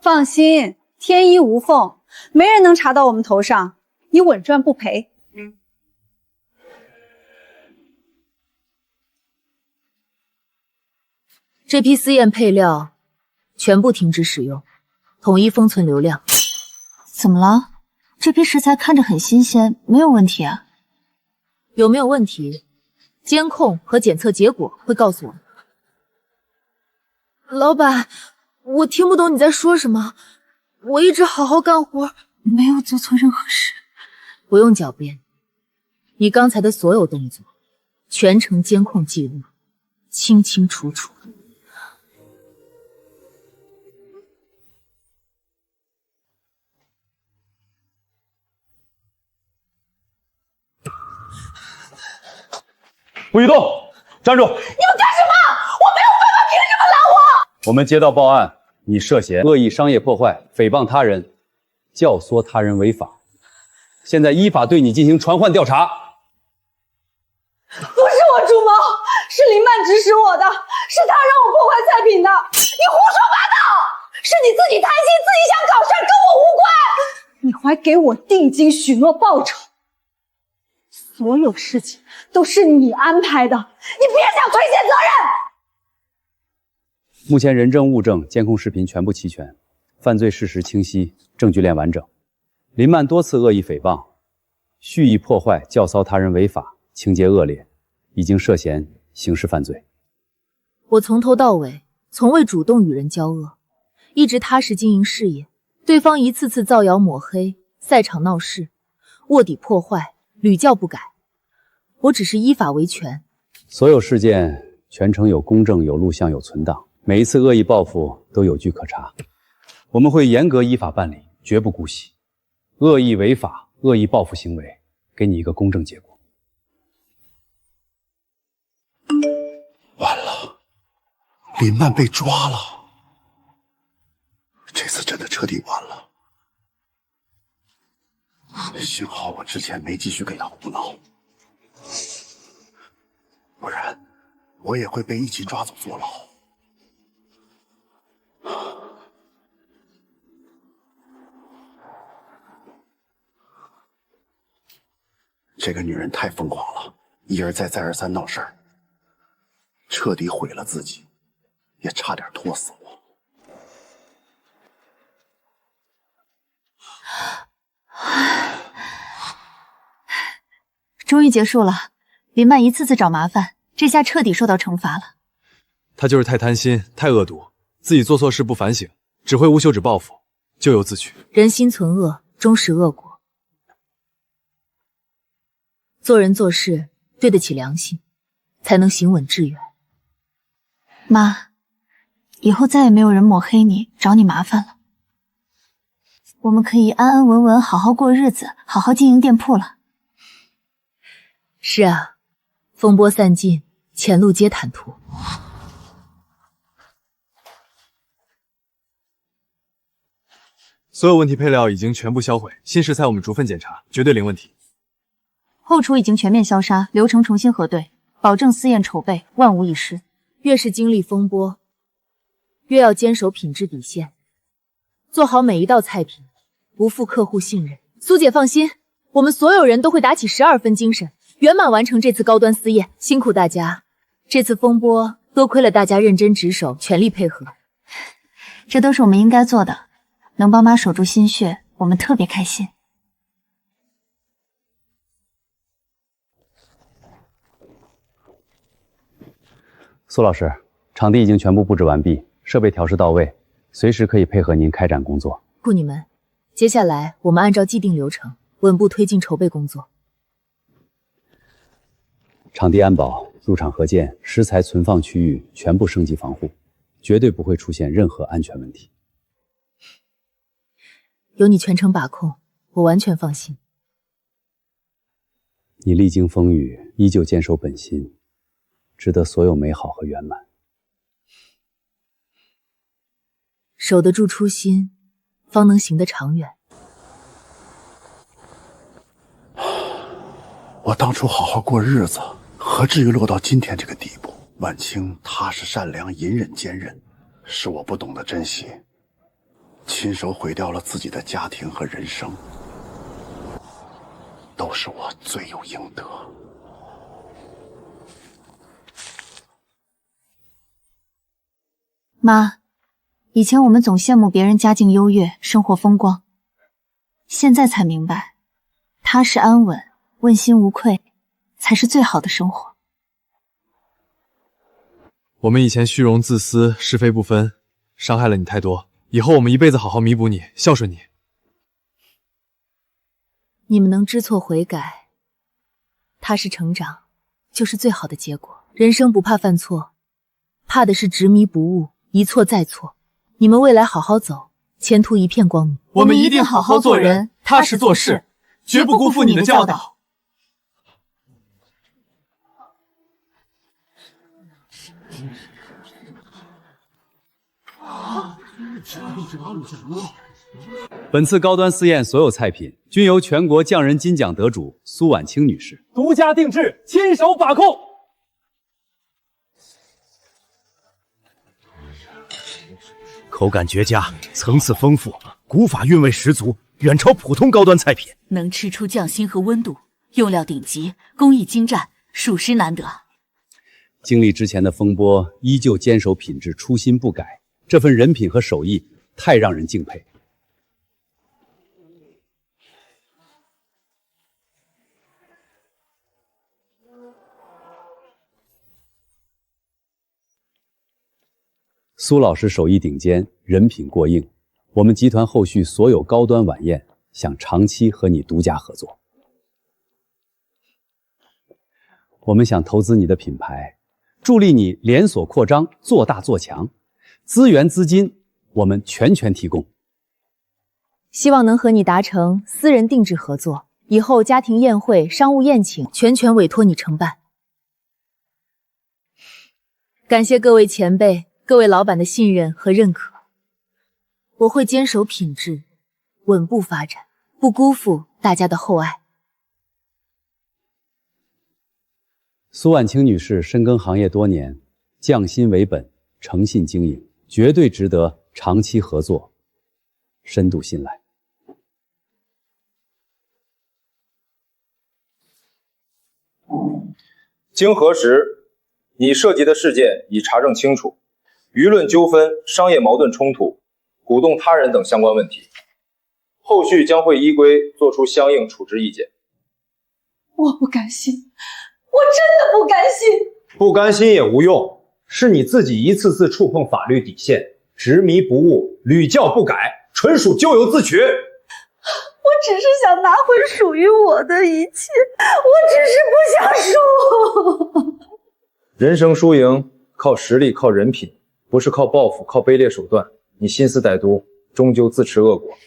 放心，天衣无缝，没人能查到我们头上，你稳赚不赔。这批私宴配料全部停止使用，统一封存流量。怎么了？这批食材看着很新鲜，没有问题啊？有没有问题？监控和检测结果会告诉我们。老板，我听不懂你在说什么，我一直好好干活，没有做错任何事。不用狡辩，你刚才的所有动作，全程监控记录，清清楚楚。不许动！站住！你们干什么？我没有办法，凭什么拦我？我们接到报案，你涉嫌恶意商业破坏、诽谤他人、教唆他人违法，现在依法对你进行传唤调查。不是我主谋，是林曼指使我的，是他让我破坏菜品的。你胡说八道！是你自己贪心，自己想搞事，跟我无关。你还给我定金许诺报酬，所有事情都是你安排的，你别想推卸责任。目前人证物证、监控视频全部齐全，犯罪事实清晰，证据链完整。林曼多次恶意诽谤、蓄意破坏、教唆他人违法，情节恶劣，已经涉嫌刑事犯罪。我从头到尾从未主动与人交恶，一直踏实经营事业。对方一次次造谣抹黑，赛场闹事，卧底破坏，屡教不改。我只是依法维权。所有事件全程有公证、有录像、有存档，每一次恶意报复都有据可查。我们会严格依法办理，绝不姑息。恶意违法、恶意报复行为，给你一个公正结果。完了，林曼被抓了，这次真的彻底完了。幸好我之前没继续给他胡闹，不然我也会被一起抓走坐牢。这个女人太疯狂了，一而再再而三闹事儿，彻底毁了自己，也差点拖死我。终于结束了，林曼一次次找麻烦，这下彻底受到惩罚了。他就是太贪心、太恶毒，自己做错事不反省，只会无休止报复，咎由自取。人心存恶，终是恶果。做人做事对得起良心，才能行稳致远。妈，以后再也没有人抹黑你、找你麻烦了，我们可以安安稳稳好好过日子，好好经营店铺了。是啊，风波散尽，前路皆坦途。所有问题配料已经全部销毁，新食材我们逐份检查，绝对零问题。后厨已经全面消杀，流程重新核对，保证私宴筹备万无一失。越是经历风波，越要坚守品质底线，做好每一道菜品，不负客户信任。苏姐放心，我们所有人都会打起12分精神，圆满完成这次高端私宴。辛苦大家，这次风波多亏了大家认真值守，全力配合，这都是我们应该做的。能帮妈守住心血，我们特别开心。苏老师，场地已经全部布置完毕，设备调试到位，随时可以配合您开展工作。顾你们，接下来我们按照既定流程，稳步推进筹备工作。场地安保、入场核建、食材存放区域全部升级防护，绝对不会出现任何安全问题。有你全程把控，我完全放心。你历经风雨，依旧坚守本心，值得所有美好和圆满。守得住初心，方能行得长远。我当初好好过日子，何至于落到今天这个地步？晚清踏实善良、隐忍坚韧，是我不懂得珍惜，亲手毁掉了自己的家庭和人生，都是我罪有应得。妈，以前我们总羡慕别人家境优越、生活风光，现在才明白，踏实安稳、问心无愧，才是最好的生活。我们以前虚荣自私、是非不分，伤害了你太多。以后我们一辈子好好弥补你，孝顺你。你们能知错悔改，踏实成长，就是最好的结果。人生不怕犯错，怕的是执迷不悟，一错再错。你们未来好好走，前途一片光明。我们一定好好做人，踏实做事，绝不辜负你的教导。本次高端私宴所有菜品均由全国匠人金奖得主苏婉清女士独家定制，亲手把控。口感绝佳，层次丰富，古法韵味十足，远超普通高端菜品。能吃出匠心和温度，用料顶级，工艺精湛，属实难得。经历之前的风波，依旧坚守品质，初心不改，这份人品和手艺太让人敬佩。苏老师手艺顶尖，人品过硬，我们集团后续所有高端晚宴想长期和你独家合作。我们想投资你的品牌，助力你连锁扩张，做大做强。资源资金我们全提供。希望能和你达成私人定制合作，以后家庭宴会、商务宴请全委托你承办。感谢各位前辈、各位老板的信任和认可，我会坚守品质，稳步发展，不辜负大家的厚爱。苏婉清女士深耕行业多年，匠心为本，诚信经营，绝对值得长期合作，深度信赖。经核实，你涉及的事件已查证清楚，舆论纠纷、商业矛盾冲突、鼓动他人等相关问题，后续将会依规作出相应处置意见。我不甘心，我真的不甘心。不甘心也无用，是你自己一次次触碰法律底线，执迷不悟，屡教不改，纯属咎由自取。我只是想拿回属于我的一切，我只是不想输。人生输赢靠实力，靠人品，不是靠报复，靠卑劣手段。你心思歹毒，终究自食恶果。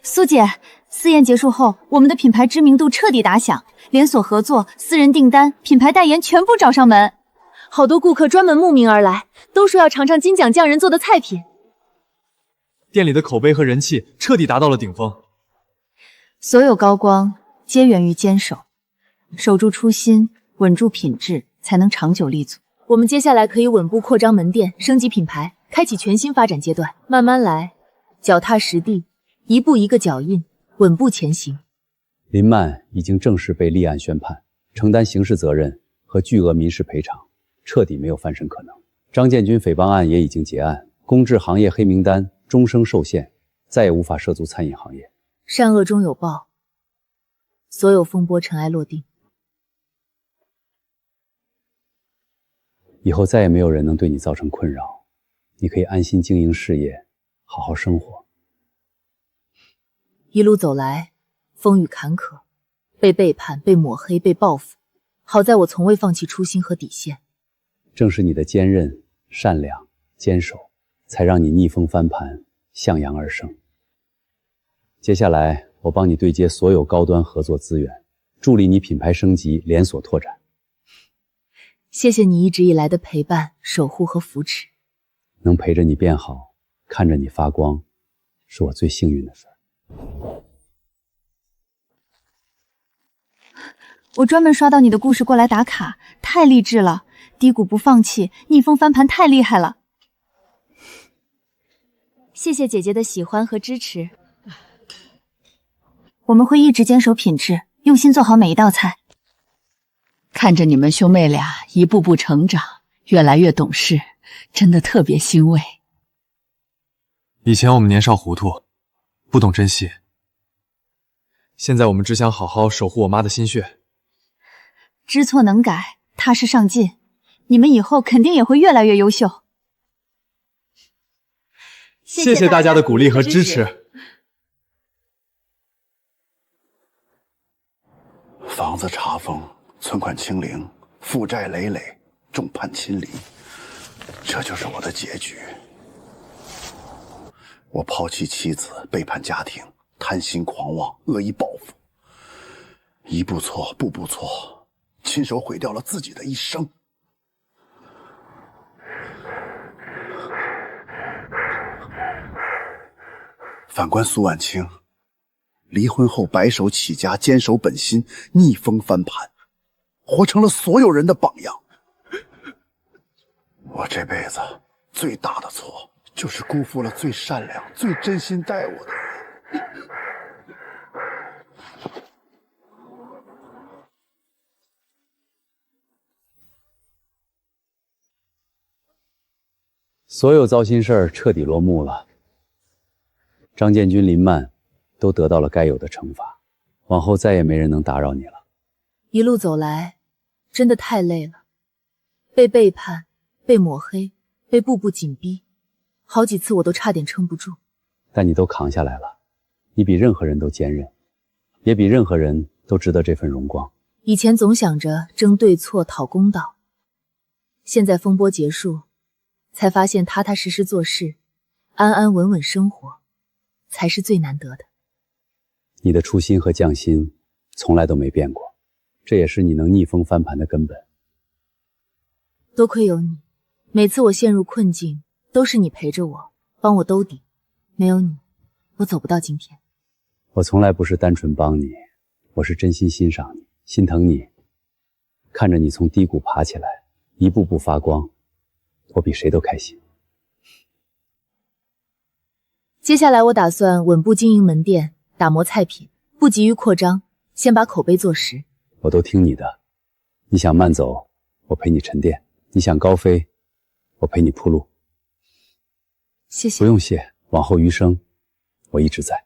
苏姐，私宴结束后，我们的品牌知名度彻底打响，连锁合作、私人订单、品牌代言全部找上门。好多顾客专门慕名而来，都说要尝尝金奖匠人做的菜品。店里的口碑和人气彻底达到了顶峰。所有高光皆源于坚守，守住初心，稳住品质，才能长久立足。我们接下来可以稳步扩张门店，升级品牌，开启全新发展阶段。慢慢来，脚踏实地，一步一个脚印，稳步前行。林曼已经正式被立案宣判，承担刑事责任和巨额民事赔偿，彻底没有翻身可能。张建军诽谤案也已经结案，公示行业黑名单，终生受限，再也无法涉足餐饮行业。善恶终有报，所有风波尘埃落定。以后再也没有人能对你造成困扰，你可以安心经营事业，好好生活。一路走来，风雨坎坷，被背叛，被抹黑，被报复，好在我从未放弃初心和底线。正是你的坚韧、善良、坚守，才让你逆风翻盘，向阳而生。接下来，我帮你对接所有高端合作资源，助力你品牌升级、连锁拓展。谢谢你一直以来的陪伴、守护和扶持。能陪着你变好，看着你发光，是我最幸运的事儿。我专门刷到你的故事过来打卡，太励志了！低谷不放弃，逆风翻盘，太厉害了！谢谢姐姐的喜欢和支持，我们会一直坚守品质，用心做好每一道菜。看着你们兄妹俩一步步成长，越来越懂事，真的特别欣慰。以前我们年少糊涂，不懂珍惜，现在我们只想好好守护我妈的心血。知错能改，踏实上进，你们以后肯定也会越来越优秀。谢谢大家的鼓励和支持。房子查封，存款清零，负债累累，众叛亲离，这就是我的结局。我抛弃妻子，背叛家庭，贪心狂妄，恶意报复，一步错，步步错，亲手毁掉了自己的一生。反观苏婉清，离婚后白手起家，坚守本心，逆风翻盘，活成了所有人的榜样。我这辈子最大的错，就是辜负了最善良、最真心待我的人。所有糟心事儿彻底落幕了，张建军、林曼都得到了该有的惩罚，往后再也没人能打扰你了。一路走来，真的太累了，被背叛，被抹黑，被步步紧逼，好几次我都差点撑不住。但你都扛下来了，你比任何人都坚韧，也比任何人都值得这份荣光。以前总想着争对错、讨公道，现在风波结束，才发现踏踏实实做事，安安稳稳生活，才是最难得的。你的初心和匠心从来都没变过，这也是你能逆风翻盘的根本。多亏有你，每次我陷入困境，都是你陪着我，帮我兜底。没有你，我走不到今天。我从来不是单纯帮你，我是真心欣赏你，心疼你，看着你从低谷爬起来，一步步发光，我比谁都开心。接下来我打算稳步经营门店，打磨菜品，不急于扩张，先把口碑做实。我都听你的，你想慢走，我陪你沉淀；你想高飞，我陪你铺路。谢谢。不用谢，往后余生，我一直在。